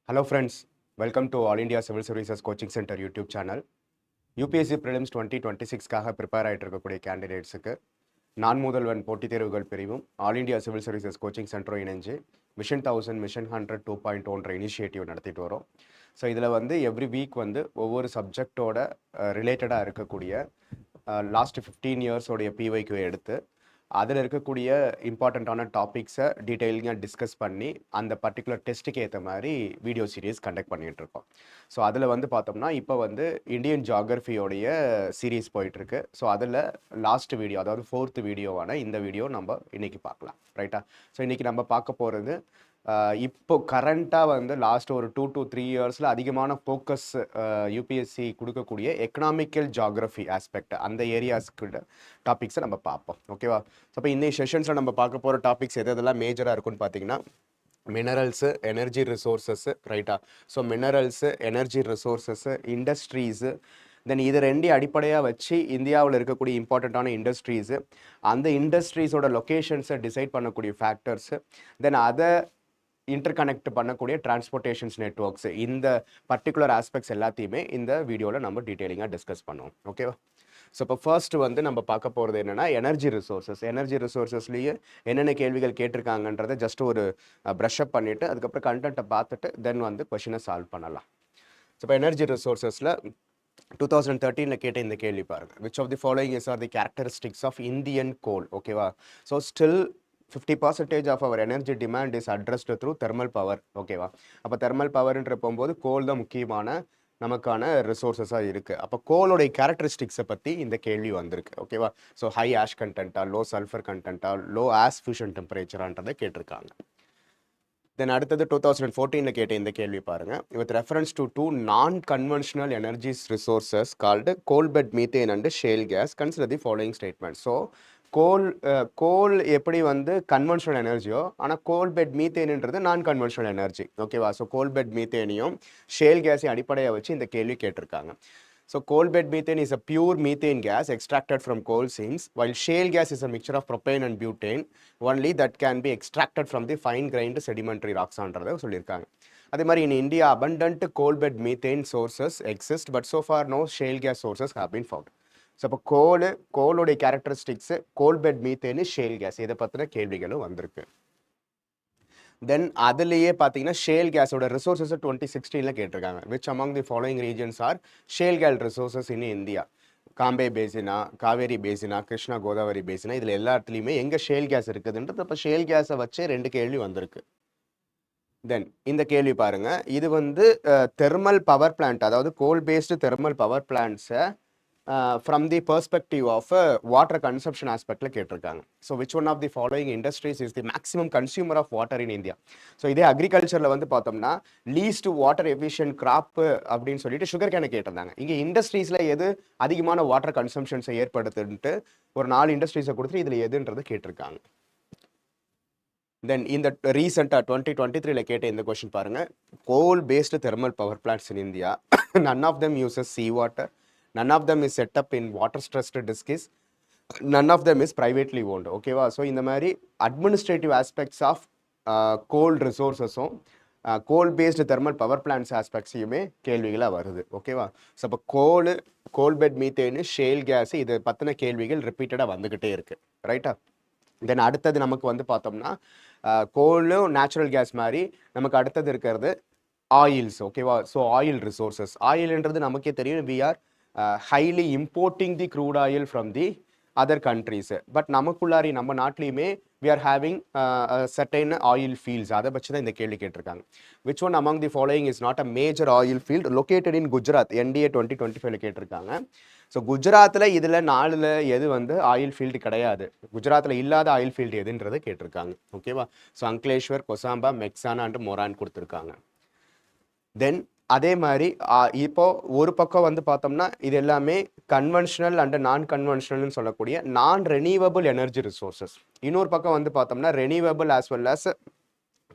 Hello friends, welcome to All India Civil Services Coaching Center YouTube channel. UPSC Prelims 2026காக prepare ஆகிட்டு இருக்கக்கூடிய கேண்டிடேட்ஸுக்கு நான் முதல்வன் போட்டித் தேர்வுகள் பிரிவும் all India civil services coaching சென்டரும் இணைஞ்சு மிஷன் 1000 மிஷன் 100 2.1 இனிஷியேட்டிவ் நடத்திட்டு வரோம். ஸோ இதில் எவ்ரி வீக் ஒவ்வொரு சப்ஜெக்டோட ரிலேட்டடாக இருக்கக்கூடிய லாஸ்ட் 15 இயர்ஸோடைய பிவைக்கு எடுத்து அதில் இருக்கக்கூடிய இம்பார்ட்டண்ட்டான டாபிக்ஸை டீட்டெயிலிங்காக டிஸ்கஸ் பண்ணி அந்த பர்டிகுலர் டெஸ்ட்டுக்கு ஏற்ற மாதிரி வீடியோ சீரீஸ் கண்டக்ட் பண்ணிகிட்ருக்கோம். ஸோ அதில் பார்த்தோம்னா இப்போ இந்தியன் ஜியாகிரஃபியோடைய சீரீஸ் போயிட்டுருக்கு. ஸோ அதில் லாஸ்ட் வீடியோ, அதாவது 4th வீடியோவான இந்த வீடியோ நம்ம இன்றைக்கி பார்க்கலாம். ரைட்டா? ஸோ இன்றைக்கி நம்ம பார்க்க போகிறது இப்போ கரண்ட்டாக லாஸ்ட் ஒரு 2 to 3 இயர்ஸில் அதிகமான ஃபோக்கஸ் யூபிஎஸ்சி கொடுக்கக்கூடிய எக்கனாமிக்கல் ஜியாகிரஃபி ஆஸ்பெக்ட் அந்த ஏரியாஸ்க்கு டாபிக்ஸை நம்ம பார்ப்போம். ஓகேவா? ஸோ இப்போ இந்த செஷன்ஸில் நம்ம பார்க்க போகிற டாபிக்ஸ் எதெல்லாம் மேஜராக இருக்குன்னு பார்த்தீங்கன்னா, மினரல்ஸு, எனர்ஜி ரிசோர்ஸஸ்ஸு. ரைட்டா? So minerals, energy resources, industries, தென் இது ரெண்டையும் அடிப்படையாக வச்சு இந்தியாவில் இருக்கக்கூடிய இம்பார்ட்டண்ட்டான இண்டஸ்ட்ரீஸு, அந்த இண்டஸ்ட்ரீஸோட லொக்கேஷன்ஸை டிசைட் பண்ணக்கூடிய ஃபேக்டர்ஸு, தென் அதை இன்டர்கனெக்ட் பண்ணக்கூடிய டிரான்ஸ்போர்ட்டேஷன்ஸ் நெட்ஒர்க்ஸ், இந்த பர்டிகுலர் ஆஸ்பெக்ட்ஸ் எல்லாத்தையுமே இந்த வீடியோவில் நம்ம டீட்டெயிலிங்காக டிஸ்கஸ் பண்ணுவோம். ஓகேவா? ஸோ இப்போ ஃபர்ஸ்ட் நம்ம பார்க்க போகிறது என்னென்னா எனர்ஜி ரிசோர்ஸஸ். எனர்ஜி ரிசோர்ஸஸ்லேயே என்னென்ன கேள்விகள் கேட்டிருக்காங்கன்றதை ஜஸ்ட் ஒரு ப்ரஷ்அப் பண்ணிவிட்டு அதுக்கப்புறம் கண்டென்ட்டை பார்த்துட்டு தென் கொஷினை சால்வ் பண்ணலாம். ஸோ இப்போ எனர்ஜி ரிசோர்ஸஸில் 2013 கேட்ட இந்த கேள்வி பாருங்கள். Which of the following is are the characteristics of Indian coal? ஓகேவா? So still 50% of our energy demand is addressed through thermal power. ஓகேவா? அப்போ தெர்மல் பவர்ன்ற போகும்போது கோல் தான் முக்கியமான நமக்கான ரிசோர்ஸஸாக இருக்குது. அப்போ கோலோடைய கேரக்டரிஸ்டிக்ஸை பற்றி இந்த கேள்வி வந்திருக்கு. ஓகேவா? ஸோ ஹை ஆஷ் கண்டென்ட்டா, லோ சல்ஃபர் கண்டென்ட்டா, லோ ஆஸ் ஃபியூஷன் டெம்பரேச்சரான்றதை கேட்டிருக்காங்க. தென் அடுத்தது 2014 கேட்ட இந்த கேள்வி பாருங்கள். With reference to 2 non conventional energies resources called coal bed methane and shale gas, consider the following statement. So coal எப்படி கன்வென்ஷனல் எனர்ஜியோ, ஆனால் கோல் பெட் மீத்தேன்ன்றது நான் கன்வென்ஷனல் எனர்ஜி. ஓகேவா? ஸோ கோல் பெட் மீத்தேனையும் ஷேல் கேஸையும் அடிப்படையாக வச்சு இந்த கேள்வி கேட்டிருக்காங்க. So coal bed methane is a pure methane gas extracted from coal seams, while shale gas is a mixture of propane and butane only that can be extracted from the fine grained sedimentary rocks ஆன்றதை சொல்லியிருக்காங்க. அதே மாதிரி in India abundant coal bed methane sources exist, but so far no shale gas sources have been found. So இப்போ கோலோடைய characteristics, கோல் bed methane, shale case, இதை பற்றின கேள்விகளும் வந்திருக்கு. தென் அதுலேயே பார்த்தீங்கன்னா ஷேல் கேஸோட ரிசோர்ஸஸ் 2016 கேட்டிருக்காங்க. Which among the following regions are shale gas resources in India? Cambay பேசினா, காவேரி பேசினா, கிருஷ்ணா கோதாவரி பேசினா, இதில் எல்லா இடத்துலையுமே எங்கே ஷேல் கேஸ் இருக்குதுன்றது. இப்போ ஷேல் கேஸை வச்சு 2 கேள்வி வந்திருக்கு. தென் இந்த கேள்வி பாருங்கள். இது தெர்மல் பவர் பிளான்ட், அதாவது கோல் பேஸ்டு தெர்மல் பவர் பிளான்ட்ஸை from the perspective of water consumption ஆஸ்பெக்டில் கேட்டிருக்காங்க. So which one of the following industries is the maximum consumer of water in India? So இதே அக்ரிகல்ச்சரில் பார்த்தோம்னா லீஸ்ட் வாட்டர் எஃபிஷியன்ட் கிராப்பு அப்படின்னு சொல்லிட்டு sugar கேனை கேட்டிருந்தாங்க. இங்கே இண்டஸ்ட்ரீஸில் எது அதிகமான வாட்டர் கன்சம்ஷன்ஸை ஏற்படுத்துன்ட்டு ஒரு 4 இண்டஸ்ட்ரீஸை கொடுத்துட்டு இதில் எதுன்றது கேட்டிருக்காங்க. தென் இந்த ரீசெண்டாக 2023 கேட்ட இந்த கொஸ்டின் பாருங்கள். Coal based thermal power plants in India, none of them uses sea water, none of them is set up in water stressed districts, none of them is privately owned. ஓகேவா? ஸோ இந்த மாதிரி administrative aspects of coal ரிசோர்ஸஸும் coal based thermal power plants ஆஸ்பெக்ட்ஸையுமே கேள்விகளாக வருது. ஓகேவா? So இப்போ coal bed methane, shale gas, இதை பற்றின கேள்விகள் ரிப்பீட்டடாக வந்துக்கிட்டே இருக்குது. ரைட்டா? தென் அடுத்தது நமக்கு பார்த்தோம்னா கோலும் நேச்சுரல் கேஸ் மாதிரி நமக்கு அடுத்தது இருக்கிறது ஆயில்ஸ். ஓகேவா? ஸோ ஆயில் ரிசோர்ஸஸ், ஆயில்ன்றது நமக்கே தெரியும், we are highly importing the crude oil from the other countries. But நமக்குள்ளாரி நம்ம நாட்டிலையுமே we are having certain oil fields. அதை வச்சு தான் இந்த கேள்வி கேட்டிருக்காங்க. Which one among the following is not a major oil field located in Gujarat? NDA 2025 கேட்டிருக்காங்க. ஸோ குஜராத்தில் இதில் 4ல் எது ஆயில் ஃபீல்டு கிடையாது? குஜராத்தில் இல்லாத ஆயில் ஃபீல்டு எதுன்றது கேட்டிருக்காங்க. ஓகேவா? ஸோ அங்க்லேஷ்வர், கொசாம்பா, மெக்சானா அண்ட் மொரான் கொடுத்துருக்காங்க. தென் அதே மாதிரி இப்போ ஒரு பக்கம் பார்த்தோம்னா இது எல்லாமே கன்வென்ஷனல் அண்ட் நான் கன்வென்ஷனல்னு சொல்லக்கூடிய நான் ரெனியூவபிள் எனர்ஜி ரிசோர்ஸஸ். இன்னொரு பக்கம் பார்த்தோம்னா renewable as well as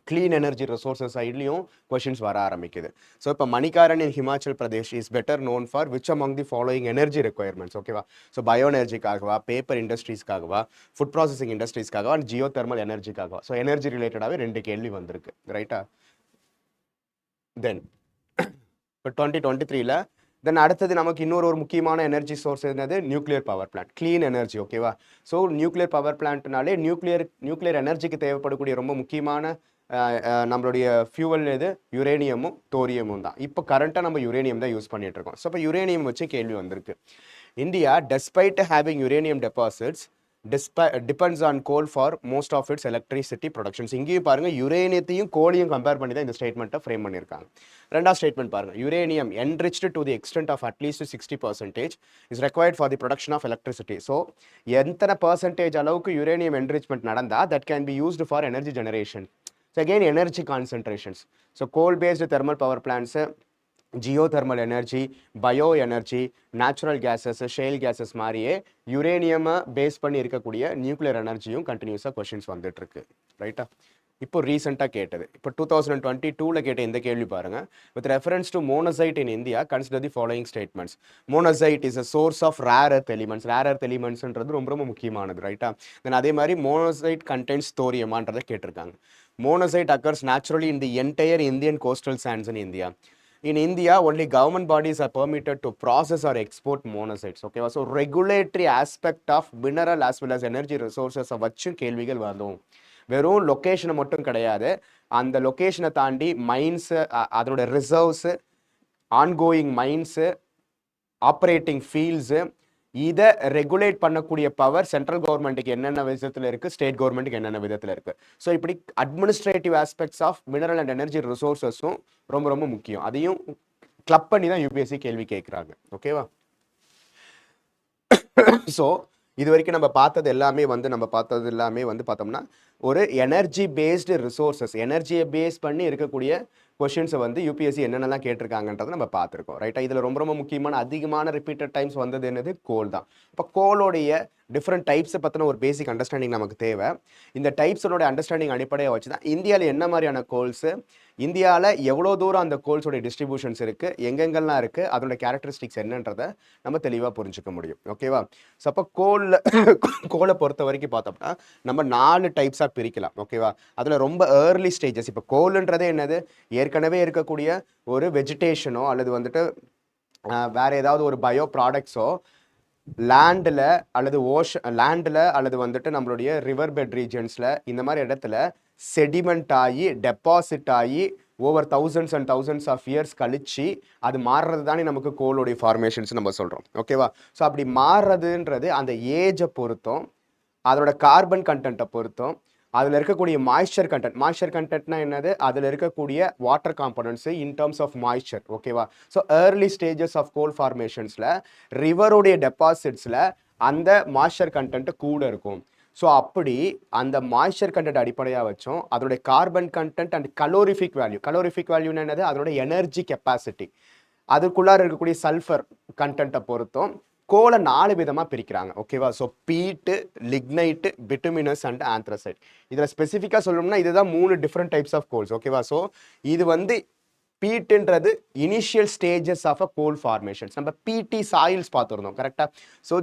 clean energy resources சைட்லையும் கொஷின்ஸ் வர ஆரம்பிக்குது. ஸோ இப்போ Manikaran in Himachal Pradesh is better known for which among the following energy requirements? ஓகேவா? ஸோ பயோ எனர்ஜிக்காகவா, பேப்பர் இண்டஸ்ட்ரீஸ்க்காகவா, ஃபுட் ப்ராசஸிங் இண்டஸ்ட்ரீஸ்க்காகவா, அண்ட் ஜியோ தெர்மல் எனர்ஜிக்காகவா? ஸோ எனர்ஜி ரிலேட்டடாகவே 2 கேள்வி வந்திருக்கு. ரைட்டா? தென் இப்போ 2023ல் தென் அடுத்தது நமக்கு இன்னொரு முக்கியமான எனர்ஜி சோர்ஸ் என்னது nuclear power plant, clean energy. ஓகேவா? ஸோ நியூக்ளியர் பவர் பிளான்ட்னாலே நியூக்ளியர் எனர்ஜிக்கு தேவைப்படக்கூடிய ரொம்ப முக்கியமான நம்மளுடைய ஃபியூவல் எது யுரேனியமும் தோரியமும் தான். இப்போ கரண்ட்டாக நம்ம யுரேனியம் தான் யூஸ் பண்ணிட்டு இருக்கோம். ஸோ இப்போ யுரேனியம் வச்சு கேள்வி வந்திருக்கு. India despite having uranium deposits depends on coal for most of its electricity productions. இங்கேயும் பாருங்க யுரேனியத்தையும் கோலையும் கம்பேர் பண்ணி தான் இந்த ஸ்டேட்மெண்ட்டை ஃப்ரேம் பண்ணியிருக்காங்க. ரெண்டாவது ஸ்டேட்மெண்ட் பாருங்க, uranium enriched to the extent of at least 60% is required for the production of electricity. So எத்தனை பர்சன்டேஜ் அளவுக்கு யுரேனியம் என்ரிச்மெண்ட் நடந்தால் that can be used for energy generation. So again energy concentrations. So coal based thermal power plants, geothermal energy, bio energy, natural gases, shale gases மாதிரியே யுரேனியமை base பண்ணி இருக்கக்கூடிய nuclear எனர்ஜியும் கண்டினியூஸாக questions வந்துட்டு இருக்கு. ரைட்டா? இப்போ ரீசெண்டாக கேட்டது, இப்போ 2022ல் கேட்ட இந்த கேள்வி பாருங்க. With reference to monazite in India consider the following statements. Monazite is a source of rare earth elements. Rare earth எலிமெண்ட்ஸ்ன்றது ரொம்ப ரொம்ப முக்கியமானது. ரைட்டா? தென் அதே மாதிரி மோனோசைட் கண்டென்ட்ஸ் தோரியமான்றதை கேட்டிருக்காங்க. Monazite occurs naturally in the entire Indian coastal sands in India. In India, only government bodies are permitted to process or export monosites. Okay, so regulatory aspect of mineral as well as energy resources வச்சும் கேள்விகள் வரும். வெறும் லொக்கேஷனை மட்டும் கிடையாது, அந்த லொக்கேஷனை தாண்டி மைன்ஸு, அதோட reserves, ongoing mines, operating fields, இதை ரெகுலேட் பண்ணக்கூடிய பவர் சென்ட்ரல் கவர்மெண்ட்டுக்கு என்னென்ன விதத்தில் இருக்குது, ஸ்டேட் கவர்மெண்ட்டுக்கு என்னென்ன விதத்தில் இருக்குது. ஸோ இப்படி administrative aspects of mineral and energy ரிசோர்ஸஸும் ரொம்ப ரொம்ப முக்கியம். அதையும் கிளப் பண்ணி தான் யூபிஎஸ்சி கேள்வி கேட்குறாங்க. ஓகேவா? ஸோ இது வரைக்கும் நம்ம பார்த்தது எல்லாமே வந்து பார்த்தோம்னா ஒரு எனர்ஜி பேஸ்டு ரிசோர்ஸஸ், எனர்ஜியை பேஸ் பண்ணி இருக்கக்கூடிய கொஷின்ஸை வந்து யூபிஎஸ்சி என்னென்னலாம் கேட்டிருக்காங்கன்றதை நம்ம பார்த்துருக்கோம். ரைட்டா? இதில் ரொம்ப ரொம்ப முக்கியமான அதிகமான ரிப்பீட்டட் டைம்ஸ் வந்தது என்னது, கோல் தான். இப்போ கோலோடைய டிஃப்ரெண்ட் டைப்ஸை பற்றின ஒரு பேசிக் அண்டர்ஸ்டாண்டிங் நமக்கு தேவை. இந்த டைப்ஸோட அண்டர்ஸ்டாண்டிங் அடிப்படையாக வச்சு தான் இந்தியாவில் என்ன மாதிரியான கோல்ஸு, இந்தியாவில் எவ்வளோ தூரம் அந்த கோல்ஸோடைய டிஸ்ட்ரிபியூஷன்ஸ் இருக்குது, எங்கெங்கெல்லாம் இருக்குது, அதோட கேரக்டரிஸ்டிக்ஸ் என்னன்றதை நம்ம தெளிவாக புரிஞ்சுக்க முடியும். ஓகேவா? ஸோ அப்போ கோலை பொறுத்த வரைக்கும் பார்த்தோம்னா நம்ம 4 டைப்ஸாக பிரிக்கலாம். ஓகேவா? அதில் ரொம்ப ஏர்லி ஸ்டேஜஸ், இப்போ கோல்ன்றதே என்னது, ஏற்கனவே இருக்கக்கூடிய ஒரு வெஜிடேஷனோ அல்லது வந்துட்டு வேற ஏதாவது ஒரு பயோ ப்ராடக்ட்ஸோ லேண்டில் அல்லது வந்துட்டு நம்மளுடைய ரிவர் பெட் ரீஜன்ஸில் இந்த மாதிரி இடத்துல செடிமெண்ட் ஆகி டெபாசிட் ஆகி over thousands and thousands of years கழிச்சு அது மாறுறது தானே நமக்கு கோலோடைய ஃபார்மேஷன்ஸ் நம்ம சொல்கிறோம். ஓகேவா? ஸோ அப்படி மாறுறதுன்றது அந்த ஏஜை பொறுத்தும், அதோட கார்பன் கண்டென்ட்டை பொறுத்தும், அதில் இருக்கக்கூடிய மாய்ஸ்சர் கண்டென்ட்னா என்னது, அதில் இருக்கக்கூடிய water components in terms of moisture. ஓகேவா? So early stages of coal ஃபார்மேஷன்ஸில் ரிவருடைய டெபாசிட்ஸில் அந்த மாய்ஸ்சர் கண்டென்ட் கூட இருக்கும். ஸோ அப்படி அந்த மாய்ஸ்சர் கண்டென்ட் அடிப்படையாக வச்சோம் அதோடைய கார்பன் கண்டென்ட் அண்ட் கலோரிஃபிக் வேல்யூன்னு என்னது, அதோட எனர்ஜி கெப்பாசிட்டி, அதுக்குள்ளார இருக்கக்கூடிய சல்ஃபர் கண்டென்ட்டை பொறுத்தும் கோலை 4 விதமாக பிரிக்கிறாங்க. ஓகேவா? So peat, lignite, bituminous and anthracite. இதில் ஸ்பெசிஃபிக்காக சொல்லணும்னா இதுதான் 3 டிஃப்ரெண்ட் டைப்ஸ் ஆஃப் கோல்ஸ். ஓகேவா? ஸோ இது வந்து பீட்டுன்றது initial stages of a coal formations. நம்ம பிடி சாயில்ஸ் பார்த்துருந்தோம். கரெக்டாக? ஸோ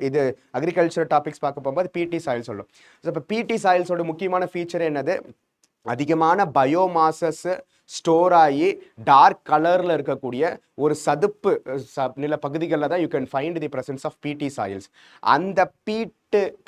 இது அக்ரிகல்ச்சர் டாபிக்ஸ் பார்க்க போகும்போது பிடி சாயில் சொல்லும். ஸோ இப்போ பிடி சாயில்ஸோட முக்கியமான ஃபீச்சர் என்னது, அதிகமான பயோமாசஸ் ஸ்டோர் ஆகி டார்க் கலரில் இருக்கக்கூடிய ஒரு சதுப்பு நில பகுதிகளில் தான் you can find the presence of peaty soils. அந்த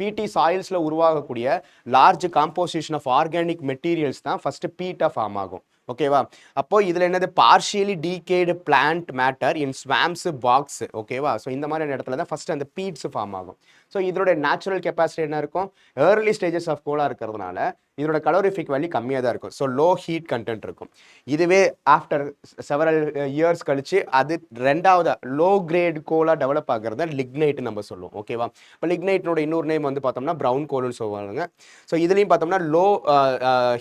பிடி சாயில்ஸில் உருவாகக்கூடிய large composition of organic materials தான் ஃபஸ்ட்டு பீட்டாக ஃபார்ம் ஆகும். ஓகேவா? அப்போ இதில் என்னது, partially decayed plant matter in swamps, bogs. ஓகேவா? ஸோ இந்த மாதிரியான இடத்துல தான் ஃபஸ்ட்டு அந்த பீட்ஸ் ஃபார்ம் ஆகும். ஸோ இதோட நேச்சுரல் கெப்பாசிட்டி என்ன இருக்கும், ஏர்லி ஸ்டேஜஸ் ஆஃப் கோலாக இருக்கிறதுனால இதோட கலோரிஃபிக் வேல்யூ கம்மியாக தான் இருக்கும். ஸோ லோ ஹீட் கண்டென்ட் இருக்கும். இதுவே ஆஃப்டர் செவரல் இயர்ஸ் கழிச்சு அது ரெண்டாவது லோ கிரேட் கோலாக டெவலப் ஆகிறது லிக்னைட் நம்ம சொல்லுவோம். ஓகேவா? இப்போ லிக்னைட்னோட இன்னொரு நேம் வந்து பார்த்தோம்னா ப்ரௌன் கோல்னு சொல்லுவாங்க. ஸோ இதுலேயும் பார்த்தோம்னா low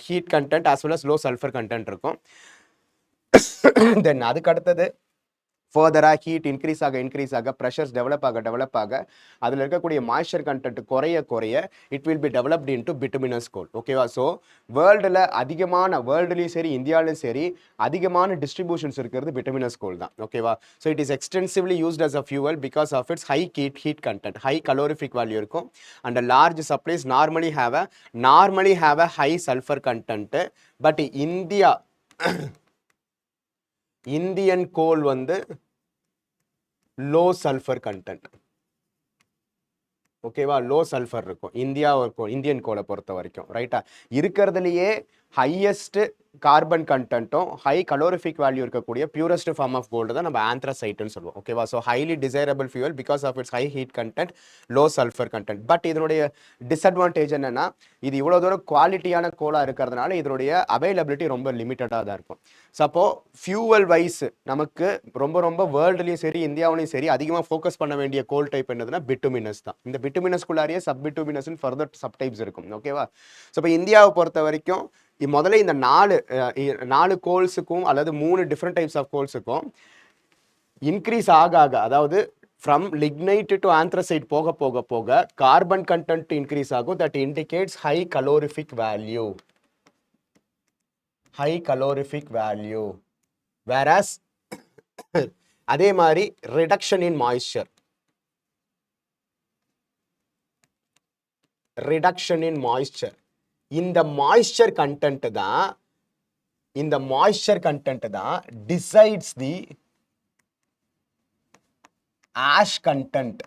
heat content as well as low sulphur content இருக்கும். தென் அதுக்கு அடுத்தது ஃபர்தராக ஹீட் இன்க்ரீஸ் ஆக ப்ரெஷர்ஸ் டெவலப் ஆக அதில் இருக்கக்கூடிய மாய்ஸ்சர் கண்டென்ட் குறைய it will be developed into bituminous coal. ஓகேவா? ஸோ வேர்ல்டுலேயும் சரி இந்தியாவிலும் சரி அதிகமான டிஸ்ட்ரிபியூஷன்ஸ் இருக்கிறது பிட்டுமினஸ் கோல் தான். ஓகேவா? So it is extensively used as a fuel because of its high heat content, high calorific value இருக்கும். And large supplies normally have a high sulphur content. But India Indian coal வந்து low sulphur content. ஓகேவா, low sulphur இருக்கும் Indian கோலை பொறுத்த வரைக்கும். ரைட்டா, இருக்கிறதுலையே highest carbon கண்டென்ட்டும் ஹை கலோரிஃபிக் வேல்யூ இருக்கக்கூடிய பியூரஸ்ட் ஃபார்ம் ஆஃப் கோல்டு தான் நம்ம ஆந்த்ரசைட்னு சொல்லுவோம். ஓகேவா, so highly desirable fuel because of its high heat content, low sulphur content. But இதனுடைய டிஸ்அட்வான்டேஜ் என்னன்னா, இது இவ்வளோ தூரம் குவாலிட்டியான கோலாக இருக்கிறதுனால இதனுடைய அவைலபிலிட்டி ரொம்ப லிமிட்டடாக தான் இருக்கும். ஸோ அப்போ ஃபியூவல் வைஸ் நமக்கு ரொம்ப ரொம்ப வேர்ல்டுலேயும் சரி இந்தியாவிலையும் சரி அதிகமாக ஃபோக்கஸ் பண்ண வேண்டிய கோல் டைப் என்னதுன்னா பிட்டுமினஸ் தான். இந்த பிட்டுமினஸ்குள்ளாரியே sub bituminous further sub types இருக்கும். ஓகேவா, ஸோ இப்போ இந்தியாவை பொறுத்த வரைக்கும் முதல்ல இந்த நாலு கோல்ஸுக்கும் அல்லது 3 டிஃப்ரெண்ட் டைப்ஸ் ஆஃப் கோல்ஸுக்கும் இன்க்ரீஸ் ஆக அதாவது ஃப்ரம் லிக்னைட் டு ஆந்த்ரசைட் போக போக போக கார்பன் கண்டென்ட் இன்க்ரீஸ் ஆகும். That indicates high calorific value. High calorific value. Various அதே மாதிரி ரிடக்ஷன் இன் மாய்ஸ்சர். ரிடக்ஷன் இன் மாய்ஸ்சர். இந்த மாய்ஸ்சர் கண்டென்ட் தான் டிசைட்ஸ் தி ஆஷ் கண்டென்ட்.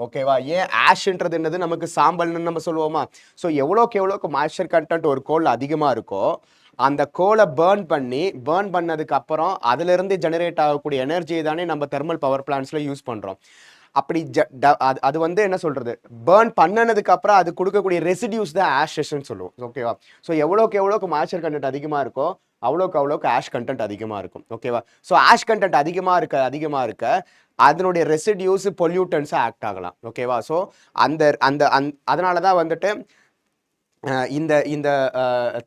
ஓகேவா, ஏன் ஆஷ்ன்றது என்னது, நமக்கு சாம்பல்னு நம்ம சொல்லுவோமா. ஸோ எவ்வளோக்கு மாய்ஸ்சர் கண்டென்ட் ஒரு கோல் அதிகமாக இருக்கோ அந்த கோலை பேர்ன் பண்ணதுக்கு அப்புறம் அதிலிருந்து ஜெனரேட் ஆகக்கூடிய எனர்ஜியை தானே நம்ம தெர்மல் பவர் பிளான்ட்ஸ்ல யூஸ் பண்றோம். அப்படி அது வந்து என்ன சொல்றது, பேர்ன் பண்ணனதுக்கு அப்புறம் அது கொடுக்கக்கூடிய ரெசிடியூஸ் தான் ஆஷஸ்ன்னு சொல்லுவோம். ஓகேவா, ஸோ எவ்வளோக்கு மாய்ஸ்சர் கண்டென்ட் அதிகமாக இருக்கோ அவ்வளோக்கு ஆஷ் கண்டென்ட் அதிகமாக இருக்கும். ஓகேவா, ஸோ ஆஷ் கண்டென்ட் அதிகமாக இருக்க அதனுடைய ரெசிடியூஸ் பொல்யூட்டன்ஸாக ஆக்ட் ஆகலாம். ஓகேவா, ஸோ அதனால தான் வந்துட்டு இந்த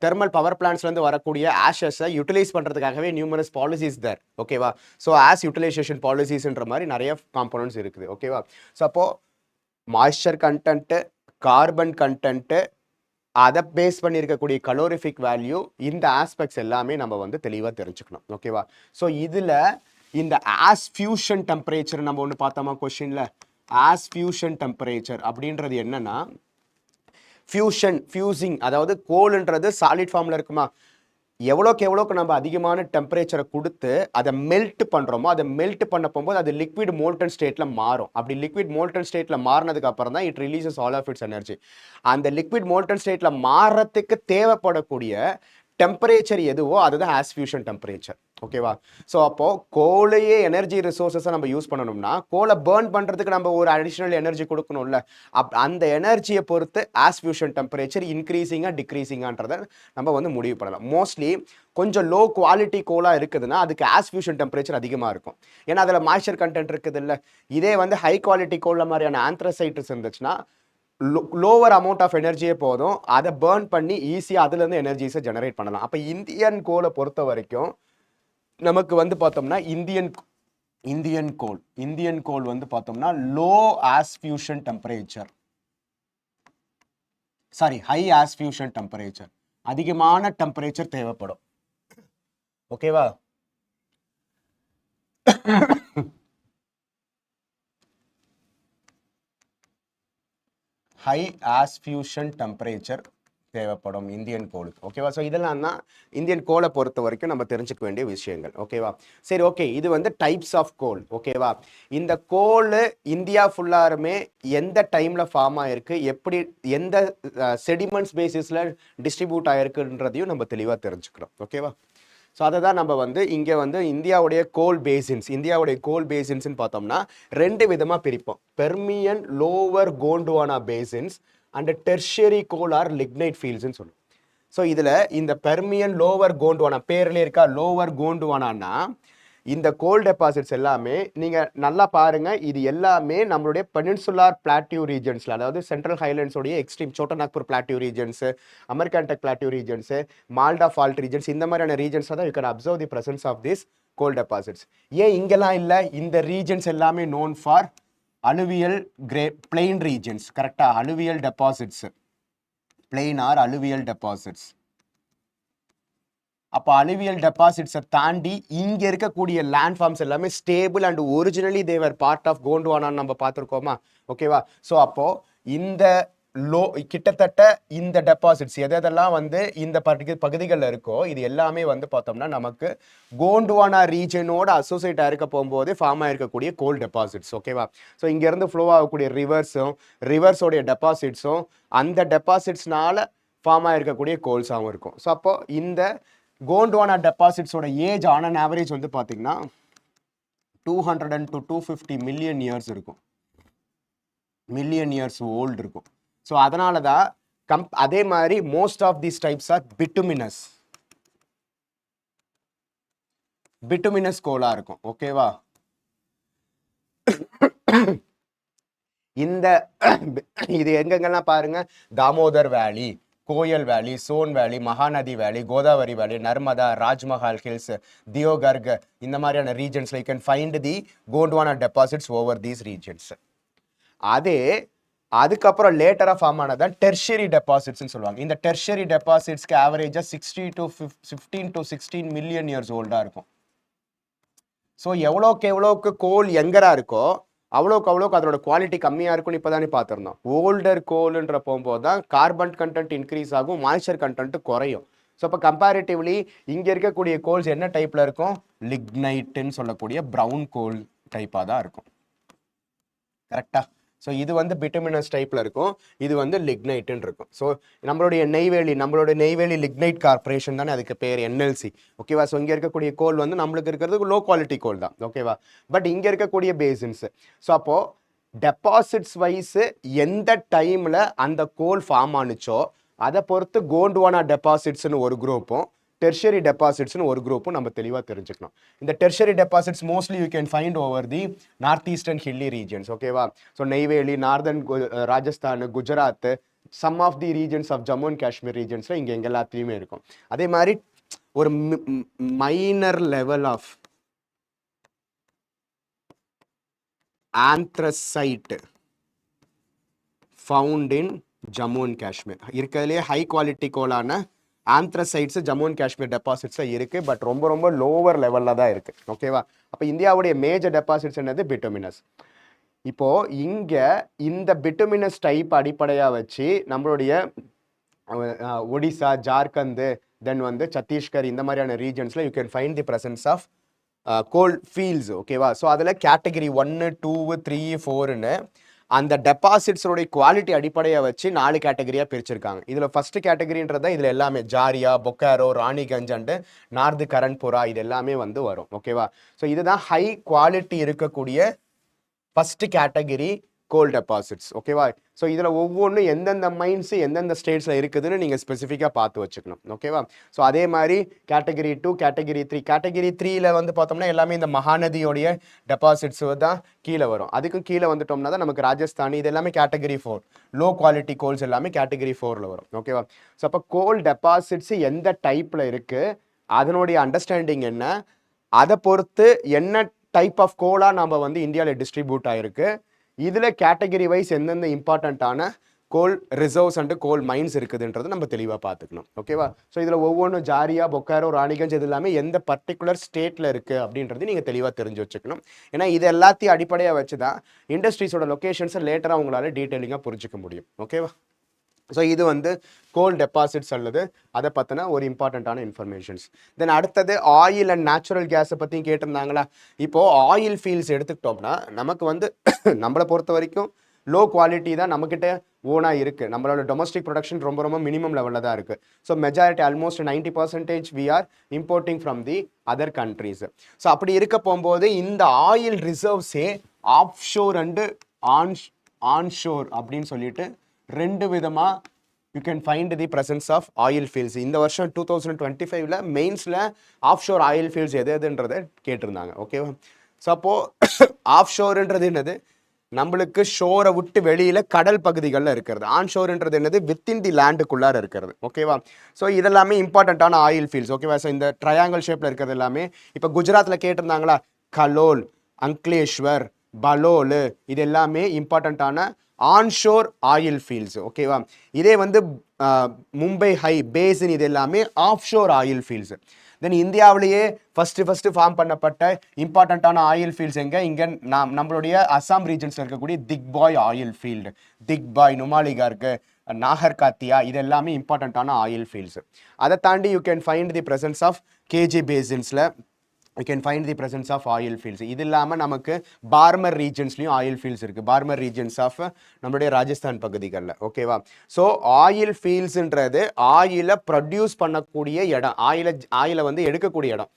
தெர்மல் பவர் பிளான்ட்ஸ்லேருந்து வரக்கூடிய ஆஷஸை யூட்டிலைஸ் பண்ணுறதுக்காகவே நியூமரஸ் பாலிசிஸ் தேர். ஓகேவா, ஸோ ஆஸ் யூட்டிலைசேஷன் பாலிசிஸ்ன்ற மாதிரி நிறைய காம்போனன்ட்ஸ் இருக்குது. ஓகேவா, ஸோ அப்போது மாய்ஸ்சர் கண்டென்ட்டு, கார்பன் கண்டென்ட்டு, அதை பேஸ் பண்ணியிருக்கக்கூடிய கலோரிஃபிக் வேல்யூ, இந்த ஆஸ்பெக்ட்ஸ் எல்லாமே நம்ம வந்து தெளிவாக தெரிஞ்சுக்கணும். ஓகேவா, ஸோ இதில் இந்த ஆஸ் ஃபியூஷன் டெம்பரேச்சர் நம்ம ஒன்று பார்த்தோமா கொஸ்டின்ல. ஆஸ் ஃபியூஷன் டெம்பரேச்சர் அப்படின்றது என்னன்னா, ஃபியூசிங் அதாவது கோல்ன்றது சாலிட் ஃபார்மில் இருக்குமா, எவ்வளோக்கு நம்ம அதிகமான டெம்பரேச்சரை கொடுத்து அதை மெல்ட் பண்ணுறோமோ அதை மெல்ட் பண்ண போகும்போது அது லிக்விட் மோல்டன் ஸ்டேட்டில் மாறும். அப்படி லிக்விட் மோல்டன் ஸ்டேட்டில் மாறினதுக்கு அப்புறம் தான் it releases all of its energy. அந்த லிக்விட் மோல்டன் ஸ்டேட்டில் மாறுறதுக்கு தேவைப்படக்கூடிய டெம்பரேச்சர் எதுவோ அதுதான் ஆஸ் ஃபியூஷன் டெம்பரேச்சர். ஓகேவா, ஸோ அப்போது கோலையே எனர்ஜி ரிசோர்ஸஸை நம்ம யூஸ் பண்ணணும்னா கோலை பேர்ன் பண்ணுறதுக்கு நம்ம ஒரு அடிஷ்னல் எனர்ஜி கொடுக்கணும்ல. அந்த எனர்ஜியை பொறுத்து ஆஸ் ஃபியூஷன் டெம்பரேச்சர் இன்க்ரீஸிங்காக டிக்ரீஸிங்கான்றதை நம்ம வந்து முடிவு பண்ணலாம். மோஸ்ட்லி கொஞ்சம் லோ குவாலிட்டி கோலாக இருக்குதுன்னா அதுக்கு ஆஸ் ஃபியூஷன் டெம்பரேச்சர் அதிகமாக இருக்கும், ஏன்னா அதில் மாய்ஸ்சர் கண்டென்ட் இருக்குது இல்லை. இதே வந்து ஹை குவாலிட்டி கோலில் மாதிரியான ஆந்த்ரசைட்ஸ் இருந்துச்சுன்னா லோவர் அமௌண்ட் ஆஃப் எனர்ஜியே போதும், அதை பேர்ன் பண்ணி ஈஸியாக அதுலேருந்து எனர்ஜிஸை ஜெனரேட் பண்ணலாம். அப்போ இந்தியன் கோலை பொறுத்த வரைக்கும் நமக்கு வந்து பார்த்தோம்னா இந்தியன் கோல் வந்து பார்த்தோம்னா low ash fusion temperature, high as fusion temperature, அதிகமான டெம்பரேச்சர் தேவைப்படும். ஓகேவா, ஹை ஆஸ் ஃபியூஷன் டெம்பரேச்சர் தேவைப்படும் இந்தியன் கோலுக்கு. ஓகேவா, ஸோ இதெல்லாம் தான் இந்தியன் கோலை பொறுத்த வரைக்கும் நம்ம தெரிஞ்சுக்க வேண்டிய விஷயங்கள். ஓகேவா, சரி, ஓகே, இது வந்து டைப்ஸ் ஆஃப் கோல். ஓகேவா, இந்த கோல் இந்தியா ஃபுல்லாருமே எந்த டைமில் ஃபார்ம் ஆகிருக்கு, எப்படி எந்த செடிமெண்ட்ஸ் பேசிஸில் டிஸ்ட்ரிபியூட் ஆகிருக்குன்றதையும் நம்ம தெளிவாக தெரிஞ்சுக்கிறோம். ஓகேவா, ஸோ அதை தான் நம்ம வந்து இங்கே வந்து இந்தியாவுடைய கோல் பேசின்ஸ்ன்னு பார்த்தோம்னா 2 விதமாக பிரிப்போம். Permian lower Gondwana basins and tertiary coal or lignite ஃபீல்ட்ஸ்ன்னு சொல்லுவோம். ஸோ இதில் இந்த பெர்மியன் லோவர் கோண்ட்வானா பேர்லேயே இருக்கா, லோவர் கோண்ட்வானான்னா இந்த கோல் டெபாசிட்ஸ் எல்லாமே நீங்கள் நல்லா பாருங்கள், இது எல்லாமே நம்மளுடைய பெனின்சுலார் பிளாட்டியூ ரீஜன்ஸில், அதாவது சென்ட்ரல் ஹைலண்ட்ஸோடைய extreme Chota Nagpur plateau regions, American plateau regions, Malda fault regions, இந்த மாதிரியான ரீஜன்ஸில் தான் you can observe the presence of this coal deposits. ஏன் இங்கெல்லாம் இல்லை, இந்த ரீஜன்ஸ் எல்லாமே known for alluvial plain regions. கரெக்டாக, alluvial deposits, plain or alluvial deposits. அப்போ அலுவியல் டெபாசிட்ஸை தாண்டி இங்கே இருக்கக்கூடிய லேண்ட் ஃபார்ம்ஸ் எல்லாமே stable and originally they were part of கோண்ட்வானான்னு நம்ம பார்த்துருக்கோமா. ஓகேவா, ஸோ அப்போது இந்த லோ கிட்டத்தட்ட இந்த டெபாசிட்ஸ் எதெல்லாம் வந்து இந்த பகுதிகளில் இருக்கோ இது எல்லாமே வந்து பார்த்தோம்னா நமக்கு கோண்டுவானா ரீஜனோட அசோசியேட் ஆயிருக்க போகும்போதே ஃபார்ம் ஆயிருக்கக்கூடிய கோல் டெபாசிட்ஸ். ஓகேவா? ஸோ இங்கேருந்து ஃப்ளோ ஆகக்கூடிய ரிவர்ஸோடைய டெபாசிட்ஸும் அந்த டெபாசிட்ஸ்னால ஃபார்ம் ஆயிருக்கக்கூடிய கோல்ஸாகவும் இருக்கும். ஸோ அப்போ இந்த கோண்டுவானா டெபாசிட்ஸோட ஏஜ் ஆன் அன் ஆவரேஜ் வந்து பார்த்தீங்கன்னா 200 to 250 மில்லியன் இயர்ஸ் இருக்கும். மில்லியன் இயர்ஸ் ஓல்டு இருக்கும். ஸோ அதனால தான் அதே மாதிரி most of these types are bituminous கோலா இருக்கும். ஓகேவா? இந்த இது எங்கெங்கெல்லாம் பாருங்க, தாமோதர் வேலி, கோயல் வேலி, சோன் வேலி, மகாநதி வேலி, கோதாவரி வேலி, நர்மதா, ராஜ்மஹால் ஹில்ஸ், தியோகர்க், இந்த மாதிரியான ரீஜன்ஸ்ல you can find the Gondwana deposits over these regions. அதுக்கப்புறம் லேட்டரா ஃபார்ம் ஆனதான் டெர்ஷரி டெபாசிட்ஸ்னு சொல்லுவாங்க. இந்த டெர்ஷரி டெபாசிட்ஸ்க்கு ஆவரேஜா 15 to 16 மில்லியன் இயர்ஸ் ஓல்டா இருக்கும். ஸோ எவ்வளோக்கு கோல் எங்கரா இருக்கோ அவ்வளோக்கு அதோட குவாலிட்டி கம்மியாக இருக்கும்னு இப்போ தானே பார்த்துருந்தோம். ஓல்டர் கோல்ன்ற போகும்போது தான் கார்பன் கண்டென்ட் இன்க்ரீஸ் ஆகும், மாய்ஸ்சர் கண்டென்ட் குறையும். ஸோ இப்போ கம்பேரிட்டிவ்லி இங்கே இருக்கக்கூடிய கோல்ஸ் என்ன டைப்பில் இருக்கும்? லிக்னைட்டுன்னு சொல்லக்கூடிய ப்ரௌன் கோல் டைப்பாக தான் இருக்கும். கரெக்டா? ஸோ இது வந்து பிட்டுமினஸ் டைப்பில் இருக்கும், இது வந்து லிக்னைட்டுன்னு இருக்கும். ஸோ நம்மளுடைய நெய்வேலி லிக்னைட் கார்பரேஷன் தானே அதுக்கு பேர், என்எல்சி. ஓகேவா? ஸோ இங்கே இருக்கக்கூடிய கோல் வந்து நம்மளுக்கு இருக்கிறது லோ குவாலிட்டி கோல் தான். ஓகேவா? பட் இங்கே இருக்கக்கூடிய பேசின்ஸ். ஸோ அப்போது டெபாசிட்ஸ் வைஸு எந்த டைமில் அந்த கோல் ஃபார்ம் ஆனுச்சோ அதை பொறுத்து கோண்ட்வானா டெபாசிட்ஸ்னு ஒரு குரூப்பும் டெர்ஷரி டெபாசிட்ஸ்னு ஒரு குரூப்பும் நம்ம தெளிவாக தெரிஞ்சுக்கணும். இந்த tertiary deposits mostly you can find over the north eastern hilly regions. ஓகேவா? So Neyveli, northern Rajasthan, Gujarat, some of the regions of Jammu and Kashmir ரீஜன்ஸில் இங்கே எங்கே எல்லாத்துலேயுமே இருக்கும். அதே மாதிரி ஒரு minor level of anthracite found in Jammu and Kashmir. இருக்கிறதுலேயே ஹை குவாலிட்டி கோலான ஆந்த்ரசைட்ஸ் ஜம்மு அண்ட் காஷ்மீர் டெபாசிட்ஸ்ல இருக்கு, பட் ரொம்ப லோவர் லெவல்ல தான் இருக்கு. ஓகேவா? அப்போ இந்தியாவுடைய மேஜர் டெபாசிட்ஸ் என்னது? பிட்டுமினஸ். இப்போ இங்க இந்த பிட்டுமினஸ் டைப் அடிப்படையாக வச்சு நம்மளுடைய ஒடிசா, ஜார்க்கண்ட், தென் வந்து சத்தீஸ்கர், இந்த மாதிரியான ரீஜன்ஸ்ல you can find the presence of coal fields. ஓகேவா? ஸோ அதில் கேட்டகரி 1, 2, 3, 4ன்னு அந்த டெபாசிட்ஸோடைய குவாலிட்டி அடிப்படையை வச்சு 4 கேட்டகரியாக பிரிச்சிருக்காங்க. இதில் ஃபர்ஸ்ட் கேட்டகரின்றதான் இதில் எல்லாமே ஜாரியா, பொக்காரோ, ராணிகஞ்ச் அண்டு நார்து கரண்புரா இது எல்லாமே வந்து வரும். ஓகேவா? ஸோ இதுதான் ஹை குவாலிட்டி இருக்கக்கூடிய ஃபர்ஸ்ட் கேட்டகரி கோல் டெபாசிட்ஸ். ஓகேவா? ஸோ இதில் ஒவ்வொன்றும் எந்தெந்த மைன்ஸ் எந்தெந்த ஸ்டேட்ஸில் இருக்குதுன்னு நீங்கள் ஸ்பெசிஃபிக்காக பார்த்து வச்சுக்கணும். ஓகேவா? ஸோ அதே மாதிரி கேட்டகரி 2, கேட்டகரி 3. கேட்டகரி 3ல வந்து பார்த்தோம்னா எல்லாமே இந்த மகாநதியோடைய டெபாசிட்ஸ் தான் கீழே வரும். அதுக்கும் கீழே வந்துட்டோம்னா தான் நமக்கு ராஜஸ்தான், இது எல்லாமே கேட்டகரி 4. லோ குவாலிட்டி கோல்ஸ் எல்லாமே கேட்டகரி 4ல் வரும். ஓகேவா? ஸோ அப்போ கோல் டெபாசிட்ஸ் எந்த டைப்பில் இருக்குது, அதனுடைய அண்டர்ஸ்டாண்டிங் என்ன, அதை பொறுத்து என்ன டைப் ஆஃப் கோலாக நம்ம வந்து இந்தியாவில் டிஸ்ட்ரிபியூட் ஆகிருக்கு, இதில் கேட்டகரி வைஸ் எந்தெந்த இம்பார்ட்டண்ட்டான கோல் ரிசர்வ்ஸ் அண்ட் கோல் மைன்ஸ் இருக்குதுன்றது நம்ம தெளிவாக பார்த்துக்கணும். ஓகேவா? ஸோ இதில் ஒவ்வொன்றும் ஜாரியா, பொக்காரோ, ராணிகஞ்ச் இது எல்லாமே எந்த பர்டிகுலர் ஸ்டேட்டில் இருக்குது அப்படின்றது நீங்கள் தெளிவாக தெரிஞ்சு வச்சுக்கணும். ஏன்னா இது எல்லாத்தையும் அடிப்படையாக வச்சு தான் இண்டஸ்ட்ரீஸோட லொக்கேஷன்ஸை லேட்டராக உங்களால் டீட்டெயிலிங்காக புரிஞ்சிக்க முடியும். ஓகேவா? ஸோ இது வந்து கோல் டெபாசிட்ஸ் அல்லது அதை பற்றின ஒரு இம்பார்ட்டண்ட்டான இன்ஃபர்மேஷன்ஸ். தென் அடுத்தது ஆயில் அண்ட் நேச்சுரல் கேஸை பற்றியும் கேட்டிருந்தாங்களா? இப்போது ஆயில் ஃபீல்ட்ஸ் எடுத்துக்கிட்டோம்னா நமக்கு வந்து நம்மளை பொறுத்த வரைக்கும் லோ குவாலிட்டி தான் நம்மக்கிட்ட ஓனாக இருக்குது. நம்மளோட டொமஸ்டிக் ப்ரொடக்ஷன் ரொம்ப மினிமம் லெவலில் தான் இருக்குது. So majority almost 90% we are importing from the other countries. So அப்படி இருக்க போகும்போது இந்த ஆயில் ரிசர்வ்ஸே ஆஃப் ஷோர் அண்டு ஆன்ஷோர் அப்படின்னு சொல்லிட்டு 2 விதமாக you can find the presence of oil fields. இந்த வருஷம் 2025ல் மெயின்ஸில் ஆஃப் ஷோர் ஆயில் ஃபீல்ட்ஸ் எதுன்றதை கேட்டிருந்தாங்க. ஓகேவா? ஸோ அப்போது ஆஃப் ஷோருன்றது என்னது? நம்மளுக்கு ஷோரை விட்டு வெளியில் கடல் பகுதிகளில் இருக்கிறது. ஆன் ஷோருன்றது என்னது? வித்தின் தி லேண்டுக்குள்ளார இருக்கிறது. ஓகேவா? ஸோ இதெல்லாமே இம்பார்ட்டண்ட்டான ஆயில் ஃபீல்ட்ஸ். ஓகேவா? ஸோ இந்த ட்ரையாங்கிள் ஷேப்பில் இருக்கிறது எல்லாமே இப்போ குஜராத்தில் கேட்டிருந்தாங்களா, கலோல், அங்க்லேஷ்வர், பலோல், இது எல்லாமே இம்பார்ட்டண்ட்டான ஆன்ஷோர் ஆயில் ஃபீல்ட்ஸ். ஓகேவா? இதே வந்து மும்பை ஹை பேசின் இது எல்லாமே ஆஃப் ஷோர் ஆயில் ஃபீல்ட்ஸ். தென் இந்தியாவிலேயே ஃபர்ஸ்ட் ஃபார்ம் பண்ணப்பட்ட இம்பார்ட்டண்ட்டான ஆயில் ஃபீல்ட்ஸ் எங்கே? இங்கே நம்மளுடைய அசாம் ரீஜன்ஸில் இருக்கக்கூடிய திக்பாய் ஆயில் ஃபீல்டு, திக்பாய், நுமாலிகார்க்கு, நாகர்காத்தியா, இது எல்லாமே இம்பார்ட்டண்ட்டான ஆயில் ஃபீல்ட்ஸ். அதை தாண்டி you can find the presence of KG பேசின்ஸில் we can find the presence of oil fields. இது இல்லாமல் நமக்கு பார்மர் ரீஜன்ஸ்லையும் ஆயில் ஃபீல்ட்ஸ் இருக்குது. பார்மர் ரீஜன்ஸ் ஆஃப் நம்மளுடைய ராஜஸ்தான் பகுதிகளில். ஓகேவா? ஸோ ஆயில் ஃபீல்ட்ஸுன்றது ஆயிலை ப்ரொடியூஸ் பண்ணக்கூடிய இடம், ஆயிலை வந்து எடுக்கக்கூடிய இடம்.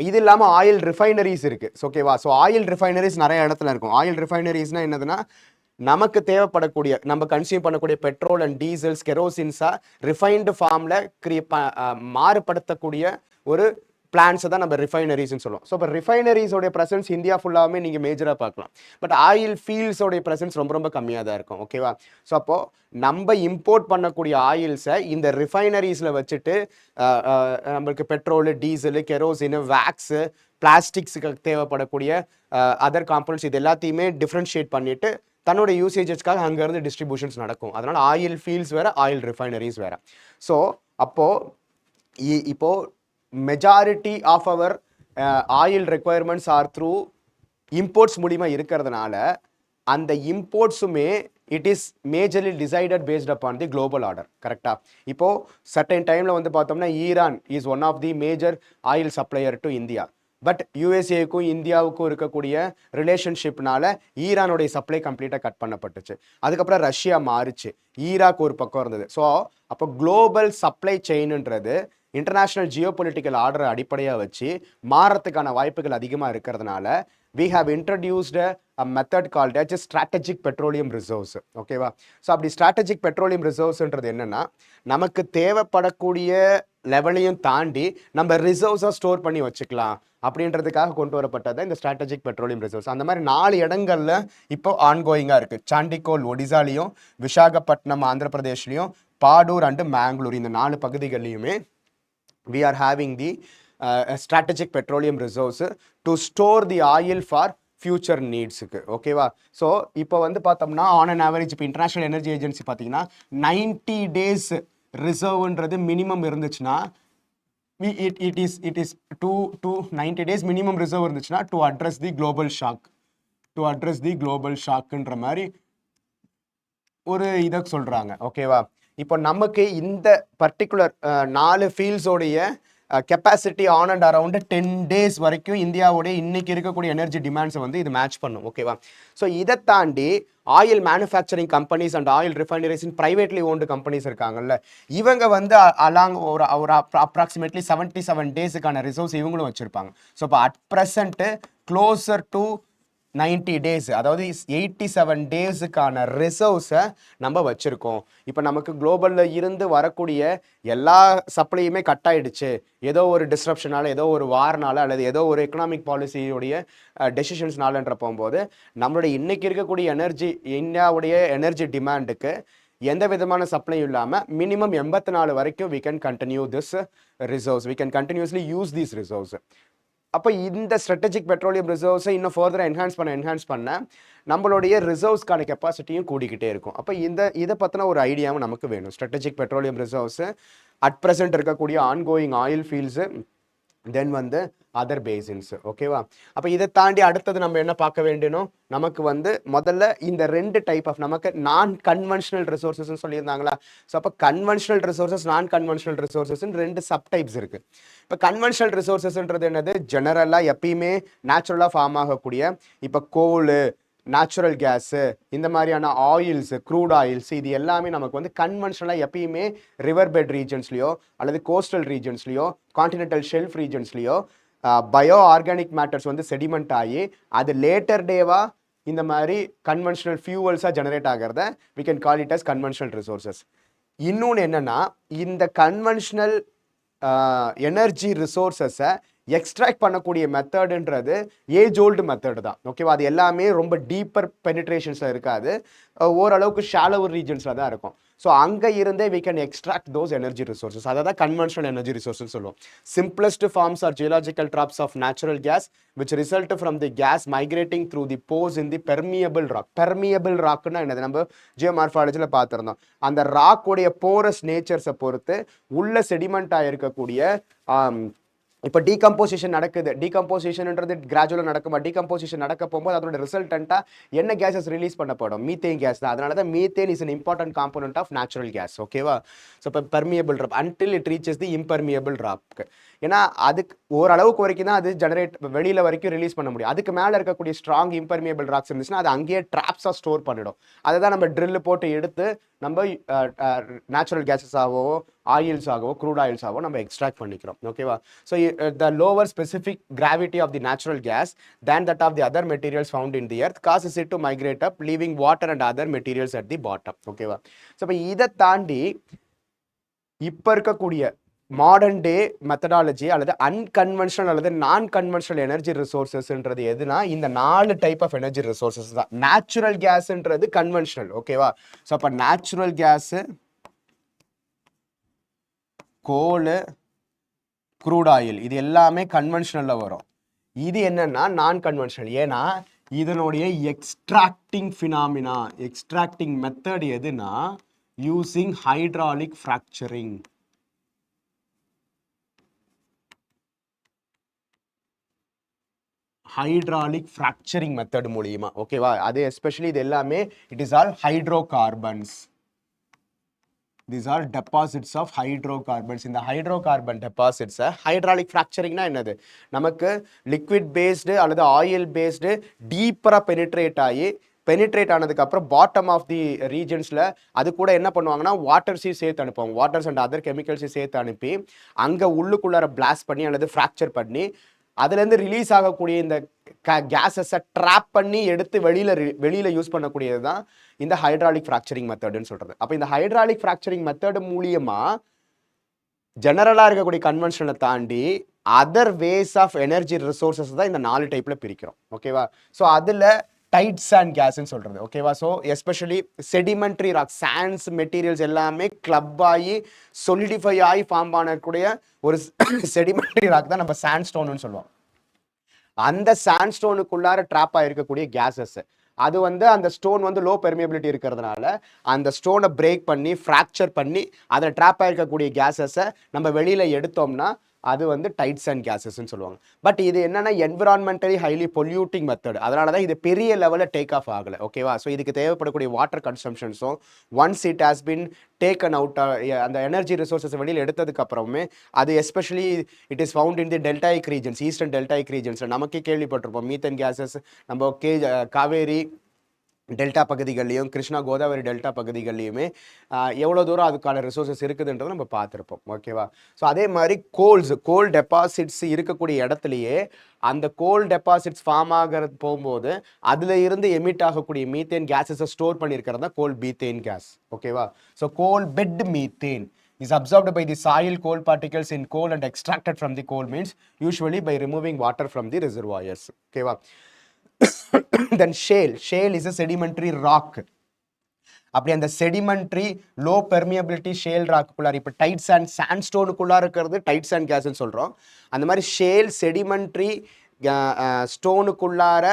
இது இல்லாமல் ஆயில் ரிஃபைனரிஸ் இருக்குது. ஓகேவா? ஸோ ஆயில் ரிஃபைனரிஸ் நிறைய இடத்துல இருக்கும். ஆயில் ரிஃபைனரிஸ்னால் என்னதுன்னா, நமக்கு தேவைப்படக்கூடிய, நம்ம கன்சியூம் பண்ணக்கூடிய பெட்ரோல் அண்ட் டீசல்ஸ், கெரோசின்ஸாக ரிஃபைன்டு ஃபார்மில் மாறுபடுத்தக்கூடிய ஒரு பிளான்ஸை தான் நம்ம ரிஃபைனரிஸ்ன்னு சொல்லுவோம். ஸோ இப்போ ரிஃபைனரிஸோடைய ப்ரெசன்ஸ் இந்தியா ஃபுல்லாகவே நீங்கள் மேஜராக பார்க்கலாம். பட் ஆயில் ஃபீல்ட்ஸோடைய ப்ரெசன்ஸ் ரொம்ப ரொம்ப கம்மியாக தான் இருக்கும். ஓகேவா? ஸோ அப்போது நம்ம இம்போர்ட் பண்ணக்கூடிய ஆயில்ஸை இந்த ரிஃபைனரிஸில் வச்சுட்டு நம்மளுக்கு பெட்ரோலு, டீசலு, கெரோசின், வேக்ஸு, பிளாஸ்டிக்ஸுக்கு தேவைப்படக்கூடிய அதர் காம்பனன்ட்ஸ், இது எல்லாத்தையுமே டிஃப்ரென்ஷியேட் பண்ணிவிட்டு தன்னோட யூசேஜஸ்க்காக அங்கேருந்து டிஸ்ட்ரிபியூஷன்ஸ் நடக்கும். அதனால் ஆயில் ஃபீல்ட்ஸ் வேறு, ஆயில் ரிஃபைனரிஸ் வேறு. ஸோ இப்போது majority of our oil requirements are through imports மூலிமா இருக்கிறதுனால அந்த இம்போர்ட்ஸுமே it is majorly decided based upon the global order. கரெக்டாக? இப்போது சர்டைன் டைமில் வந்து பார்த்தோம்னா Iran is one of the major oil supplier to India. But யூஎஸ்ஏக்கும் இந்தியாவுக்கும் இருக்கக்கூடிய ரிலேஷன்ஷிப்னால ஈரானுடைய சப்ளை கம்ப்ளீட்டாக கட் பண்ணப்பட்டுச்சு. அதுக்கப்புறம் ரஷ்யா மாறிச்சு, ஈராக் ஒரு பக்கம் இருந்தது. ஸோ அப்போ குளோபல் சப்ளை செயின்ன்றது இன்டர்நேஷ்னல் ஜியோ பொலிட்டிக்கல் ஆர்டரை அடிப்படையாக வச்சு மாறத்துக்கான வாய்ப்புகள் அதிகமாக இருக்கிறதுனால we have introduced a method called as strategic petroleum reserves. ஓகேவா? ஸோ அப்படி strategic petroleum reservesன்றது என்னென்னா, நமக்கு தேவைப்படக்கூடிய லெவலையும் தாண்டி நம்ம ரிசர்வ்ஸாக ஸ்டோர் பண்ணி வச்சுக்கலாம் அப்படின்றதுக்காக கொண்டு வரப்பட்டது இந்த ஸ்ட்ராட்டஜிக் பெட்ரோலியம் ரிசர்வ்ஸ். அந்த மாதிரி 4 இடங்கள்ல இப்போ ஆன்கோயிங்காக இருக்குது. சாண்டிகோல் ஒடிசாலையும், விசாகப்பட்டினம் ஆந்திர பிரதேஷ்லையும், பாடூர் அண்டு மேங்களூர், இந்த 4 பகுதிகள்லையுமே we are having the strategic petroleum reserves to store the oil for future needsக்கு. ஓகேவா? ஸோ இப்போ வந்து பார்த்தோம்னா ஆன் அன் ஆவரேஜ் இப்போ இன்டர்நேஷ்னல் எனர்ஜி ஏஜென்சி பார்த்தீங்கன்னா 90 days ரிசர்வ்ன்றது மினிமம் இருந்துச்சுன்னா, it is to 90 days minimum reserve இருந்துச்சுன்னா டு அட்ரஸ் தி குளோபல் ஷாக்ன்ற மாதிரி ஒரு இதை சொல்கிறாங்க. ஓகேவா? இப்போ நமக்கு இந்த பர்டிகுலர் 4 ஃபீல்ட்ஸோடைய capacity on and around 10 days வரைக்கும் இந்தியாவுடைய இன்னைக்கு இருக்கக்கூடிய எனர்ஜி டிமாண்ட்ஸை வந்து இது மேட்ச் பண்ணும். ஓகேவா? ஸோ இதை தாண்டி oil manufacturing companies and oil refineries privately owned companies இருக்காங்கல்ல, இவங்க வந்து அலாங் ஒரு அப்ராக்சிமேட்லி 77 daysக்கான ரிசோர்ஸ் இவங்களும் வச்சுருப்பாங்க. ஸோ இப்போ at present closer to 90 days, அதாவது 87 daysக்கான ரிசர்வ்ஸை நம்ம வச்சுருக்கோம். இப்போ நமக்கு குளோபலில் இருந்து வரக்கூடிய எல்லா சப்ளையுமே கட் ஆகிடுச்சு, ஏதோ ஒரு டிஸ்ரப்ஷனால், ஏதோ ஒரு வார்னால, அல்லது ஏதோ ஒரு எக்கனாமிக் பாலிசியுடைய டெசிஷன்ஸ்னாலன்ற போகும்போது நம்மளுடைய இன்றைக்கி இருக்கக்கூடிய இந்தியாவுடைய எனர்ஜி டிமாண்டுக்கு எந்த விதமான சப்ளையும் இல்லாமல் மினிமம் 84 வரைக்கும் we can continue this reserves, we can continuously use these reserves. அப்போ இந்த ஸ்ட்ராட்டஜிக் பெட்ரோலியம் ரிசர்வ்ஸை இன்னும் ஃபர்தராக என்ஹான்ஸ் பண்ண நம்மளுடைய ரிசர்வ்ஸ்க்கான கெப்பாசிட்டியும் கூடிக்கிட்டே இருக்கும். அப்போ இதை பற்றின ஒரு ஐடியாவும் நமக்கு வேணும். Strategic petroleum reserves at present இருக்கக்கூடிய ஆன்கோயிங் ஆயில் ஃபீல்ட்ஸு, தென் வந்து அதர் பேசின்ஸ். ஓகேவா? அப்போ இதை தாண்டி அடுத்தது நம்ம என்ன பார்க்க வேண்டியணும், நமக்கு வந்து முதல்ல இந்த 2 டைப் ஆஃப் நமக்கு நான் கன்வென்ஷனல் ரிசோர்ஸஸ்ன்னு சொல்லியிருந்தாங்களா. ஸோ அப்போ கன்வென்ஷனல் ரிசோர்ஸஸ், நான் கன்வென்ஷனல் ரிசோர்ஸஸ்ன்னு 2 சப்டைப்ஸ் இருக்குது. இப்போ கன்வென்ஷனல் ரிசோர்ஸஸ்ன்றது என்னது, ஜெனரலாக எப்பயுமே நேச்சுரலாக ஃபார்ம் ஆகக்கூடிய இப்போ கோலு, நேச்சுரல் கேஸு, இந்த மாதிரியான ஆயில்ஸு, க்ரூட் ஆயில்ஸ், இது எல்லாமே நமக்கு வந்து கன்வென்ஷனலாக எப்பயுமே ரிவர் பெட் ரீஜன்ஸ்லையோ அல்லது கோஸ்டல் ரீஜன்ஸ்லையோ கான்டினென்டல் ஷெல்ஃப் ரீஜன்ஸ்லையோ பயோ ஆர்கானிக் மேட்டர்ஸ் வந்து செடிமெண்ட் ஆகி அது லேட்டர் டேவாக இந்த மாதிரி கன்வென்ஷனல் ஃபியூவல்ஸாக ஜெனரேட் ஆகிறத we can call it as conventional resources. இன்னொன்று என்னென்னா, இந்த கன்வென்ஷனல் எனர்ஜி ரிசோர்ஸஸை எக்ஸ்ட்ராக்ட் பண்ணக்கூடிய மெத்தடுன்றது ஏஜ் ஓல்டு மெத்தடு தான். ஓகேவா? அது எல்லாமே ரொம்ப டீப்பர் பெனிட்ரேஷன்ஸில் இருக்காது, ஓரளவுக்கு ஷாலோவர் ரீஜன்ஸில் தான் இருக்கும். ஸோ அங்கே இருந்தே we can extract those energy resources. அதை தான் கன்வென்ஷனல் எனர்ஜி ரிசோர்ஸ்னு சொல்லுவோம். Simplest forms are geological traps of natural gas which result from the gas migrating through the pores in the permeable rock. permeable rockனா என்னது, நம்ம ஜியோமார்ஃபாலஜியில் பார்த்துருந்தோம். அந்த ராக்குடைய போரஸ் நேச்சர்ஸை பொறுத்து உள்ள செடிமெண்ட் ஆகிருக்கக்கூடிய இப்போ டீகம்போசிஷன் நடக்குது, டீகம்போசிஷன்ன்றது கிராஜுவலாக நடக்குமா, டீகம்போசிஷன் நடக்க போகும்போது அதோட ரிசல்டண்ட்டாக என்ன கேஸஸ் ரிலீஸ் பண்ணப்படும், மீத்தேன் கேஸ் தான். அதனால தான் methane is an important component of natural gas. ஓகேவா? ஸோ இப்போ permeable rock until it reaches the impermeable rock. ஏன்னா அதுக்கு ஓரளவுக்கு வரைக்கும் தான் அது ஜெனரேட் வெளியில் வரைக்கும் ரிலீஸ் பண்ண முடியும். அதுக்கு மேலே இருக்கக்கூடிய ஸ்ட்ராங் இம்பெர்மியபிள் ராக்ஸ் இருந்துச்சுன்னா அது அங்கேயே ட்ராப்ஸாக ஸ்டோர் பண்ணிடும். அதை தான் நம்ம ட்ரில் போட்டு எடுத்து நம்ம நேச்சுரல் கேஸஸ் ஆகவோ ஆயில்ஸ் ஆகவோ க்ரூட் ஆயில்ஸ் ஆகவோ நம்ம எக்ஸ்ட்ராக்ட் பண்ணிக்கிறோம். ஓகேவா? So the lower specific gravity of the natural gas than that of the other materials found in the earth causes it to migrate up, leaving water and other materials at the bottom. ஓகேவா? So இப்போ இதை தாண்டி இப்போ இருக்கக்கூடிய modern day methodology அல்லது unconventional அல்லது non conventional energy ரிசோர்சஸ்ன்றது எதுனா இந்த 4 டைப் ஆஃப் எனர்ஜி ரிசோர்சஸ் தான். நேச்சுரல் கேஸ்ன்றது கன்வென்ஷனல். ஓகேவா? ஸோ அப்போ natural gas, coal, crude oil இது எல்லாமே கன்வென்ஷனலில் வரும். இது என்னன்னா நான் கன்வென்ஷனல். ஏன்னா இதனுடைய எக்ஸ்ட்ராக்டிங் ஃபினாமினா, எக்ஸ்ட்ராக்டிங் மெத்தட் எதுனா using hydraulic fracturing. Hydraulic fracturing method மூலியமா. ஓகேவா? அது எஸ்பெஷலி இது எல்லாமே it is all hydrocarbons. These are deposits of hydrocarbons. இந்த ஹைட்ரோகார்பன் டெபாசிட்ஸை ஹைட்ராலிக் ஃப்ராக்சரிங்னா என்னது, நமக்கு லிக்விட் பேஸ்டு அல்லது ஆயில் பேஸ்டு டீப்பராக பெனிட்ரேட் ஆனதுக்கப்புறம் பாட்டம் ஆஃப் தி ரீஜன்ஸில் அது கூட என்ன பண்ணுவாங்கன்னா வாட்டர்ஸையும் சேர்த்து அனுப்புவாங்க. வாட்டர்ஸ் அண்ட் அதர் கெமிக்கல்ஸையும் சேர்த்து அனுப்பி அங்கே உள்ளுக்குள்ளார பிளாஸ்ட் பண்ணி அல்லது ஃப்ராக்சர் பண்ணி அதுலேருந்து ரிலீஸ் ஆகக்கூடிய இந்த கேஸஸை ட்ராப் பண்ணி எடுத்து வெளியில் யூஸ் பண்ணக்கூடியது தான் இந்த ஹைட்ராலிக் ஃப்ராக்சரிங் மெத்தடுன்னு சொல்கிறது. அப்போ இந்த ஹைட்ராலிக் ஃப்ராக்சரிங் மெத்தடு மூலியமாக ஜெனரலாக இருக்கக்கூடிய கன்வென்ஷனை தாண்டி other ways of energy resources தான் இந்த 4 டைப்பில் பிரிக்கிறோம். ஓகேவா? ஸோ அதில் டைட் சாண்ட் கேஸ்ன்னு சொல்கிறது. ஓகேவா? So especially sedimentary rock sands materials எல்லாமே கிளப் ஆகி சொலிடிஃபை ஆகி ஃபார்ம் பண்ணக்கூடிய ஒரு செடிமெண்ட்ரி ராக் தான் நம்ம சாண்ட் ஸ்டோன்னு சொல்லுவோம். அந்த சாண்ட் ஸ்டோனுக்குள்ளார ட்ராப் ஆகிருக்கக்கூடிய கேஸஸ் அது அந்த ஸ்டோன் லோ பெர்மியபிலிட்டி இருக்கிறதுனால அந்த ஸ்டோனை பிரேக் பண்ணி ஃப்ராக்சர் பண்ணி அதில் ட்ராப் ஆகிருக்கக்கூடிய கேஸஸை நம்ம வெளியில் எடுத்தோம்னா அது டைட் சாண்ட் கேஸஸ்ன்னு சொல்லுவாங்க. பட் இது என்னன்னா என்விரான்மெண்டலி ஹைலி பொல்யூட்டிங் மெத்தட். அதனால தான் இது பெரிய லெவலில் டேக் ஆஃப் ஆகலை. ஓகேவா? ஸோ இதுக்கு தேவைப்படக்கூடிய வாட்டர் கன்சம்ஷன்ஸும் once it has been taken out, அந்த எனர்ஜி ரிசோர்ஸஸ் வெளியில் எடுத்ததுக்கு அப்புறமே அது especially it is found in the deltaic regions, eastern deltaic ரீஜன்ஸில் நமக்கே கேள்விப்பட்டிருப்போம் மீத்தன் கேஸஸ் நம்ம காவேரி டெல்டா பகுதிகள்லையும் கிருஷ்ணா கோதாவரி டெல்டா பகுதிகள்லையுமே எவ்வளோ தூரம் அதுக்கான ரிசோர்ஸஸ் இருக்குதுன்றதை நம்ம பார்த்துருப்போம். ஓகேவா? ஸோ அதே மாதிரி கோல் டெபாசிட்ஸ் இருக்கக்கூடிய இடத்துலையே அந்த கோல் டெபாசிட்ஸ் ஃபார்ம் ஆகிறது போகும்போது அதில் இருந்து எமிட் ஆகக்கூடிய மீத்தேன் கேஸஸை ஸ்டோர் பண்ணியிருக்கிறது தான் கோல் பீத்தேன் கேஸ். ஓகேவா? So coal bed methane is absorbed by the soil coal particles in coal and extracted from the coal means usually by removing water from the reservoirs. ஓகேவா? Then shale is a sedimentary rock. அப்படி அந்த sedimentary low permeability shale ராக்குள்ளார இப்போ tight sand சாண்ட்ஸ்டோனுக்குள்ளார இருக்கிறது tight sand கேஸ்ன்னு சொல்கிறோம். அந்த மாதிரி shale sedimentary ஸ்டோனுக்குள்ளார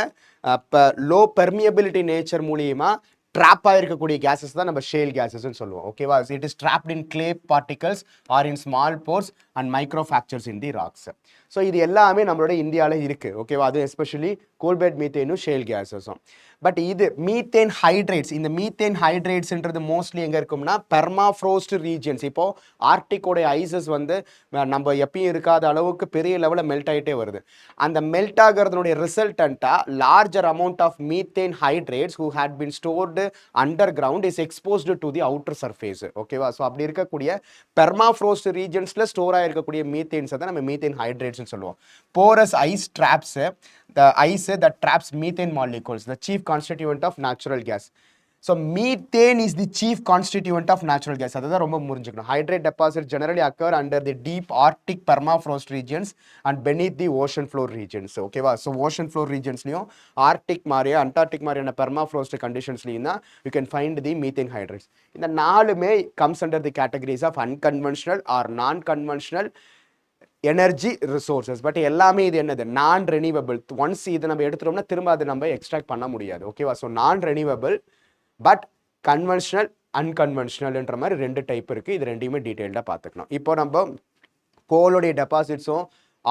இப்போ low permeability nature மூலியமா ட்ராப் ஆகிருக்கக்கூடிய கேஸஸ் தான் நம்ம ஷேல் கேஸஸ்ன்னு சொல்லுவோம். ஓகேவா? It is dropped in clay particles R in small force and micro fractures in the rocks. So இது எல்லாமே நம்மளோட இந்தியாவில் இருக்குது. ஓகேவா? அது எஸ்பெஷலி கோல்பெட் மீத்தேனும் ஷேல் கேஸஸும். பட் இது மீத்தேன் ஹைட்ரேட்ஸ், இந்த மீத்தேன் ஹைட்ரேட்ஸ்ன்றது மோஸ்ட்லி எங்கே இருக்கும்னா பெர்மாஃப்ரோஸ்ட் ரீஜன்ஸ். இப்போது ஆர்டிக்கோடைய ஐசஸ் நம்ம எப்பயும் இருக்காத அளவுக்கு பெரிய லெவலில் மெல்ட் ஆகிட்டே வருது. அந்த மெல்ட் ஆகிறதுனுடைய ரிசல்டண்ட்டாக larger amount of methane hydrates who had been stored underground is exposed to the outer surface. ஓகேவா? ஸோ அப்படி இருக்கக்கூடிய பெர்மாஃப்ரோஸ்ட் ரீஜன்ஸில் ஸ்டோர் ஆகிருக்கக்கூடிய மீத்தேன்ஸை தான் நம்ம மீத்தேன் ஹைட்ரேட்ஸ்னு சொல்லுவோம். Porous ice traps the ice that traps methane molecules, the chief constituent of natural gas. So methane is the chief constituent of natural gas. Adha romba murinjikkanum. Hydrate deposits generally occur under the deep arctic permafrost regions and beneath the ocean floor regions. Okay va? So ocean floor regions liyum arctic mariya antarctic mariya permafrost conditions liyum you can find the methane hydrates. இந்த நாலுமே comes under the categories of unconventional or non conventional energy resources. But எல்லாமே இது என்னது நான் renewable. Once இதை நம்ம எடுத்துட்டோம்னா திரும்ப அதை நம்ம எக்ஸ்ட்ராக்ட் பண்ண முடியாது. ஓகேவா? ஸோ நான் ரெனியூவபிள் பட் கன்வென்ஷனல் அன்கன்வென்ஷனல்ன்ற மாதிரி 2 டைப் இருக்குது. இது ரெண்டையுமே டீட்டெயில்டாக பார்த்துக்கணும். இப்போ நம்ம கோலோடைய டெபாசிட்ஸும்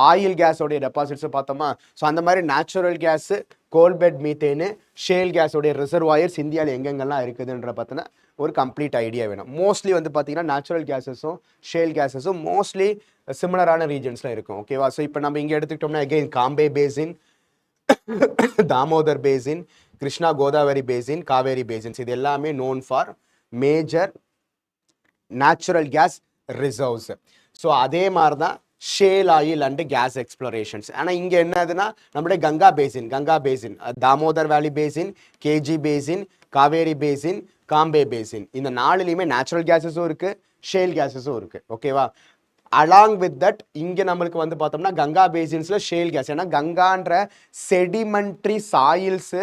ஆயில் கேஸோடைய டெபாசிட்ஸ் பார்த்தோமா. ஸோ அந்த மாதிரி நேச்சுரல் கேஸு, கோல் பெட் மீத்தேனு, ஷேல் கேஸோடைய ரிசர்வாயர்ஸ் இந்தியாவில் எங்கெங்கெல்லாம் இருக்குதுன்ற பார்த்தோன்னா ஒரு கம்ப்ளீட் ஐடியா வேணும். மோஸ்ட்லி வந்து பார்த்தீங்கன்னா நேச்சுரல் கேஸஸும் ஷேல் கேஸஸும் மோஸ்ட்லி சிமிலரான ரீஜன்ஸில் இருக்கும். ஓகேவா. ஸோ இப்போ நம்ம இங்கே எடுத்துக்கிட்டோம்னா again Cambay basin, Damodar basin, Krishna Godavari basin, Kaveri basins இது எல்லாமே known for major natural gas reserves. So அதே மாதிரி தான் shale oil and gas explorations. ஆனால் இங்கே என்னதுன்னா நம்மளுடைய Ganga basin, Damodar valley basin, KG basin, Kaveri basin, Cambay basin, இந்த நாலுலையுமே நேச்சுரல் கேஸஸும் இருக்குது, ஷேல் கேஸஸும் இருக்குது. ஓகேவா. அலாங் வித் தட் இங்கே நம்மளுக்கு வந்து பார்த்தோம்னா கங்கா பேசின்ஸில் ஷேல் கேஸ், ஏன்னா கங்கான்ற செடிமெண்ட்ரி சாயில்ஸு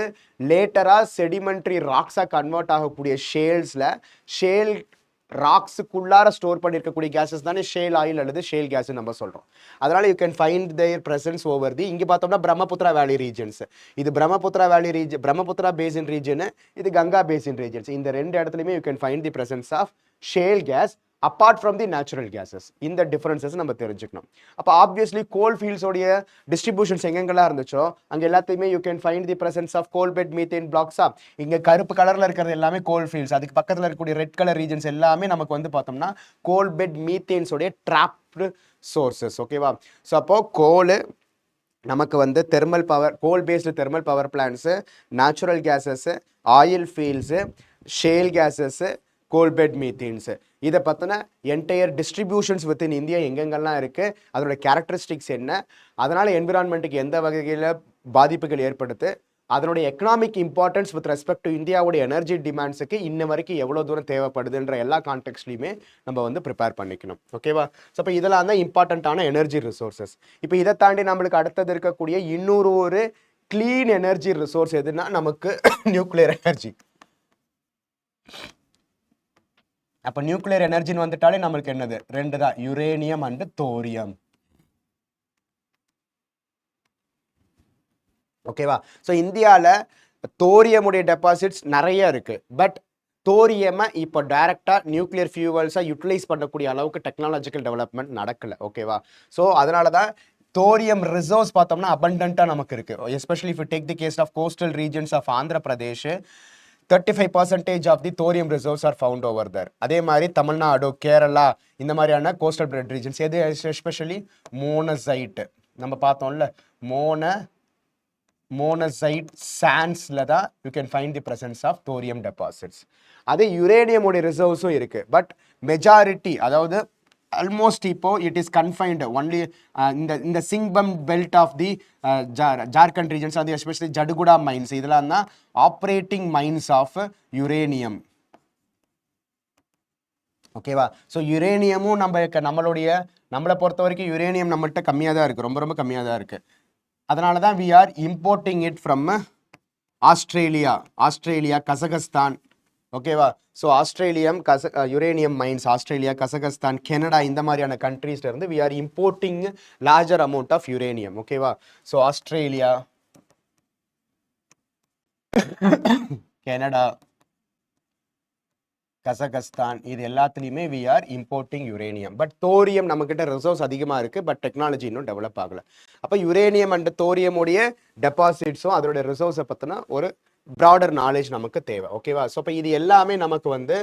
லேட்டராக செடிமெண்ட்ரி ராக்ஸாக கன்வெர்ட் ஆகக்கூடிய ஷேல்ஸில் ஷேல் ராக்ஸுக்குள்ளார ஸ்டோர் பண்ணியிருக்கக்கூடிய கேஸஸ் தானே ஷேல் ஆயில் அல்லது ஷேல் கேஸ் நம்ம சொல்கிறோம். அதனால் you can find there presence over the. இங்கே பார்த்தோம்னா பிரம்மபுத்திரா வேலி ரீஜன்ஸ், இது பிரம்மபுத்திரா வேலி ரீஜன், பிரம்மபுத்திரா பேசின் ரீஜனு, இது கங்கா பேசின் ரீஜன்ஸ். இந்த ரெண்டு இடத்துலையுமே you can find the presence of shale gas apart from the natural gases. இந்த டிஃபரன்சஸ் நம்ம தெரிஞ்சுக்கணும். அப்போ ஆப்வியஸ்லி கோல் ஃபீல்ட்ஸோடைய டிஸ்ட்ரிபியூஷன்ஸ் எங்கெங்கெல்லாம் இருந்துச்சோ அங்கே எல்லாத்தையுமே you can find the presence of coal bed methane பிளாக்ஸா. இங்கே கருப்பு கலரில் இருக்கிறது எல்லாமே கோல் ஃபீல்ட்ஸ், அதுக்கு பக்கத்தில் இருக்கக்கூடிய ரெட் கலர் ரீஜன்ஸ் எல்லாமே நமக்கு வந்து பார்த்தோம்னா கோல் பெட் மீத்தேன்ஸோடைய ட்ராப்டு சோர்சஸ். ஓகேவா. ஸோ அப்போது கோல் நமக்கு வந்து thermal power, coal based thermal power plants, natural gases, oil fields, shale gases, coalbed methanes, இதை பற்றின என்டையர் டிஸ்ட்ரிபியூஷன்ஸ் வித்தின் இந்தியா எங்கெங்கெல்லாம் இருக்குது, அதோட கேரக்டரிஸ்டிக்ஸ் என்ன, அதனால் என்விரான்மெண்ட்டுக்கு எந்த வகையில் பாதிப்புகள் ஏற்படுத்து, அதனுடைய economic importance with respect to இந்தியாவுடைய எனர்ஜி டிமாண்ட்ஸுக்கு இன்ன வரைக்கும் எவ்வளோ தூரம் தேவைப்படுதுன்ற எல்லா கான்டெக்ட்ஸ்லையுமே நம்ம வந்து ப்ரிப்பேர் பண்ணிக்கணும். ஓகேவா. ஸோ இப்போ இதெல்லாம் தான் இம்பார்ட்டண்ட்டான எனர்ஜி ரிசோர்ஸஸ். இப்போ இதை தாண்டி நம்மளுக்கு அடுத்தது இருக்கக்கூடிய இன்னொரு ஒரு க்ளீன் எனர்ஜி ரிசோர்ஸ் எதுனா நமக்கு நியூக்ளியர் எனர்ஜி. அப்போ நியூக்ளியர் எனர்ஜின்னு வந்துட்டாலே நம்மளுக்கு என்னது ரெண்டு தான், யுரேனியம் அண்ட் தோரியம். ஓகேவா. ஸோ இந்தியாவில் தோரியமுடைய டெபாசிட்ஸ் நிறைய இருக்கு. பட் தோரியமை இப்போ டைரக்டாக நியூக்ளியர் ஃபியூவல்ஸாக யூட்டிலைஸ் பண்ணக்கூடிய அளவுக்கு டெக்னாலஜிக்கல் டெவலப்மெண்ட் நடக்கல. ஓகேவா. ஸோ அதனால தான் தோரியம் ரிசர்வ்ஸ் பார்த்தோம்னா அபண்டன்ட்டாக நமக்கு இருக்கு. Especially if you take the case of coastal regions of Andhra Pradesh, 35% of the thorium reserves are found over there. அதே மாதிரி தமிழ்நாடு, கேரளா இந்த மாதிரியான கோஸ்டல் பிளட் ரீஜன்ஸ் எது எஸ்பெஷலி மோனசைட் நம்ம பார்த்தோம்ல, மோனசைட் சாண்ட்ஸில் தான் you can find the presence of thorium deposits. அதே யுரேனியமுடைய ரிசர்வ்ஸும் இருக்குது. பட் மெஜாரிட்டி, அதாவது ஆல்மோஸ்ட் இப்போ இட் இஸ் கன்ஃபைன்டு ஒன்லி இந்த Singhbhum belt of the Jharkhand regions, அது எஸ்பெஷலி ஜடுகுடா மைன்ஸ், இதெல்லாம் தான் ஆப்ரேட்டிங் மைன்ஸ் ஆஃப் யுரேனியம். ஓகேவா. ஸோ யுரேனியமும் நம்மளை பொறுத்த வரைக்கும் யுரேனியம் நம்மள்கிட்ட கம்மியாக தான் இருக்குது, ரொம்ப ரொம்ப கம்மியாக தான் இருக்குது. அதனால தான் we are importing it from Australia, Kazakhstan. ஓகேவா. So uranium mines Australia, Kazakhstan, Canada இந்த மாதிரியான கண்ட்ரீஸ்ல இருந்து we are importing larger amount of uranium. ஓகேவா. ஸோ ஆஸ்திரேலியா, கனடா, கசகஸ்தான் இது எல்லாத்துலேயுமே we are importing uranium. But thorium நம்மக்கிட்ட ரிசர்வ்ஸ் அதிகமாக இருக்குது, பட் டெக்னாலஜி இன்னும் டெவலப் ஆகலை. அப்போ யுரேனியம் அண்ட் தோரியமுடைய டெபாசிட்ஸும் அதோடைய ரிசர்வ்ஸை பற்றின ஒரு ப்ராடர் நாலேஜ் நமக்கு தேவை. ஓகேவா. ஸோ இப்போ இது எல்லாமே நமக்கு வந்து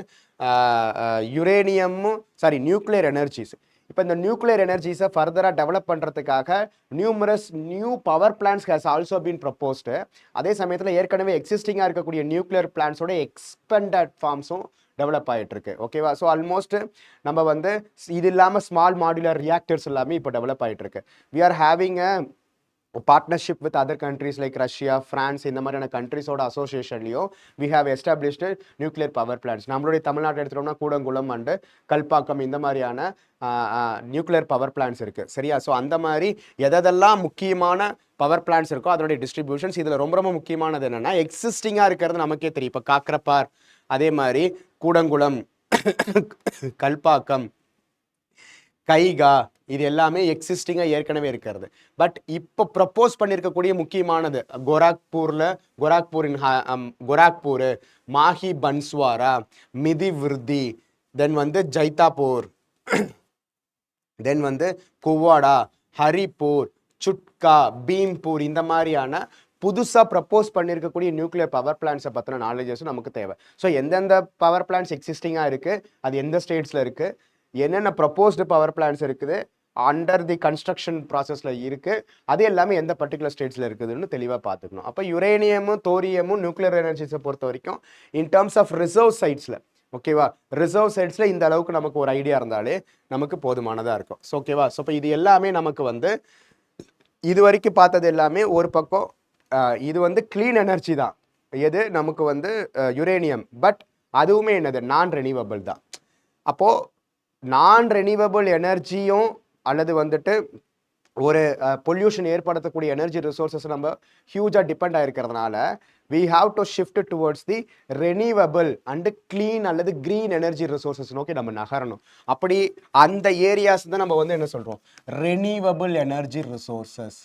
நியூக்ளியர் எனர்ஜிஸ். இப்போ இந்த நியூக்ளியர் எனர்ஜிஸை ஃபர்தராக டெவலப் பண்ணுறதுக்காக numerous new power plans has also been proposed. அதே சமயத்தில் ஏற்கனவே எக்ஸிஸ்டிங்காக இருக்கக்கூடிய நியூக்ளியர் பிளான்ஸோட எக்ஸ்பெண்டட் ஃபார்ம்ஸும் டெவலப் ஆகிட்டு இருக்கு. ஓகேவா. ஸோ ஆல்மோஸ்ட் நம்ம வந்து இது இல்லாமல் ஸ்மால் மாடுலர் ரியாக்டர்ஸ் எல்லாமே இப்போ டெவலப் ஆகிட்டு இருக்கு. We are having partnership with other countries like Russia, France இந்த மாதிரியான கண்ட்ரிஸோட அசோசியேஷன்லையும் we have established nuclear power plants. நம்மளுடைய தமிழ்நாட்டை எடுத்துட்டோம்னா கூடங்குளம் அண்டு கல்பாக்கம் இந்த மாதிரியான நியூக்ளியர் பவர் பிளான்ஸ் இருக்குது. சரியா. ஸோ அந்த மாதிரி எதெல்லாம் முக்கியமான பவர் பிளான்ஸ் இருக்கோ அதனுடைய டிஸ்ட்ரிபியூஷன்ஸ். இதில் ரொம்ப ரொம்ப முக்கியமானது என்னென்னா எக்ஸிஸ்டிங்காக இருக்கிறது நமக்கே தெரியும். இப்போ காக்கரப்பார், அதே மாதிரி கூடங்குளம், கல்பாக்கம், கைகா இது எல்லாமே எக்ஸிஸ்டிங்காக ஏற்கனவே இருக்கிறது. பட் இப்போ ப்ரப்போஸ் பண்ணியிருக்கக்கூடிய முக்கியமானது கோராக்பூர், மாஹி பன்ஸ்வாரா, மிதிவிருதி, தென் வந்து ஜைதாப்பூர், தென் வந்து குவாடா, ஹரிப்பூர், சுட்கா, பீம்பூர் இந்த மாதிரியான புதுசாக ப்ரப்போஸ் பண்ணியிருக்கக்கூடிய நியூக்ளியர் பவர் பிளான்ஸை பற்றின நாலேஜஸும் நமக்கு தேவை. ஸோ எந்தெந்த பவர் பிளான்ஸ் எக்ஸிஸ்டிங்காக இருக்குது, அது எந்த ஸ்டேட்ஸில் இருக்குது, என்னென்ன ப்ரப்போஸ்டு பவர் பிளான்ஸ் இருக்குது, அண்டர் தி கன்ஸ்ட்ரக்ஷன் ப்ராசஸில் இருக்குது, அது எல்லாமே எந்த பர்டிகுலர் ஸ்டேட்ஸில் இருக்குதுன்னு தெளிவாக பார்த்துக்கணும். அப்போ யுரேனியமும் தோரியமும் நியூக்ளியர் எனர்ஜிஸை பொறுத்த வரைக்கும் இன் டர்ம்ஸ் ஆஃப் ரிசர்வ் சைட்ஸில், ஓகேவா, ரிசர்வ் சைட்ஸில் இந்த அளவுக்கு நமக்கு ஒரு ஐடியா இருந்தாலே நமக்கு போதுமானதாக இருக்கும். ஸோ ஓகேவா, ஸோ இப்போ இது எல்லாமே நமக்கு வந்து இது வரைக்கும் பார்த்தது எல்லாமே ஒரு பக்கம் இது வந்து க்ளீன் எனர்ஜி தான், எது நமக்கு வந்து யுரேனியம். பட் அதுவுமே என்னது நான் ரெனியூவபிள் தான். அப்போது நான் ரெனியூவபிள் எனர்ஜியும் அல்லது வந்துட்டு ஒரு பொல்யூஷன் ஏற்படுத்தக்கூடிய எனர்ஜி ரிசோர்ஸஸ் நம்ம ஹியூஜாக depend ஆகிருக்கிறதுனால we have to shift towards the renewable and clean அல்லது green energy resources நோக்கி நம்ம நகரணும். அப்படி அந்த ஏரியாஸ் தான் நம்ம வந்து என்ன சொல்கிறோம், renewable energy resources.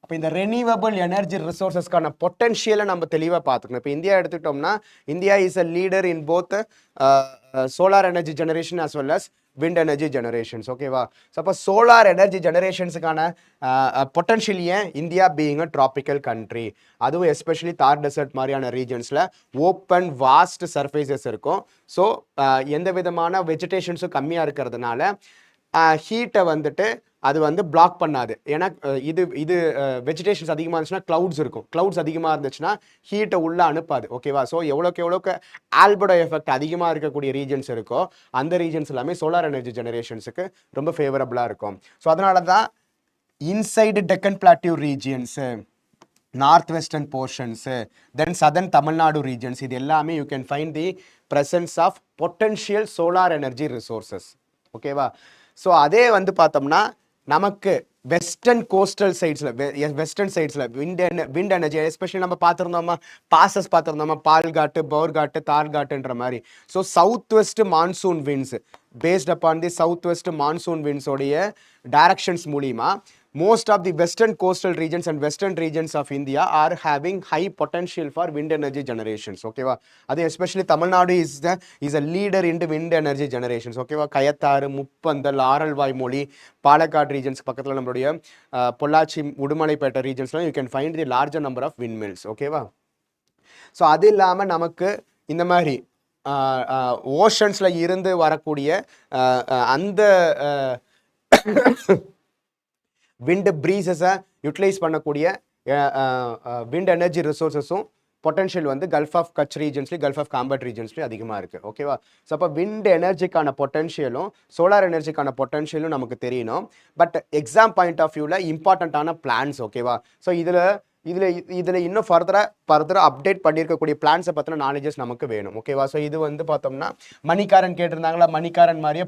அப்போ இந்த ரெனியூவபிள் எனர்ஜி ரிசோர்ஸஸ்க்கான பொட்டன்ஷியலை நம்ம தெளிவாக பார்த்துக்கணும். இப்போ இந்தியா எடுத்துக்கிட்டோம்னா, India is a leader in both solar energy generation as well as wind energy generations. ஓகேவா, ஸோ அப்போ சோலார் எனர்ஜி ஜெனரேஷன்ஸுக்கான பொட்டன்ஷியல் ஏன், India being a tropical country, அதுவும் எஸ்பெஷலி தார் டெசர்ட் மாதிரியான ரீஜன்ஸில் ஓப்பன் வாஸ்ட் சர்ஃபேசஸ் இருக்கும். ஸோ எந்த விதமான வெஜிடேஷன்ஸும் கம்மியாக இருக்கிறதுனால ஹீட்டை வந்துட்டு அது வந்து பிளாக் பண்ணாது. ஏன்னா இது வெஜிடேஷன்ஸ் அதிகமாக இருந்துச்சுன்னா க்ளவுட்ஸ் இருக்கும், க்ளவுட்ஸ் அதிகமாக இருந்துச்சுன்னா ஹீட்டை உள்ளே அனுப்பாது. ஓகேவா, ஸோ எவ்வளோக்கு ஆல்படோ எஃபெக்ட் அதிகமாக இருக்கக்கூடிய ரீஜன்ஸ் இருக்கோ அந்த ரீஜன்ஸ் எல்லாமே சோலார் எனர்ஜி ஜெனரேஷன்ஸுக்கு ரொம்ப ஃபேவரபுளாக இருக்கும். ஸோ அதனால தான் inside Deccan plateau regions, north western portions, then southern Tamil Nadu regions, இது எல்லாமே you can find the presence of potential solar energy resources. ஓகேவா, ஸோ அதே வந்து பார்த்தோம்னா நமக்கு வெஸ்டர்ன் கோஸ்டல் சைட்ஸில், வெஸ்டர்ன் சைட்ஸில் விண்ட் எனர்ஜி எஸ்பெஷலி நம்ம பார்த்துருந்தோமா, பாசஸ் பார்த்துருந்தோமா, பால்காட்டு, பவுர்காட்டு, தார்காட்டுன்ற மாதிரி. So south west monsoon winds based upon the south west monsoon விண்ட்ஸோடைய டைரக்ஷன்ஸ் மூலிமா most of the western coastal regions and western regions of India are having high potential for wind energy generations. Okay va, adu especially Tamil Nadu is a leader in the wind energy generations. Okay va, Kayatharu, Muppandal, Aralvaimoli, Palakkad regions பக்கத்துல நம்மளுடைய Pollachi, Udumalaipettai regionsல you can find the larger number of windmills. Okay va, so அது இல்லாம நமக்கு இந்த மாதிரி ஓஷன்ஸ்ல இருந்து வரக்கூடிய அந்த விண்ட் ப்ரீசஸை யூட்டிலைஸ் பண்ணக்கூடிய விண்ட் எனர்ஜி ரிசோர்ஸஸும் பொட்டன்ஷியல் வந்து கல்ஃப் ஆஃப் கட்ச் ரீஜன்ஸ்லேயும் கல்ஃப் ஆஃப் காம்பட் ரீஜன்ஸ்லேயும் அதிகமாக இருக்குது. ஓகேவா, ஸோ அப்போ விண்ட் எனர்ஜிக்கான பொட்டன்ஷியலும் சோலார் எனர்ஜிக்கான பொட்டன்ஷியலும் நமக்கு தெரியணும். பட் எக்ஸாம் பாயிண்ட் ஆஃப் வியூவில் இம்பார்ட்டண்ட்டான பிளான்ஸ். ஓகேவா, ஸோ இதில் இன்னும் ஃபர்தராக அப்டேட் பண்ணியிருக்கக்கூடிய பிளான்ஸை பற்றின நாலேஜஸ் நமக்கு வேணும். ஓகேவா, ஸோ இது வந்து பார்த்தோம்னா மணிக்காரன் கேட்டிருந்தாங்களா, மணிக்காரன் மாதிரியே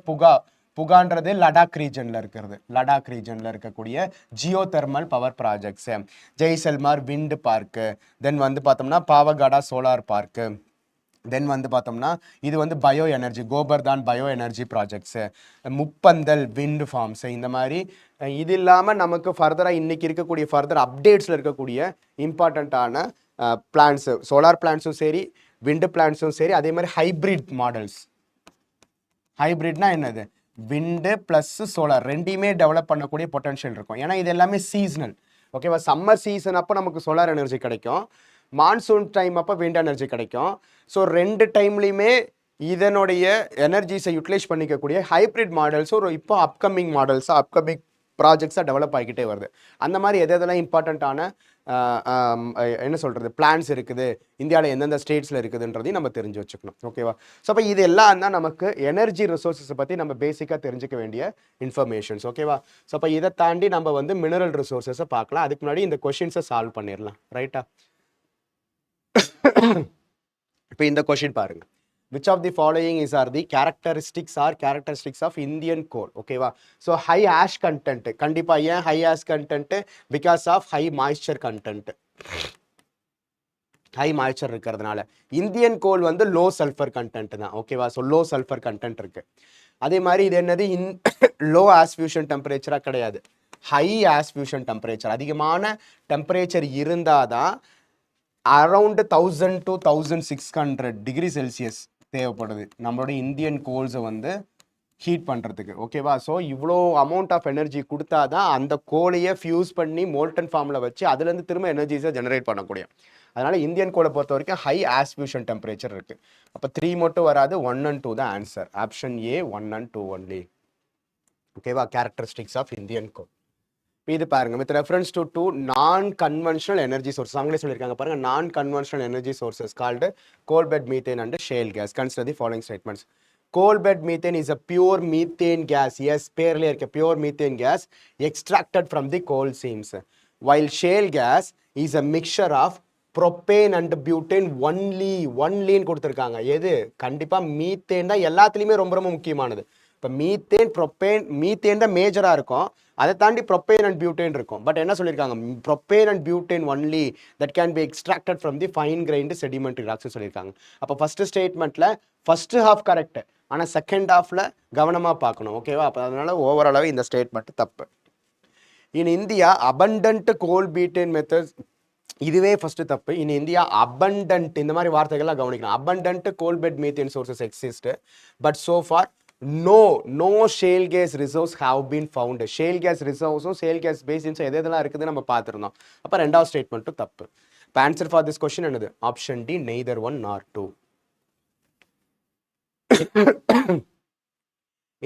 புகான்றது லடாக் ரீஜனில் இருக்கிறது, லடாக் ரீஜனில் இருக்கக்கூடிய geothermal power projects, Jaisalmer wind park, then வந்து பார்த்தோம்னா பாவகாடா சோலார் பார்க்கு, தென் வந்து பார்த்தோம்னா இது வந்து bio energy, Gobardhan bio energy projects, Muppandal wind farms, இந்த மாதிரி. இது இல்லாமல் நமக்கு ஃபர்தராக இன்றைக்கி இருக்கக்கூடிய ஃபர்தர் அப்டேட்ஸில் இருக்கக்கூடிய இம்பார்ட்டண்ட்டான பிளான்ஸு, சோலார் பிளான்ஸும் சரி, விண்டு பிளான்ஸும் சரி, அதே மாதிரி ஹைப்ரிட் மாடல்ஸ். ஹைப்ரிட்னா என்னது, விண்டு ப்ளஸ் சோலார் ரெண்டையுமே டெவலப் பண்ணக்கூடிய பொட்டன்ஷியல் இருக்கும். ஏன்னா இது எல்லாமே சீசனல். ஓகேவா, சம்மர் சீசன் அப்போ நமக்கு சோலார் எனர்ஜி கிடைக்கும், மான்சூன் டைம் அப்போ விண்ட் எனர்ஜி கிடைக்கும். ஸோ ரெண்டு டைம்லையுமே இதனுடைய எனர்ஜிஸை யூட்டிலைஸ் பண்ணிக்கக்கூடிய ஹைப்ரிட் மாடல்ஸும் இப்போ அப்கமிங் மாடல்ஸாக, அப்கமிங் ப்ராஜெக்ட்ஸாக டெவலப் ஆகிக்கிட்டே வருது. அந்த மாதிரி எதெல்லாம் இம்பார்ட்டண்ட்டான என்ன சொல்கிறது பிளான்ஸ் இருக்குது, இந்தியாவில் எந்தெந்த ஸ்டேட்ஸில் இருக்குதுன்றதையும் நம்ம தெரிஞ்சு வச்சுக்கணும். ஓகேவா, ஸோ அப்போ இது எல்லாம் தான் நமக்கு எனர்ஜி ரிசோர்ஸஸை பற்றி நம்ம பேசிக்காக தெரிஞ்சுக்க வேண்டிய இன்ஃபர்மேஷன்ஸ். ஓகேவா, ஸோ அப்போ இதை தாண்டி நம்ம வந்து மினரல் ரிசோர்ஸஸை பார்க்கலாம். அதுக்கு முன்னாடி இந்த கொஷின்ஸை சால்வ் பண்ணிடலாம். ரைட்டா, இப்போ இந்த கொஷின் பாருங்க, which of the following are the characteristics of Indian coal. ஓகேவா, ஸோ ஹை ஆஷ் கண்டென்ட், கண்டிப்பாக ஏன் high ash content, because of high moisture content, high moisture இருக்கிறதுனால. இந்தியன் கோல் வந்து லோ சல்ஃபர் கண்டென்ட் தான். ஓகேவா, ஸோ லோ சல்ஃபர் கண்டென்ட் இருக்கு. அதே மாதிரி இது என்னது, லோ ஆஸ் ஃபியூஷன் டெம்பரேச்சராக கிடையாது, ஹை ஆஸ் ஃபியூஷன் டெம்பரேச்சர். அதிகமான டெம்பரேச்சர் இருந்தால் தான் அரவுண்ட் 1000 to 1600 டிகிரி செல்சியஸ் தேவைப்படுது நம்மளோட இந்தியன் கோல்ஸை வந்து ஹீட் பண்ணுறதுக்கு. ஓகேவா? ஸோ இவ்வளோ அமௌண்ட் ஆஃப் எனர்ஜி கொடுத்தா தான் அந்த கோலையை ஃபியூஸ் பண்ணி மோல்டன் ஃபார்மில் வச்சு அதுலேருந்து திரும்ப எனர்ஜிஸை ஜெனரேட் பண்ண முடியும். அதனால் இந்தியன் கோலை பொறுத்த வரைக்கும் ஹை ஆஸ்பியூஷன் டெம்பரேச்சர் இருக்குது. அப்போ 3 மட்டும் வராது, 1 and 2 தான் answer. Option A 1 and 2 only. ஓகேவா? Characteristics of Indian coal. இது பாருங்க, with reference to two non conventional energy source. அவங்களே சொல்லியிருக்காங்க பாருங்க, non conventional energy sources called coal bed methane and shale gas. Consider the following statements. Coal bed methane is a pure methane gas. Yes, பேர்ல இருக்க pure methane gas extracted from the coal seams. While shale gas is a mixture of propane and butane only கொடுத்துருக்காங்க. எது? கண்டிப்பா methane தான் எல்லாத்துலேயுமே ரொம்ப ரொம்ப முக்கியமானது. இப்போ மீத்தேன் ப்ரொப்பேன், மீத்தேன் தான் மேஜராக இருக்கும், அதை தாண்டி ப்ரொப்பேன் அண்ட் பியூட்டேன் இருக்கும். பட் என்ன சொல்லியிருக்காங்க? Propane and butane only that can B extracted from the fine grind sedimentary rocks சொல்லியிருக்காங்க. அப்போ ஃபஸ்ட்டு ஸ்டேட்மெண்ட்டில் ஃபஸ்ட்டு ஹாஃப் கரெக்ட், ஆனால் செகண்ட் ஹாஃபில் கவனமாக பார்க்கணும். ஓகேவா? அப்போ அதனால ஓவராலாகவே இந்த ஸ்டேட்மெண்ட் தப்பு. இன் இந்தியா அபண்டன்ட் கோல் பீட்டேன் மெத்தட்ஸ், இதுவே ஃபர்ஸ்ட் தப்பு. இன் இந்தியா அபண்டன்ட், இந்த மாதிரி வார்த்தைகள்லாம் கவனிக்கணும். Abundant coal bed methane sources exist, but so far no shale gas reserves have been found. shale gas reserves shale gas basins எதெல்லாம் இருக்குது நம்ம பார்த்துருந்தோம். அப்போ ரெண்டாவது ஸ்டேட்மெண்ட்டும் தப்பு. இப்போ ஆன்சர் ஃபார் திஸ் கொஸ்டின் என்னது? Option D, neither 1 nor 2.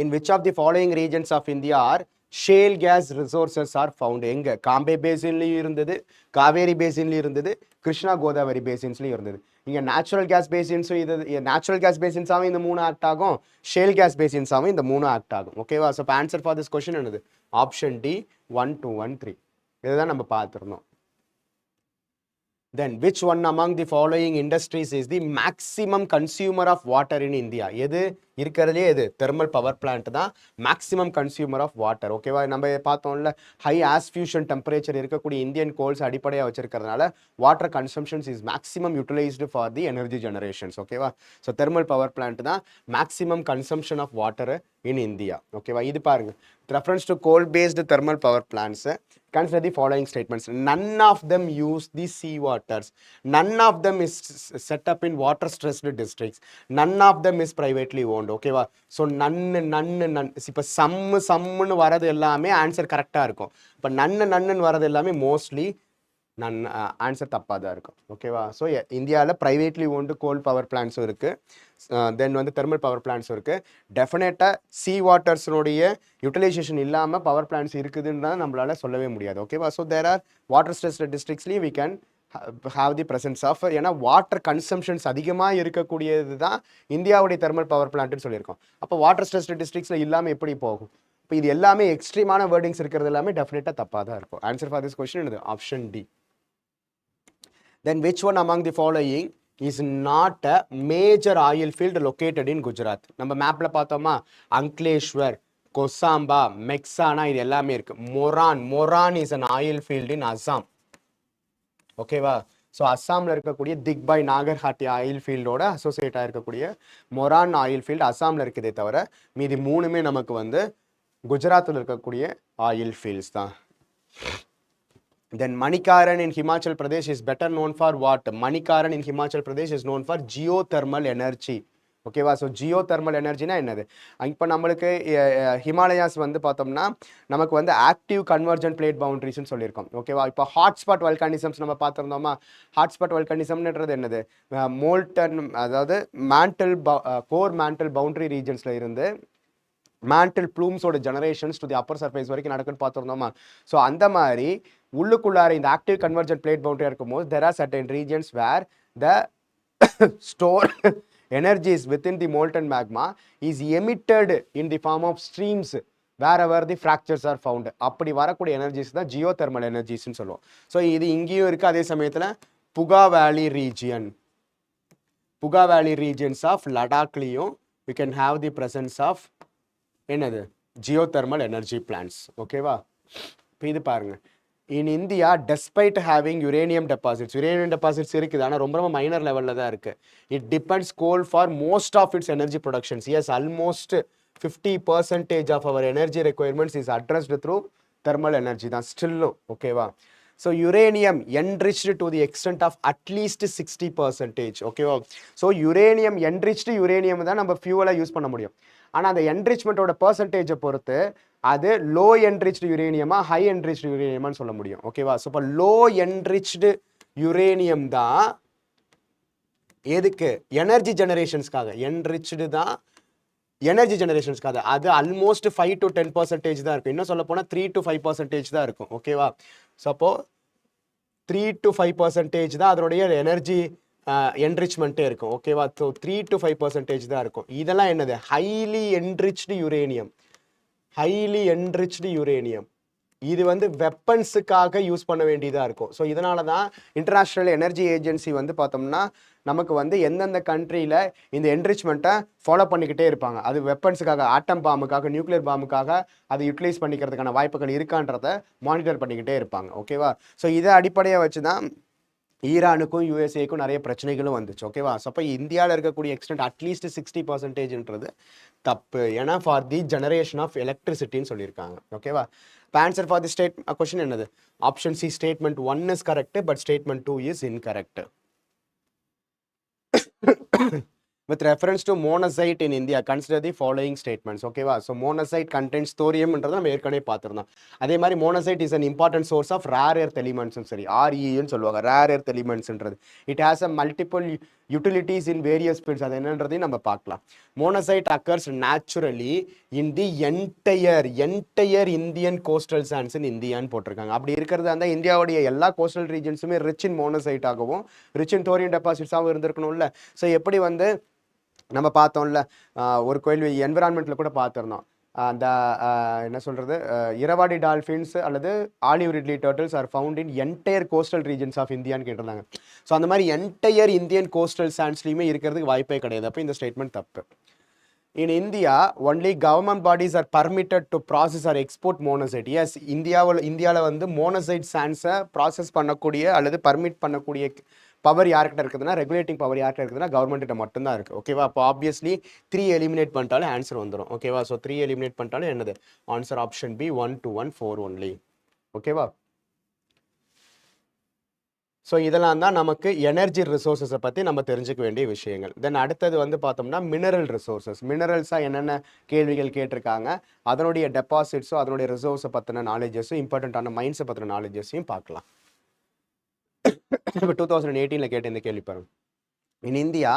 In which of the following regions of India are shale gas resources are found? எங்க? காம்பே பேசின்லையும் இருந்தது, காவேரி பேசின்லையும் இருந்தது, கிருஷ்ணா கோதாவரி பேசின்ஸ்லையும் இருந்தது. இங்கே நேச்சுரல் கேஸ் பேசின்ஸும் இது நேச்சுரல் கேஸ் பேசின்ஸாகவும் இந்த 3 ஆக்ட் ஆகும், ஷேல் கேஸ் பேசின்ஸாகவும் இந்த 3 ஆக்ட் ஆகும். ஓகேவா? ஸோ இப்போ ஆன்சர் ஃபார் திஸ் கொஸ்டின் என்னது? Option D 1, 2, 1, 3. இதுதான் நம்ம பார்த்துருந்தோம். Then which one among the following industries is the maximum consumer of water in India? எது இருக்கிறதுலே எது? தெர்மல் பவர் பிளான்ட் தான் மேக்ஸிமம் கன்சியூமர் ஆஃப் வாட்டர். ஓகேவா? நம்ம பார்த்தோம்ல, ஹை ஆஸ்பியூஷன் டெம்பரேச்சர் இருக்கக்கூடிய இந்தியன் கோல்ஸ் அடிப்படையாக வச்சிருக்கிறதுனால water consumptions is maximum utilised for the energy generations. ஓகேவா? ஸோ தெர்மல் பவர் பிளான்ட் தான் maximum consumption of water in India. ஓகேவா? இது பாருங்க, reference to coal based thermal power plants, consider the following statements. None of them use the sea waters, none of them is set up in water stressed districts, none of them is privately owned. ஓகேவா? So நன்னு இப்போ சம்முன்னு வரது எல்லாமே answer கரெக்டாக இருக்கும். இப்போ நன்னு வரது எல்லாமே mostly answer தப்பாக தான் இருக்கும். ஓகேவா? ஸோ இந்தியாவில் ப்ரைவேட்லி ஓன்டு கோல் பவர் பிளான்ஸும் இருக்குது, தென் வந்து தெர்மல் பவர் பிளான்ஸும் இருக்குது. டெஃபினட்டாக சி வாட்டர்ஸினுடைய யூட்டிலைசேஷன் இல்லாமல் பவர் பிளான்ஸ் இருக்குதுன்னு நம்மளால் சொல்லவே முடியாது. ஓகேவா? So there are water stressed டிஸ்ட்ரிக்ட்ஸ்லேயும் we can have the presence of, ஏன்னா வாட்டர் கன்சம்ஷன்ஸ் அதிகமாக இருக்கக்கூடியது தான் இந்தியாவுடைய தெர்மல் பவர் பிளான்ட்னு சொல்லியிருக்கோம். அப்போ வாட்டர் ஸ்ட்ரெஸ்ட் டிஸ்ட்ரிக்ட்ஸில் இல்லாமல் எப்படி போகும்? இப்போ இது எல்லாமே எக்ஸ்ட்ரீமான வேர்டிங்ஸ் இருக்கிறது எல்லாமே டெஃபினட்டாக தப்பாக தான் இருக்கும். ஆன்சர் ஃபார் திஸ் கொஸ்டின் என்னது? Option D. Then which one among the following is not a major oil field located in Gujarat? நம்ம மேப்ல பார்த்தோமா, அங்க்லேஷ்வர், கொசாம்பா, மெக்சானா, இது எல்லாமே இருக்கு. Moran is an oil field in Assam. ஓகேவா? ஸோ அஸ்ஸாமில் இருக்கக்கூடிய திக்பாய் நாகர்ஹாட்டி ஆயில் ஃபீல்டோட அசோசியேட் ஆகிருக்கக்கூடிய மொரான் ஆயில் ஃபீல்டு அஸ்ஸாமில் இருக்குதே தவிர மீதி 3மே நமக்கு வந்து குஜராத்தில் இருக்கக்கூடிய ஆயில் ஃபீல்ட்ஸ் தான். Then Manikaran in Himachal Pradesh is better known for what? Manikaran in Himachal Pradesh is known for geothermal energy. ஓகேவா? ஸோ ஜியோதெர்மல் எனர்ஜினா என்னது? இப்போ நம்மளுக்கு ஹிமாலயாஸ் வந்து பார்த்தோம்னா நமக்கு வந்து ஆக்டிவ் கன்வர்ஜென்ட் பிளேட் பவுண்டரிஸ்ன்னு சொல்லியிருக்கோம். ஓகேவா? இப்போ ஹாட்ஸ்பாட் வல்கானிசம்ஸ் நம்ம பார்த்துருந்தோமா? ஹாட்ஸ்பாட் வல்கானிசம்ன்றது என்னது? மோல்டன், அதாவது மேண்டல் கோர் மேண்டல் பவுண்டரி ரீஜன்ஸில் இருந்து மேண்டல் ப்ளூம்ஸோட generations to the upper surface வரைக்கும் நடக்குன்னு பார்த்துருந்தோமா? ஸோ அந்த மாதிரி உள்ளுக்குள்ளார இந்த ஆக்டிவ் கன்வர்ஜென்ட் பிளேட் பவுண்டரியாக இருக்கும்போது there are certain regions where the store energies within the molten magma is emitted in the form of streams wherever the fractures are found. அப்படி வரக்கூடிய energies தான் ஜியோதெர்மல் எனர்ஜிஸ்ன்னு சொல்லுவோம். ஸோ இது இங்கேயும் இருக்குது. அதே சமயத்தில் புகா வேலி ரீஜியன்ஸ் ஆஃப் லடாக்லேயும் we can have the presence of என்னது? Geothermal energy plants. ஓகேவா? இப்போ இது பாருங்க, in India despite having uranium deposits இருக்குது, ஆனால் ரொம்ப ரொம்ப மைனர் லெவலில் தான் இருக்குது. It depends coal for most of its energy productions. Yes, almost 50% of our energy requirements is addressed through thermal energy தான் ஸ்டில்லும். ஓகேவா? So uranium enriched to the extent of at least 60%. ஓகேவா? ஸோ யுரேனியம் என்ரிச்டு யுரேனியம் தான் நம்ம ஃபியூவலாக use பண்ண முடியும். ஆனால் அந்த என்ரிச்மெண்ட்டோட பர்சன்டேஜை பொறுத்து அது லோ என்ரிச்டு யுரேனியமா ஹை என்ரிச்டு யுரேனியமான்னு சொல்ல முடியும். ஓகேவா? ஸோ இப்போ லோ என்ரிச்டு யுரேனியம் தான் எதுக்கு? எனர்ஜி ஜெனரேஷன்ஸ்க்காக. என்ரிச்டு தான் எனர்ஜி ஜெனரேஷன்ஸ்க்காக. அது ஆல்மோஸ்ட் 5 to 10% தான் இருக்கும். இன்னும் சொல்ல போனால் 3 to 5% தான் இருக்கும். ஓகேவா? ஸோ அப்போ 3 to 5% தான் அதனுடைய எனர்ஜி என்ரிச்மெண்ட்டே இருக்கும். ஓகேவா? ஸோ 3 to 5% தான் இருக்கும். இதெல்லாம் என்னது? Highly enriched uranium. Highly enriched uranium இது வந்து வெப்பன்ஸுக்காக யூஸ் பண்ண வேண்டியதாக இருக்கும். ஸோ இதனால தான் இன்டர்நேஷ்னல் எனர்ஜி ஏஜென்சி வந்து பார்த்தோம்னா நமக்கு வந்து எந்தெந்த கண்ட்ரியில் இந்த என்ரிச்மெண்ட்டை ஃபாலோ பண்ணிக்கிட்டே இருப்பாங்க. அது வெப்பன்ஸுக்காக, ஆட்டம் பாம்புக்காக, நியூக்ளியர் பாம்புக்காக அதை யூட்டிலைஸ் பண்ணிக்கிறதுக்கான வாய்ப்புகள் இருக்கான்றதை மானிட்டர் பண்ணிக்கிட்டே இருப்பாங்க. ஓகேவா? ஸோ இதை அடிப்படையாக வச்சு தான் ஈரானுக்கும் யூஎஸ்ஏக்கும் நிறைய பிரச்சனைகளும் வந்துச்சு. ஓகேவா? ஸோ அப்போ இந்தியாவில் இருக்கக்கூடிய எக்ஸ்டென்ட் அட்லீஸ்ட் 60%ன்றது தப்பு. ஏன்னா ஃபார் தி ஜெனரேஷன் ஆஃப் எலக்ட்ரிசிட்டின்னு சொல்லியிருக்காங்க. ஓகேவா? இப்போ ஆன்சர் ஃபார் தி கொஸ்டின் என்னது? Option C statement 1 is correct, but statement 2 is incorrect. With reference to monazite in India, consider the following statements. ஓகேவா? ஸோ monazite contains thoriumன்றதை நம்ம ஏற்கனவே பார்த்துருந்தோம். அதே மாதிரி monazite is an important source of rare earth elements. சரி, REன்னு சொல்லுவாங்க, rare earth elementsன்றது. It has a multiple utilities in various fields. அது என்னன்றதையும் நம்ம பார்க்கலாம். Monazite occurs naturally in the entire Indian coastal sands in Indiaன்னு போட்டிருக்காங்க. அப்படி இருக்கிறது அந்த இந்தியாவுடைய எல்லா கோஸ்டல் ரீஜன்ஸுமே ரிச் இன் மோனசைட் ஆகவும் ரிச் இன் தோரியம் டெபாசிட்ஸாகவும் இருந்திருக்கணும்ல. ஸோ எப்படி வந்து நம்ம பார்த்தோம்ல, ஒரு கேள்வி என்விரான்மெண்ட்டில் கூட பார்த்துருந்தோம். அந்த என்ன சொல்கிறது, இரவாடி டால்ஃபின்ஸ் அல்லது olive ridley turtles are found in entire coastal regions of இந்தியான்னு கேட்டிருந்தாங்க. ஸோ அந்த மாதிரி என்டையர் இந்தியன் கோஸ்டல் சாண்ட்ஸ்லையுமே இருக்கிறதுக்கு வாய்ப்பே கிடையாது. அப்போ இந்த ஸ்டேட்மெண்ட் தப்பு. In India only government bodies are permitted to process or export monazite. Yes, இந்தியாவில் வந்து மோனசைட் சாண்ட்ஸை ப்ராசஸ் பண்ணக்கூடிய அல்லது பர்மிட் பண்ணக்கூடிய பவர் யார்கிட்ட இருக்குதுன்னா, ரெகுலேட்டிங் பவர் யார்கிட்ட இருக்குதுன்னா கவர்மெண்ட்டிட்ட மட்டும்தான் இருக்குது. ஓகேவா? அப்போ ஆப்வியஸ்லி 3 எலிமினேட் பண்ணிட்டாலும் ஆன்சர் வந்துடும். ஓகேவா? ஸோ 3 எலிமினேட் பண்ணிட்டாலும் என்னது ஆன்சர்? Option B 1 2 1 4 only. ஓகேவா? ஸோ இதெல்லாம் தான் நமக்கு எனர்ஜி ரிசோர்ஸஸை பற்றி நம்ம தெரிஞ்சுக்க வேண்டிய விஷயங்கள். தென் அடுத்தது வந்து பார்த்தோம்னா மினரல் ரிசோர்ஸஸ். மினரல்ஸாக என்னென்ன கேள்விகள் கேட்டிருக்காங்க, அதனுடைய டெபாசிட்ஸும் அதனுடைய ரிசோர்ஸை பற்றின நாலேஜஸும் இம்பார்ட்டண்ட்டான மைன்ஸை பற்றின நாலேஜஸையும் பார்க்கலாம். இப்போ 2018 கேட்ட இந்த கேள்வி பாருங்க. In India,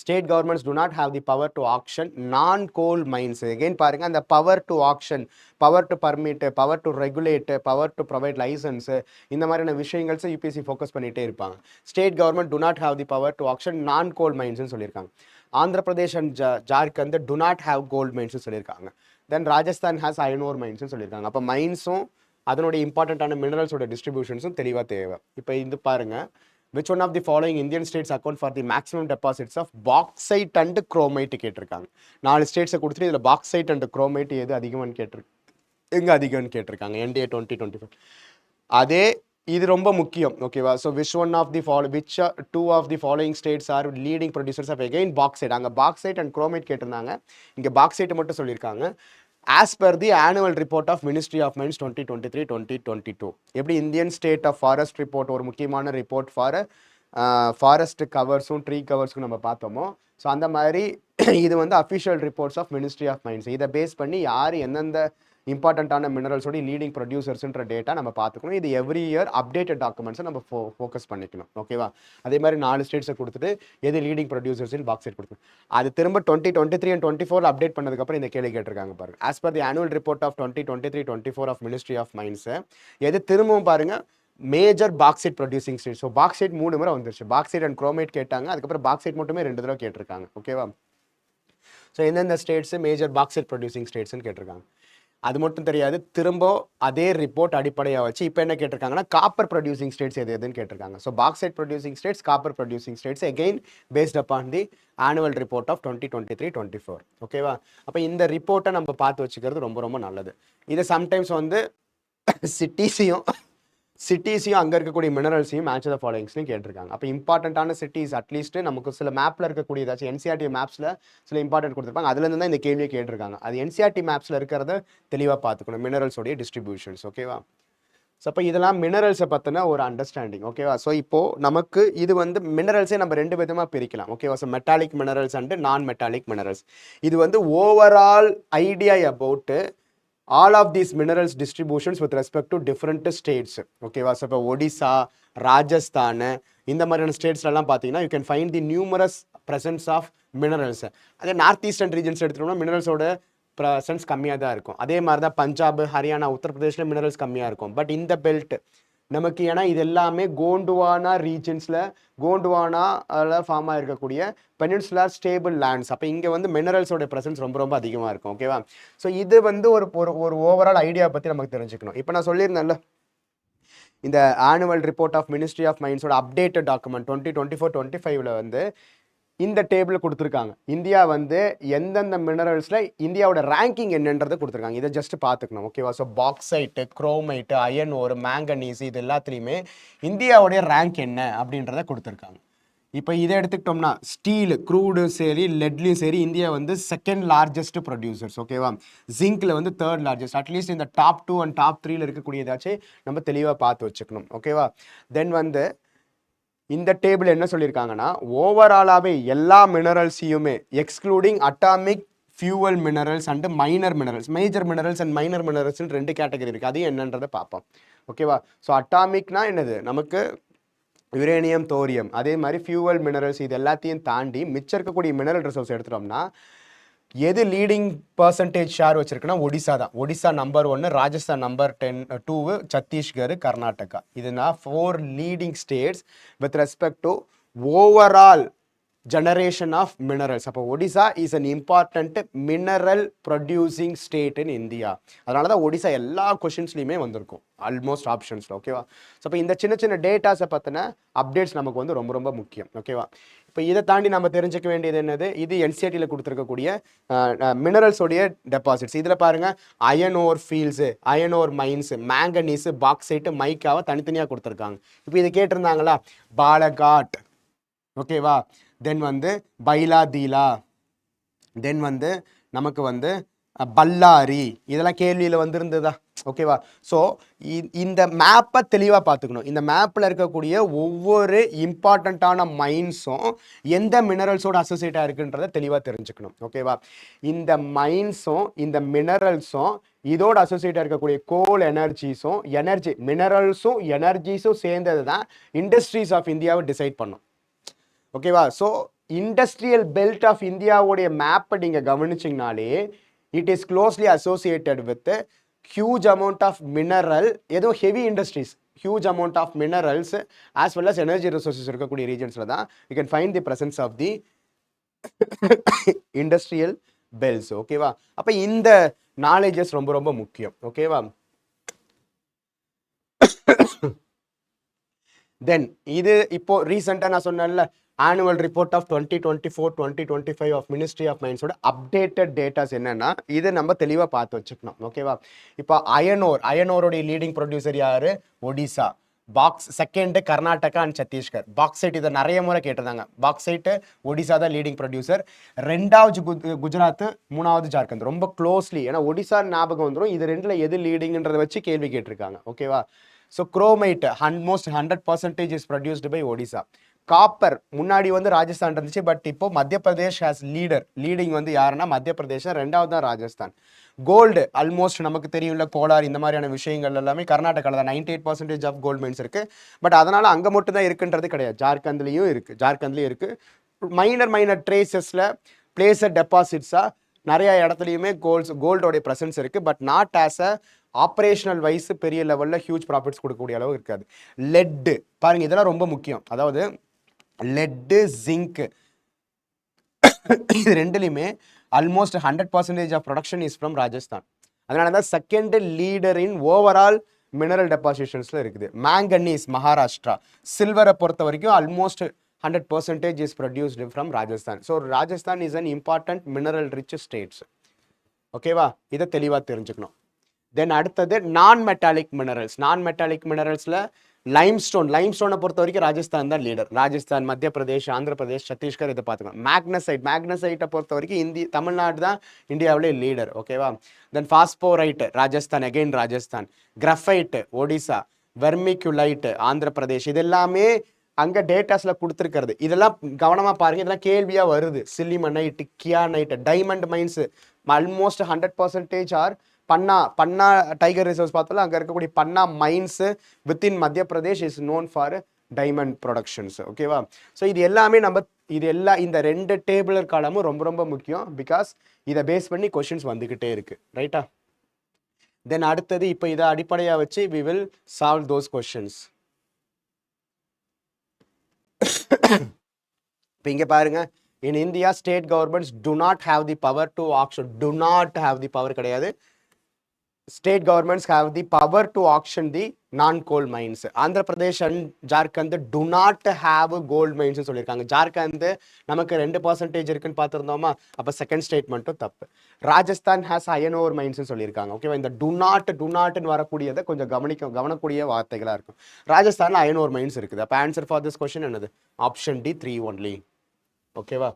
state governments do not have the power to auction non-coal mines. Again பாருங்க, அந்த power to auction, power to permit, power to regulate, power to provide license, இந்த மாதிரியான விஷயங்கள் யூபிஎஸ்சி ஃபோக்கஸ் பண்ணிகிட்டே இருப்பாங்க. State government do not have the power to auction non-coal minesன்னு சொல்லியிருக்காங்க. Andhra Pradesh and Jharkhand do not have gold minesன்னு சொல்லியிருக்காங்க. தென் Rajasthan has iron ore minesன்னு சொல்லியிருக்காங்க. அப்போ மைன்ஸும் அதனுடைய இம்பார்ட்டண்ட்டான மினரல்ஸோட டிஸ்ட்ரிபியூஷன்ஸும் தெளிவாக தேவை. இப்போ இது பாருங்க, which one of the following Indian states account for the maximum deposits of bauxite and chromite கேட்டிருக்காங்க. 4 ஸ்டேட்ஸை கொடுத்துட்டு இதில் பாக்சைட் அண்ட் குரோமைட் எது அதிகமானு எங்கே அதிகம்னு கேட்டிருக்காங்க. NDA 2025. அதே இது ரொம்ப முக்கியம். ஓகேவா? So which two of the following states are leading producers of again bauxite. அங்கே பாக்சைட் அண்ட் குரோமைட் கேட்டிருந்தாங்க, இங்கே பாக்சைட் மட்டும் சொல்லியிருக்காங்க. As per the annual report of Ministry of Mines 2023-2022. எப்படி Indian state of forest report ஒரு முக்கியமான report for forest கவர்ஸும் tree கவர்ஸும் நம்ம பார்த்தோமோ, ஸோ அந்த மாதிரி இது வந்து official reports of ministry of mines. இதை பேஸ் பண்ணி யார் எந்தெந்த இம்பார்ட்டண்ட்டான மினரல்ஸோட லீடிங் ப்ரொடியூசர்ஸ்ன்ற டேட்டா நம்ம பார்த்துக்கணும். இது எவ்ரி இயர் அப்டேட்டட் டாக்குமெண்ட்ஸை நம்ம ஃபோக்கஸ் பண்ணிக்கணும். ஓகேவா? அதே மாதிரி 4 ஸ்டேட்ஸை கொடுத்துட்டு எது லீடிங் ப்ரொடியூசர்ஸ்ன்னு பாக்ஸைட் கொடுக்கணும். அது திரும்ப 2023 and 2024 அப்டேட் பண்ணதுக்கப்புறம் இந்த கேள்வி கேட்டிருக்காங்க பாருங்க. As per the annual report of 2023-24 of ministry of mines, எது திரும்பவும் பாருங்க major bauxite producing state. So bauxite 3 முறை வந்துருச்சு. பாக்சைட் அண்ட் குரோமைட் கேட்டாங்க, அதுக்கப்புறம் பாக்சைட் மட்டுமே 2 தடவை கேட்டிருக்காங்க. ஓகேவா? ஸோ எந்தெந்த ஸ்டேட்ஸு மேஜர் பாக்சைட் ப்ரொடியூசிங் ஸ்டேட்ஸ்ன்னு கேட்டிருக்காங்க. அது மட்டும் தெரியாது, திரும்ப அதே ரிப்போர்ட் அடிப்படையாக வச்சு இப்போ என்ன கேட்டிருக்காங்கன்னா காப்பர் ப்ரொடியூசிங் ஸ்டேட்ஸ் எதுன்னு கேட்டிருக்காங்க. So bauxite producing states, copper producing states, again based upon the annual report of 2023-24. ஓகேவா? அப்போ இந்த ரிப்போர்ட்டை நம்ம பார்த்து வச்சுக்கிறது ரொம்ப ரொம்ப நல்லது. இது சம்டைம்ஸ் வந்து சிட்டிஸையும் அங்கே இருக்கக்கூடிய மினரல்ஸையும் மேட்ச் த ஃபாலோயிங்ஸ்லையும் கேட்டிருக்காங்க. அப்போ இம்பார்ட்டண்ட்டான சிட்டிஸ் அட்லீஸ்ட் நமக்கு சில மேப்பில் இருக்கக்கூடிய ஏதாச்சும் NCERT மேப்ஸில் சில இம்பார்ட்டன்ட் கொடுத்துருப்பாங்க, அதுலேருந்து தான் இந்த கேள்வியை கேட்டிருக்காங்க. அது NCERT மேப்ஸில் இருக்கிறத தெளிவாக பார்த்துக்கணும், மினரல்ஸோடைய டிஸ்ட்ரிபியூஷன்ஸ். ஓகேவா? ஸோ அப்போ இதெல்லாம் மினரல்ஸை பற்றின ஒரு அண்டர்ஸ்டாண்டிங். ஓகேவா? ஸோ இப்போது நமக்கு இது வந்து மினரல்ஸே நம்ம 2 விதமாக பிரிக்கலாம். ஓகேவா? So metallic minerals and non metallic minerals. இது வந்து overall idea about all of these minerals distributions with respect to different states. ஓகேவா? ஸோ இப்போ ஒடிசா, ராஜஸ்தான் இந்த மாதிரியான ஸ்டேட்ஸ்லாம் பார்த்தீங்கன்னா you can find the numerous presence of minerals. அதே நார்த் ஈஸ்டர்ன் ரீஜன்ஸ் எடுத்துட்டோம்னா மினரல்ஸோட ப்ரெசன்ஸ் கம்மியாக தான் இருக்கும். அதே மாதிரி தான் பஞ்சாப், ஹரியானா, உத்தரப்பிரதேஷில் மினரல்ஸ் கம்மியாக இருக்கும். பட் இந்த பெல்ட் நமக்கு ஏன்னா இது எல்லாமே கோண்டுவானா ரீஜன்ஸில் கோண்டுவானாவில் ஃபார்ம் ஆகிருக்கக்கூடிய பெனின்சுலர் ஸ்டேபிள் லேண்ட்ஸ். அப்போ இங்கே வந்து மினரல்ஸோட ப்ரெசன்ஸ் ரொம்ப ரொம்ப அதிகமாக இருக்கும். ஓகேவா? ஸோ இது வந்து ஒரு ஓவரால் ஐடியா பற்றி நமக்கு தெரிஞ்சுக்கணும். இப்போ நான் சொல்லியிருந்தேன்ல இந்த annual report of ministry of மைன்ஸோட அப்டேட்டட் டாக்குமெண்ட் 2024-25 வந்து இந்த டேபிள் கொடுத்துருக்காங்க. இந்தியா வந்து எந்தெந்த மினரல்ஸில் இந்தியாவோட ரேங்கிங் என்னன்றதை கொடுத்துருக்காங்க. இதை ஜஸ்ட் பார்த்துக்கணும். ஓகேவா? So bauxite, chromite, iron ore, manganese இது எல்லாத்துலேயுமே இந்தியாவுடைய ரேங்க் என்ன அப்படின்றத கொடுத்துருக்காங்க. இப்போ இதை எடுத்துக்கிட்டோம்னா ஸ்டீலு, க்ரூடு சரி, லெட்லையும் சரி இந்தியா வந்து செகண்ட் லார்ஜஸ்ட் ப்ரொடியூசர்ஸ். ஓகேவா? ஜிங்க்ல வந்து தேர்ட் லார்ஜஸ்ட். அட்லீஸ்ட் இந்த டாப் 2 அண்ட் டாப் 3ல இருக்கக்கூடியதாச்சும் நம்ம தெளிவாக பார்த்து வச்சுக்கணும். ஓகேவா? தென் வந்து இந்த டேபிள் என்ன சொல்லியிருக்காங்கன்னா ஓவராலாகவே எல்லா மினரல்ஸையுமே excluding atomic fuel minerals and minor minerals, major minerals and minor மினரல்ஸ்னு 2 கேட்டகரி இருக்குது. அது என்னன்றதை பார்ப்போம். ஓகேவா? ஸோ அட்டாமிக்னா என்னது? நமக்கு யுரேனியம், தோரியம். அதே மாதிரி ஃபியூவல் மினரல்ஸ் இது எல்லாத்தையும் தாண்டி மிச்சம் இருக்கக்கூடிய மினரல் ரிசோர்ஸ் எடுத்துட்டோம்னா எது லீடிங் பர்சன்டேஜ் ஷேர் வச்சிருக்குன்னா ஒடிசா தான். Odisha number 1, Rajasthan number 2, Chhattisgarh, Karnataka. இதுனா 4 leading states with respect to overall generation of minerals. அப்போ Odisha is an important mineral producing state in India. அதனால தான் ஒடிசா எல்லா கொஷின்ஸ்லையுமே வந்திருக்கும் ஆல்மோஸ்ட் ஆப்ஷன்ஸில். ஓகேவா? ஸோ இப்போ இந்த சின்ன சின்ன டேட்டாஸை பற்றின அப்டேட்ஸ் நமக்கு வந்து ரொம்ப ரொம்ப முக்கியம். ஓகேவா? இப்போ இதை தாண்டி நம்ம தெரிஞ்சுக்க வேண்டியது என்னது? இது என்சிஆர்டியில் கொடுத்துருக்கக்கூடிய மினரல்ஸோடைய டெபாசிட்ஸ். இதில் பாருங்கள் iron ore fields, iron ore mines, manganese, bauxite, மைக்காவை தனித்தனியாக கொடுத்துருக்காங்க. இப்போ இதை கேட்டிருந்தாங்களா பாலகாட். ஓகேவா? தென் வந்து பைலாதீலா, தென் வந்து நமக்கு வந்து பல்லாரி, இதெல்லாம் கேள்வியில் வந்துருந்ததா? ஓகேவா? ஸோ இந்த மேப்பை தெளிவாக பார்த்துக்கணும். இந்த மேப்பில் இருக்கக்கூடிய ஒவ்வொரு இம்பார்ட்டண்ட்டான மைன்ஸும் எந்த மினரல்ஸோட அசோசியேட்டாக இருக்குன்றதை தெளிவாக தெரிஞ்சுக்கணும். ஓகேவா? இந்த மைன்ஸும் இந்த மினரல்ஸும் இதோட அசோசியேட்டாக இருக்கக்கூடிய கோல் எனர்ஜிஸும் மினரல்ஸும் எனர்ஜிஸும் சேர்ந்தது தான் இண்டஸ்ட்ரீஸ் ஆஃப் இந்தியாவை டிசைட் பண்ணும். ஓகேவா? ஸோ இண்டஸ்ட்ரியல் பெல்ட் ஆஃப் இந்தியாவுடைய மேப்பை நீங்கள் கவனிச்சிங்கனாலே it is closely associated with huge amount of mineral, ஏதோ heavy industries, huge amount of minerals as well as energy resources இருக்கக்கூடிய ரீஜன்ஸில் தான் you can find the presence of the industrial belts. ஓகேவா? அப்போ இந்த நாலேஜஸ் ரொம்ப ரொம்ப முக்கியம். ஓகேவா? தென் இது இப்போ ரீசெண்டாக நான் சொன்னேன்ல annual report of 2024-2025 of ministry of மைன்ஸோட அப்டேட்டட் டேட்டாஸ் என்னன்னா இதை நம்ம தெளிவாக பார்த்து வச்சுக்கணும். ஓகேவா? இப்போ அயனோருடைய லீடிங் ப்ரொடியூசர் யாரு? Odisha. Second Karnataka and Chhattisgarh. Bauxite இதை நிறைய முறை கேட்டிருந்தாங்க. பாக்சைட்டு ஒடிசா தான் லீடிங் ப்ரொடியூசர். 2வது குஜராத், 3வது ஜார்க்கண்ட். ரொம்ப க்ளோஸ்லி, ஏன்னா ஒடிசா ஞாபகம் வந்துடும். இது 2ல் எது லீடிங்ன்றதை வச்சு கேள்வி கேட்டிருக்காங்க. ஓகேவா? So chromite almost 100% is produced by Odisha. Copper முன்னாடி வந்து ராஜஸ்தான் இருந்துச்சு, பட் இப்போ மத்திய பிரதேஷ் ஹேஸ் லீடிங் வந்து யாருன்னா மத்திய பிரதேஷ், 2வது தான் ராஜஸ்தான். கோல்டு ஆல்மோஸ்ட் நமக்கு தெரியும்ல, கோலார் இந்த மாதிரியான விஷயங்கள் எல்லாமே கர்நாடகாவில் தான் 98% ஆஃப் கோல்டு மைன்ஸ் இருக்குது. பட் அதனால் அங்கே மட்டும் தான் இருக்குன்றது கிடையாது. ஜார்க்கண்ட்லேயும் இருக்குது. மைனர் ட்ரேசஸில் பிளேசர் டெபாசிட்ஸாக நிறைய இடத்துலையுமே கோல்டோடைய ப்ரெசன்ஸ் இருக்குது. But not as a operational wise பெரிய லெவலில் ஹியூஜ் ப்ராஃபிட்ஸ் கொடுக்கக்கூடிய அளவு இருக்காது. லெட்டு பாருங்கள், இதெல்லாம் ரொம்ப முக்கியம். அதாவது லெட்டு, ஜிங்க் இது 2லையுமே almost 100% of production is from Rajasthan. அதனால தான் second leader in overall mineral டெபாசிஷன்ஸில் இருக்குது. மேங்கனீஸ் மகாராஷ்டிரா. சில்வரை பொறுத்த வரைக்கும் almost 100% is produced from Rajasthan. So Rajasthan is an important mineral rich states. ஓகேவா? இதை தெளிவாக தெரிஞ்சுக்கணும். தென் அடுத்தது நான் மெட்டாலிக் மினரல்ஸில் லைம்ஸ்டோனை பொறுத்த வரைக்கும் ராஜஸ்தான் தான் லீடர். ராஜஸ்தான், மத்திய பிரதேஷ், ஆந்திர பிரதேஷ், சத்தீஸ்கர் இதை பார்த்துக்கலாம். மேக்னசைட்டை பொறுத்த வரைக்கும் தமிழ்நாடு தான் இந்தியாவிலே லீடர். ஓகேவா? Then phosphorite Rajasthan, Rajasthan. Graphite Odisha, vermiculite Andhra Pradesh. இது எல்லாமே அங்கே டேட்டாஸில் கொடுத்துருக்கிறது. இதெல்லாம் கவனமாக பாருங்கள், இதெல்லாம் கேள்வியாக வருது. சில்லிமனைட், கியானைட், டைமண்ட் மைன்ஸு ஆல்மோஸ்ட் 100% ஆர் பன்னா டைகர் ரிசர்வ்ஸ் பார்த்தாலும் அங்கே இருக்கக்கூடிய பன்னா மைன்ஸு வித்தின் மத்திய Pradesh is known for diamond productions. ஓகேவா? ஸோ இது எல்லாமே இந்த 2 டேபிளர் காலமும் ரொம்ப ரொம்ப முக்கியம். பிகாஸ் இதை பேஸ் பண்ணி கொஷின்ஸ் வந்துக்கிட்டே இருக்குது. ரைட்டா? தென் அடுத்தது இப்போ இதை அடிப்படையாக வச்சு we will solve those questions. இப்போ இங்கே பாருங்க, in India state governments do not have the power to auction. Do not have the power கிடையாது. State governments have the power to auction the non coal mines. Andhra Pradesh and Jharkhand do not have gold mines சொல்லியிருக்காங்க. ஜார்க்கண்ட் நமக்கு 2% இருக்குன்னு பார்த்துருந்தோமா, அப்போ second ஸ்டேட்மெண்ட்டும் தப்பு. Rajasthan has iron ore mines சொல்லியிருக்காங்க. ஓகேவா? இந்த டு நாட்னு வரக்கூடியதை கொஞ்சம் கவனக்கூடிய வார்த்தைகளாக இருக்கும். ராஜஸ்தானில் அயன் ஓர் மைன்ஸ் இருக்குது. அப்போ ஆன்சர் ஃபார் திஸ் கொஸ்டின் என்னது? Option D 3 only. ஓகேவா?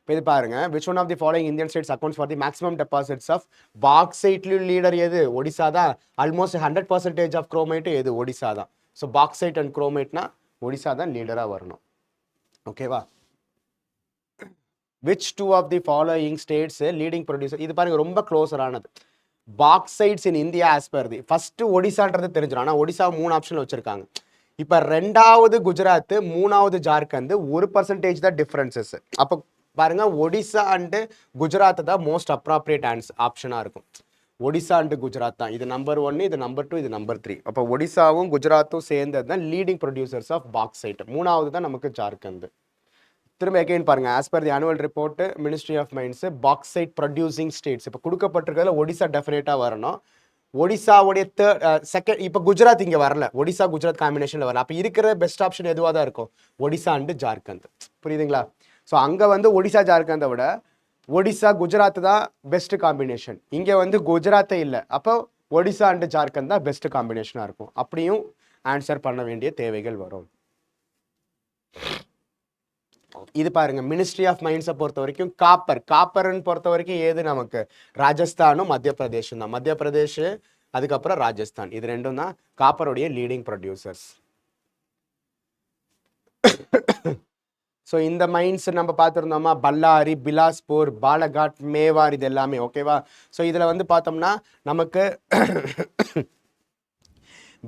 இப்போ இது பாருங்க, which one of the following Indian states accounts for the maximum deposits of பாக்சைட்லையும் லீடர் எது? ஒடிசா தான். ஆல்மோஸ்ட் 100% ஆஃப் குரோமைட் எது? ஒடிசா தான். ஸோ பாக்சைட் அண்ட் குரோமைட்னா ஒடிசா தான் லீடராக வரணும். ஓகேவா? Which two of the following states leading producer? இது பாருங்க ரொம்ப க்ளோஸரானது. Bauxites in India as per the first ஒடிசான்றது தெரிஞ்சிடும். ஆனால் ஒடிசா 3 ஆப்ஷன் வச்சிருக்காங்க. இப்போ 2வது குஜராத், 3வது ஜார்க்கண்ட் 1% தான் டிஃப்ரென்சஸ். அப்போ பாருங்க, ஒடிசா அண்டு குஜராத் தான் மோஸ்ட் அப்ராப்ரியேட் ஆப்ஷனாக இருக்கும். ஒடிசா அண்டு குஜராத் தான். இது நம்பர் 1, இது நம்பர் 2, இது நம்பர் 3. அப்போ ஒடிசாவும் குஜராத்தும் சேர்ந்தது தான் லீடிங் ப்ரொடியூசர்ஸ் ஆஃப் பாக்சைட். 3வது தான் நமக்கு ஜார்க்கண்ட். திரும்ப எகைன் பாருங்க, as per the annual report ministry of mines bauxite producing states இப்போ கொடுக்கப்பட்டிருக்கிறதுல ஒடிசா டெஃபினட்டாக வரணும். ஒடிசாவுடைய செகண்ட், இப்போ குஜராத் இங்கே வரல, ஒடிசா குஜராத் காம்பினேஷனில் வரல. அப்போ இருக்கிற பெஸ்ட் ஆப்ஷன் எதுவாக தான் இருக்கும்? ஒடிசா அண்டு ஜார்க்கண்ட். புரியுதுங்களா? ஸோ அங்கே ஒடிசா ஜார்க்கண்டை விட ஒடிசா குஜராத் தான் பெஸ்ட் காம்பினேஷன். இங்கே குஜராத்தே இல்லை. அப்போ ஒடிசா அண்டு ஜார்க்கண்ட் தான் பெஸ்ட் காம்பினேஷனாக இருக்கும். அப்படியும் ஆன்சர் பண்ண வேண்டிய தேவைகள் வரும். இது பாருங்க, மினிஸ்ட்ரி ஆஃப் மைன்ஸை பொறுத்த வரைக்கும் காப்பர்னு பொறுத்த வரைக்கும் ஏது நமக்கு? ராஜஸ்தானும் மத்திய பிரதேஷும் தான். மத்திய பிரதேஷ் அதுக்கப்புறம் ராஜஸ்தான், இது ரெண்டும் தான் காப்பருடைய லீடிங் ப்ரொடியூசர்ஸ். ஸோ இந்த மைன்ஸ் நம்ம பார்த்துருந்தோமா, பல்லாரி, பிலாஸ்பூர், பாலகாட், மேவார், இது எல்லாமே. ஓகேவா? ஸோ இதில் பார்த்தோம்னா நமக்கு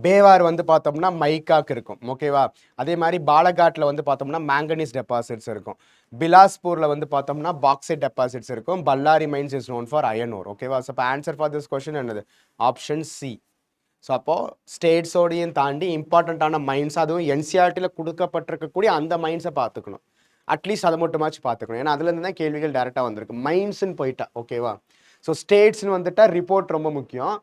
பேவார் பார்த்தோம்னா மைக்காக்கு இருக்கும். ஓகேவா? அதே மாதிரி பாலகாட்டில் பார்த்தோம்னா மேங்கனீஸ் டெபாசிட்ஸ் இருக்கும். பிலாஸ்பூரில் பார்த்தோம்னா பாக்சைட் டெபாசிட்ஸ் இருக்கும். Bellary mines is known for iron ore. ஓகேவா? ஸோ இப்போ ஆன்சர் ஃபார் திஸ் கொஸ்டின் என்னது? Option C. ஸோ அப்போது ஸ்டேட்ஸோடையும் தாண்டி இம்பார்ட்டண்ட்டான மைன்ஸ், அதுவும் என்சிஆர்டியில் கொடுக்கப்பட்டிருக்கக்கூடிய அந்த மைன்ஸை பார்த்துக்கணும். அட்லீஸ்ட் அதை மட்டுமாச்சு பார்த்துக்கணும். ஏன்னா அதுலேருந்து தான் கேள்விகள் டேரெக்டாக வந்திருக்கு. மைன்ஸ்ன்னு போயிட்டா ஓகேவா? ஸோ ஸ்டேட்ஸ்னு வந்துட்டா ரிப்போர்ட் ரொம்ப முக்கியம்.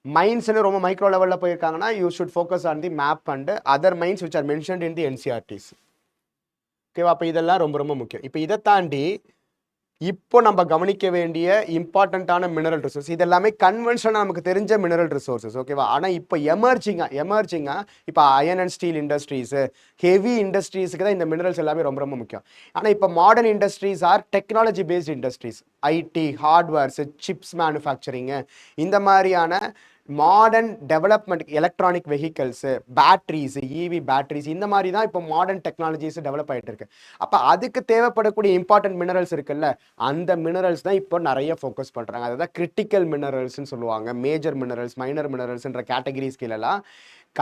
மைன்ஸ்னு ரொம்ப மைக்ரோ லெவலில் போயிருக்காங்கன்னா you should focus on the map and other mines which are mentioned in the NCERTs. ஓகேவா? அப்போ இதெல்லாம் ரொம்ப ரொம்ப முக்கியம். இப்போ இதை தாண்டி இப்போ நம்ம கவனிக்க வேண்டிய இம்பார்ட்டண்ட்டான மினரல் ரிசோர்ஸ், இது எல்லாமே கன்வென்ஷனாக நமக்கு தெரிஞ்ச மினரல் ரிசோர்ஸஸ். ஓகேவா? ஆனால் இப்போ எமர்ஜிங்காக இப்போ iron and steel industries, heavy இண்டஸ்ட்ரீஸுக்கு தான் இந்த மினரல்ஸ் எல்லாமே ரொம்ப ரொம்ப முக்கியம். ஆனால் இப்போ modern industries are technology based industries, IT, hardwares, chips manufacturing, இந்த மாதிரியான modern development, electronic vehicles, batteries, EV batteries, இந்த மாதிரி தான் இப்போ மாடர்ன் டெக்னாலஜிஸ் டெவலப் ஆகிட்டு இருக்கு. அப்போ அதுக்கு தேவைப்படக்கூடிய இம்பார்ட்டன்ட் மினரல்ஸ் இருக்குல்ல, அந்த மினரல்ஸ் தான் இப்போ நிறைய ஃபோக்கஸ் பண்ணுறாங்க. அதுதான் கிரிட்டிக்கல் மினரல்ஸ்ன்னு சொல்லுவாங்க. மேஜர் மினரல்ஸ், மைனர் மினரல்ஸ்ன்ற கேட்டகரிஸ் கீழெல்லாம்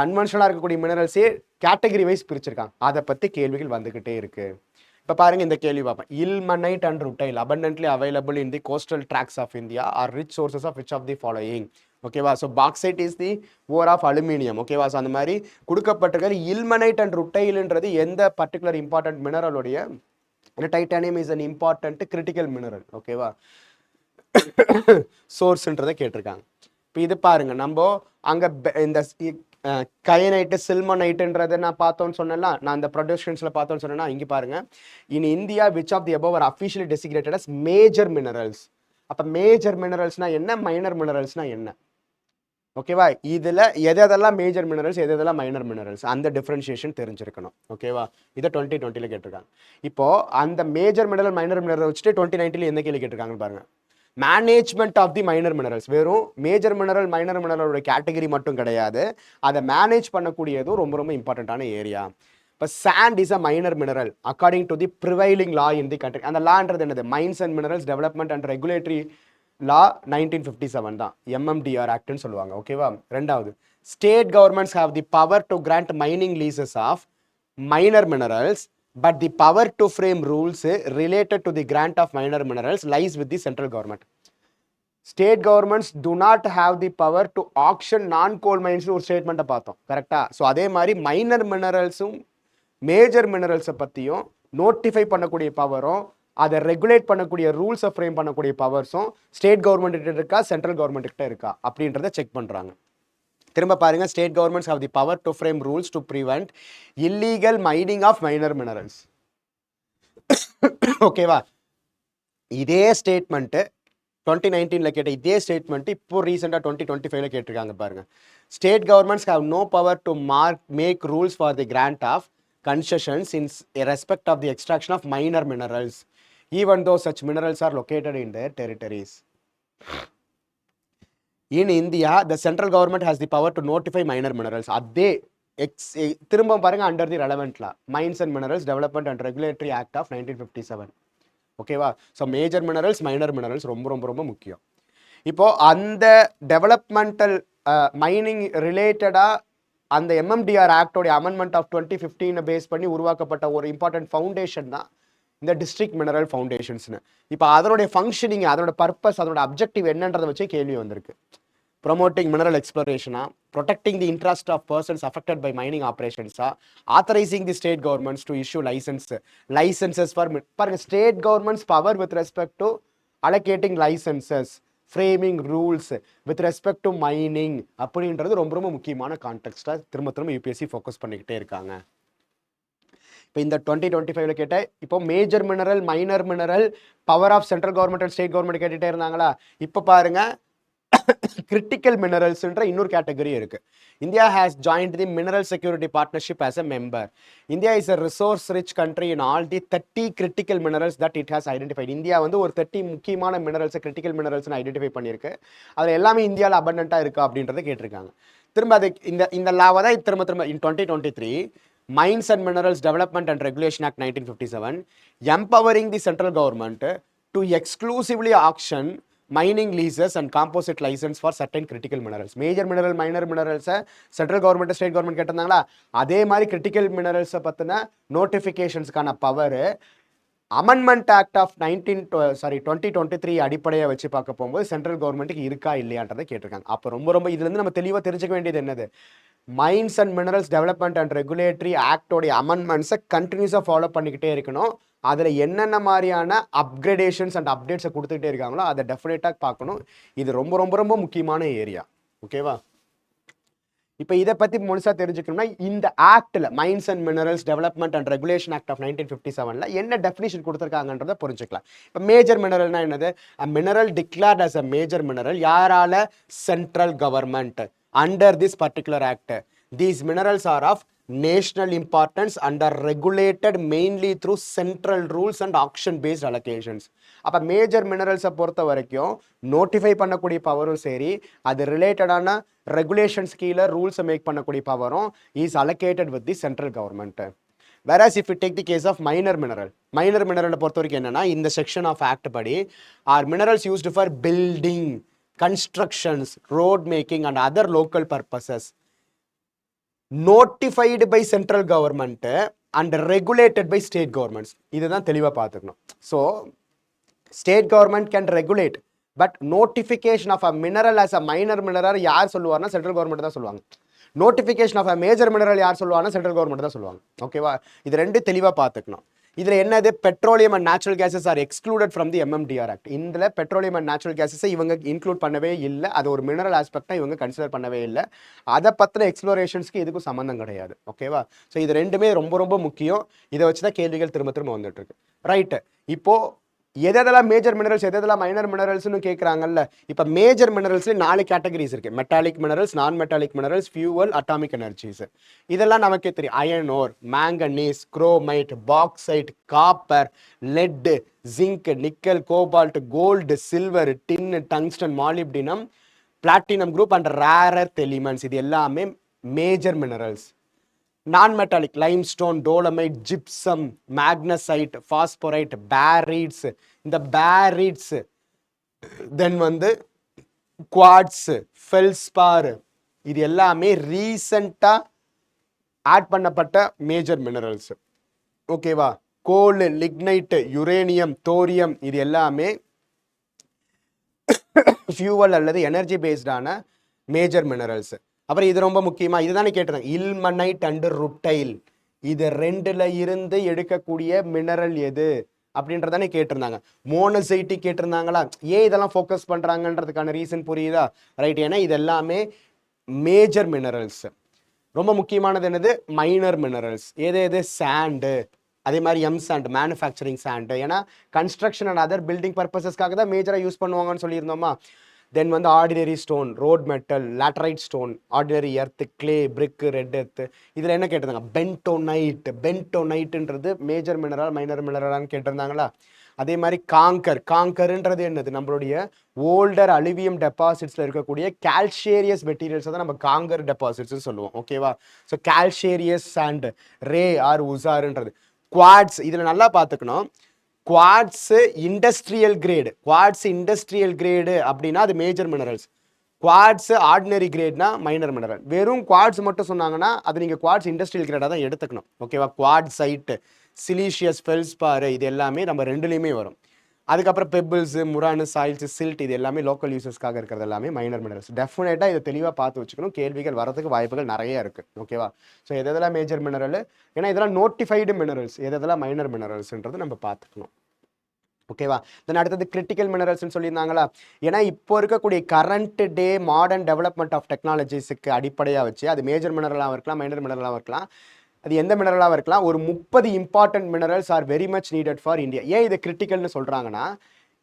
கன்வென்ஷனாக இருக்கக்கூடிய மினரல்ஸே கேட்டகரி வைஸ் பிரிச்சிருக்காங்க. அதை பற்றி கேள்விகள் வந்துக்கிட்டே இருக்குது. இப்போ பாருங்க, இந்த கேள்வி பார்ப்பேன். Ilmenite and ருட்டைல் abundantly available in the coastal tracts of India are rich sources of which of the following? ஓகேவா? So bauxite is the ore of aluminium. ஓகேவா? ஸோ அந்த மாதிரி கொடுக்கப்பட்டிருக்கிற இல்மனைட் அண்ட் ருட்டைல்ன்றது எந்த பர்டிகுலர் இம்பார்ட்டன்ட் மினரலுடைய, titanium is an important critical mineral. ஓகேவா? சோர்ஸ்ன்றதை கேட்டிருக்காங்க. இப்போ இது பாருங்க, நம்ம அங்கே இந்த கயனைட்டு, சில்மனைட்டுன்றதை நான் பார்த்தோன்னு சொன்னேன்ல, நான் இந்த ப்ரொடக்ஷன்ஸில் பார்த்தோன்னு சொன்னேன்னா, இங்கே பாருங்க, in India which of the above are officially designated as major minerals. அப்போ மேஜர் மினரல்ஸ்னா என்ன, மைனர் மினரல்ஸ்னா என்ன? ஓகேவா? இதில் எதெல்லாம் மேஜர் மினரல்ஸ், எதெல்லாம் மைனர் மினரல்ஸ், அந்த டிஃப்ரென்ஷியேஷன் தெரிஞ்சிருக்கணும். ஓகேவா? இதை 2020 கேட்டிருக்காங்க. இப்போது அந்த மேஜர் மினரல், மைனர் மினரல் வச்சுட்டு 2019 எந்த கேள்வி கேட்டிருக்காங்கன்னு பாருங்க. Management of the minor minerals. வெறும் மேஜர் மினரல் மைனர் மினரலோட கேட்டகரி மட்டும் கிடையாது, அதை மேனேஜ் பண்ணக்கூடியதும் ரொம்ப ரொம்ப இம்பார்ட்டண்ட்டான ஏரியா. இப்போ sand is a minor mineral according to the prevailing law in the country. அந்த லான்றது என்னது? Mines and minerals development and regulatory law 1957 தான், எம்எம்டிஆர் ஆக்ட்னு சொல்லுவாங்க. ஓகேவா? ரெண்டாவது, state governments have the power to grant mining leases of minor minerals, but the power to frame rules related to the grant of minor minerals lies with the central government. State governments do not have the power to auction non-coal mines ஒரு ஸ்டேட்மெண்ட்டை பார்த்தோம். கரெக்டா? So அதே மாதிரி minor மினரல்ஸும் major மினரல்ஸை பற்றியும் notify பண்ணக்கூடிய பவரும் அதை ரெகுலேட் பண்ணக்கூடிய ரூல்ஸை ஃப்ரேம் பண்ணக்கூடிய பவர்ஸும் ஸ்டேட் கவர்மெண்ட் இருக்கா, சென்ட்ரல் கவர்மெண்ட் கிட்ட இருக்கா அப்படின்றத செக் பண்ணுறாங்க. திரும்ப பாருங்க, state governments have the power to frame rules to prevent illegal mining of minor minerals. ஓகேவா? இதே ஸ்டேட்மெண்ட்டு 2019 கேட்ட இதே ஸ்டேட்மெண்ட் இப்போ ரீசெண்டாக 2025 கேட்டிருக்காங்க பாருங்க. State governments have no power to make rules for the grant of concessions in respect of the extraction of minor minerals even though such minerals are located in their territories. In India, the central government has the power to notify minor minerals. அதே திரும்ப பாருங்க, under the relevant law mines and minerals development and regulatory act of 1957. ஓகேவா? So major minerals minor minerals ரொம்ப ரொம்ப ரொம்ப முக்கியம். இப்போ அந்த டெவலப்மெண்டல் மைனிங் ரிலேட்டடாக அந்த எம்எம்டிஆர் ஆக்டோடைய அமெண்ட்மெண்ட் ஆஃப் 2015 பேஸ் பண்ணி உருவாக்கப்பட்ட ஒரு இம்பார்ட்டன்ட் ஃபவுண்டேஷன் தான் இந்த டிஸ்ட்ரிக்ட் மினரல் ஃபவுண்டேஷன்ஸ்னு. இப்போ அதனுடைய ஃபங்க்ஷனிங், அதோட பர்பஸ், அதோட அப்ஜெக்டிவ் என்னன்றதை வச்சே கேள்வி வந்திருக்கு. ப்ரொமோட்டிங் மினரல் எக்ஸ்ப்ளோரேஷனா, protecting the interest of persons affected by mining ஆப்ரேஷன்ஸா, authorising the state governments to issue licences for பாருங்க, state governments power with respect to allocating licences, framing rules with respect to mining அப்படின்றது ரொம்ப ரொம்ப முக்கியமான கான்டெக்ஸ்டாக திரும்ப திரும்ப UPSC focus பண்ணிக்கிட்டே இருக்காங்க. இப்போ இந்த 2025 கேட்ட இப்போ major mineral minor mineral power of central government and state government கேட்டுகிட்டே இருந்தாங்களா. இப்போ பாருங்க, கிரிட்டிக்கல் மினரல்ஸ்ன்ற இன்னொரு கேட்டகரி இருக்கு. India has joined the mineral security partnership as a member. India is a resource rich country in all the 30 critical minerals that it has identified. India வந்து ஒரு 30 முக்கியமான மினரல்ஸ், கிரிட்டிக்கல் மினரல்ஸ் ஐடென்டிஃபை பண்ணியிருக்கு. அதில் எல்லாமே இந்தியாவில் அபண்டன்ட்டாக இருக்கா அப்படின்றத கேட்டிருக்காங்க. திரும்ப அது இந்த லாவை தான் திரும்ப திரும்ப இன் 2023 Mines and Minerals Development and Regulation Act 1957 empowering the central government to exclusively auction mining leases and composite license for certain critical minerals. Major mineral, minor minerals central government, state government கேட்டிருந்தாங்களா, அதே மாதிரி critical மினரல்ஸை பற்றின நோட்டிஃபிகேஷன்ஸ்க்கான power amendment act of 2023 அடிப்படையை வச்சு பார்க்க போகும்போது central கவர்மெண்ட்டுக்கு இருக்கா இல்லையான்றதை கேட்டிருக்காங்க. அப்போ ரொம்ப ரொம்ப இதுலேருந்து நம்ம தெளிவாக தெரிஞ்சுக்க வேண்டியது என்னது, mines and minerals development and regulatory ஆக்டோடைய அமெண்ட்மெண்ட்ஸை கண்டினியூஸாக ஃபாலோ பண்ணிக்கிட்டே இருக்கணும். அதில் என்னென்ன மாதிரியான அப்கிரேடேஷன்ஸ் அண்ட் அப்டேட்ஸை கொடுத்துக்கிட்டே இருக்காங்களோ அதை டெஃபினட்டாக பார்க்கணும். இது ரொம்ப ரொம்ப ரொம்ப முக்கியமான ஏரியா. ஓகேவா? இப்போ இதை பற்றி முழுசாக தெரிஞ்சுக்கணும்னா இந்த ஆக்டில் mines and minerals development and regulation act of 1957 என்ன டெஃபினிஷன் கொடுத்துருக்காங்கன்றதை புரிஞ்சுக்கலாம். இப்போ மேஜர் மினரல்னா என்னது? Mineral declared as a major mineral யாரால? Central government. Under this particular act, these minerals are of national importance and are regulated mainly through central rules and auction based allocations. அப்போ major மினரல்ஸை பொறுத்த வரைக்கும் notify பண்ணக்கூடிய பவரும் சரி, அது ரிலேட்டடான regulations கீழே ரூல்ஸை மேக் பண்ணக்கூடிய பவரும் is allocated with the central government. Whereas if you take the case of minor mineral பொறுத்த வரைக்கும் என்னன்னா, இந்த செக்ஷன் ஆஃப் ஆக்ட் படி are minerals used for building, constructions, road making and other local purposes notified by central government and regulated by state governments. இதுதான் தெளிவாக பார்த்துக்கணும். So state government can regulate, but notification of a mineral as a minor mineral யார் சொல்லுவார்னா central government தான் சொல்லுவாங்க. Notification of a major mineral யார் சொல்லுவாங்கன்னா central government தான் சொல்லுவாங்க. ஓகேவா? இது ரெண்டு தெளிவாக பார்த்துக்கணும். இதில் என்னது, petroleum and natural gases are excluded from the MMDR act. இதில் பெட்ரோலியம் அண்ட் நேச்சுரல் கேசஸை இவங்க இன்க்ளூட் பண்ணவே இல்லை. அது ஒரு மினரல் ஆஸ்பெக்டாக இவங்க கன்சிடர் பண்ணவே இல்லை. அதை பற்றின எக்ஸ்ப்ளோரேஷன்ஸ்க்கு இதுக்கும் சம்மந்தம் கிடையாது. ஓகேவா? ஸோ இது ரெண்டுமே ரொம்ப ரொம்ப முக்கியம். இதை வச்சு தான் கேள்விகள் திரும்ப திரும்ப வந்துட்டு இருக்கு. ரைட்டு. இப்போது எதெல்லாம் மேஜர் மினரல்ஸ் எதெல்லாம் மைனர் மினரல்ஸ்னு கேட்குறாங்கல்ல. இப்போ மேஜர் மினரல்ஸ்ல 4 கேட்டகரிஸ் இருக்கு. Metallic minerals, non metallic minerals, fuel, atomic energies. இதெல்லாம் நமக்கே தெரியும். Iron ore, manganese, chromite, bauxite, copper, lead, zinc, nickel, cobalt, gold, silver, tin, tungsten, molybdenum, platinum group and rare earth elements. இது எல்லாமே major minerals. Non metallic limestone, dolomite, gypsum, magnesite, phosphorite, barytes. இந்த barytes தென் வந்து quartz, feldspar, இது எல்லாமே ரீசெண்டாக add பண்ணப்பட்ட major minerals. ஓகேவா? கோல், lignite, uranium, thorium, இது எல்லாமே ஃபியூவல் அல்லது எனர்ஜி பேஸ்டான மேஜர் மினரல்ஸ். அப்புறம் இது ரொம்ப முக்கியமாக இதுதானே கேட்டிருந்தாங்க, இல்மனைட் அண்ட் ருட்டைல். இது ரெண்டுல இருந்து எடுக்கக்கூடிய மினரல் எது அப்படின்றதானே கேட்டிருந்தாங்க. மோனசைட்டி கேட்டிருந்தாங்களா? ஏன் இதெல்லாம் ஃபோக்கஸ் பண்ணுறாங்கன்றதுக்கான ரீசன் புரியுதா? ரைட். ஏன்னா இது எல்லாமே மேஜர் மினரல்ஸ். ரொம்ப முக்கியமானது என்னது? Minor minerals. எது சாண்டு, அதே மாதிரி எம் சாண்ட், மேனுஃபேக்சரிங் சாண்டு. ஏன்னா கன்ஸ்ட்ரக்ஷன் அண்ட் அதர் பில்டிங் பர்பஸஸ்க்காக தான் மேஜராக யூஸ் பண்ணுவாங்கன்னு சொல்லியிருந்தோமா. தென் வந்து ordinary stone, road metal, laterite stone, ordinary earth, clay, brick, red earth. இதில் என்ன கேட்டிருந்தாங்க? பென்டோனைட். பென்டோனைட்டுன்றது மேஜர் மினரல் மைனர் மினரலான்னு கேட்டிருந்தாங்களா? அதே மாதிரி காங்கர்ன்றது என்னது? நம்மளுடைய ஓல்டர் அலுவியம் டெபாசிட்ஸில் இருக்கக்கூடிய கால்ஷேரியஸ் மெட்டீரியல்ஸை தான் நம்ம காங்கர் டெபாசிட்ஸ்னு சொல்லுவோம். ஓகேவா? So calcareous sand, reh or உசாருன்றது. குவாட்ஸ், இதில் நல்லா பார்த்துக்கணும். Quartz industrial grade. Quartz industrial grade அப்படின்னா அது மேஜர் மினரல்ஸ். குவாட்ஸ் ஆர்டினரி கிரேட்னா மைனர் மினரல். வெறும் குவாட்ஸ் மட்டும் சொன்னாங்கன்னா அது நீங்கள் குவாட்ஸ் இண்டஸ்ட்ரியல் கிரேடாக தான் எடுத்துக்கணும். ஓகேவா? குவாட்சைட், சிலீஷியஸ், ஃபெல்ஸ்பார், இது எல்லாமே நம்ம ரெண்டுலேயுமே வரும். அதுக்கப்புறம் பெபிள்ஸு, முரானு, சாயில்ஸ், சில்ட், இது எல்லாமே லோக்கல் யூசஸ்க்காக இருக்கிறது எல்லாமே மைனர் மினரல்ஸ். டெஃபினட்டாக இதை தெளிவாக பார்த்து வச்சுக்கணும். கேள்விகள் வரதுக்கு வாய்ப்புகள் நிறைய இருக்குது. ஓகேவா? ஸோ எதெல்லாம் மேஜர் மினரல், ஏன்னா இதெல்லாம் நோட்டிஃபைடு மினரல்ஸ், எதெல்லாம் மைனர் மினரல்ஸ்ன்றது நம்ம பார்த்துக்கணும். ஓகேவா? தென் அடுத்தது கிரிட்டிக்கல் மினரல்ஸ்னு சொல்லியிருந்தாங்களா? ஏன்னா இப்போ இருக்கக்கூடிய current day modern development of டெக்னாலஜிஸுக்கு அடிப்படையாக வச்சு அது மேஜர் மினரலாகவும் இருக்கலாம், மைனர் மினரலாகவும் இருக்கலாம், அது எந்த மினரலாக இருக்கலாம். ஒரு 30 important minerals are very much needed for India. ஏன் இது கிரிட்டிக்கல்னு சொல்கிறாங்கன்னா,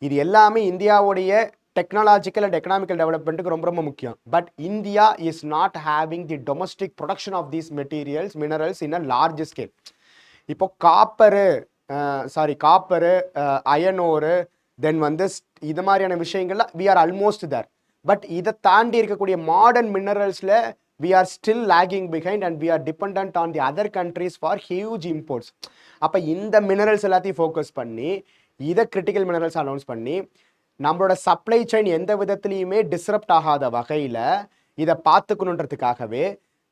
இது எல்லாமே இந்தியாவுடைய டெக்னாலஜிக்கல் அண்ட் எக்கனாமிக்கல் டெவலப்மெண்ட்டுக்கு ரொம்ப ரொம்ப முக்கியம். But India is not having the domestic production of these materials minerals in a large scale. இப்போ காப்பரு, அயனோரு, தென் வந்து இது மாதிரியான விஷயங்கள்ல we are almost there. But இதை தாண்டி இருக்கக்கூடிய மாடர்ன் மினரல்ஸில் we are still lagging behind and we are dependent on the other countries for huge imports. அப்போ இந்த மினரல்ஸ் எல்லாத்தையும் ஃபோக்கஸ் பண்ணி இதை கிரிட்டிக்கல் மினரல்ஸ் அனௌன்ஸ் பண்ணி நம்மளோட சப்ளை செயின் எந்த விதத்துலையுமே டிஸ்ரப்ட் ஆகாத வகையில் இதை பார்த்துக்கணுன்றதுக்காகவே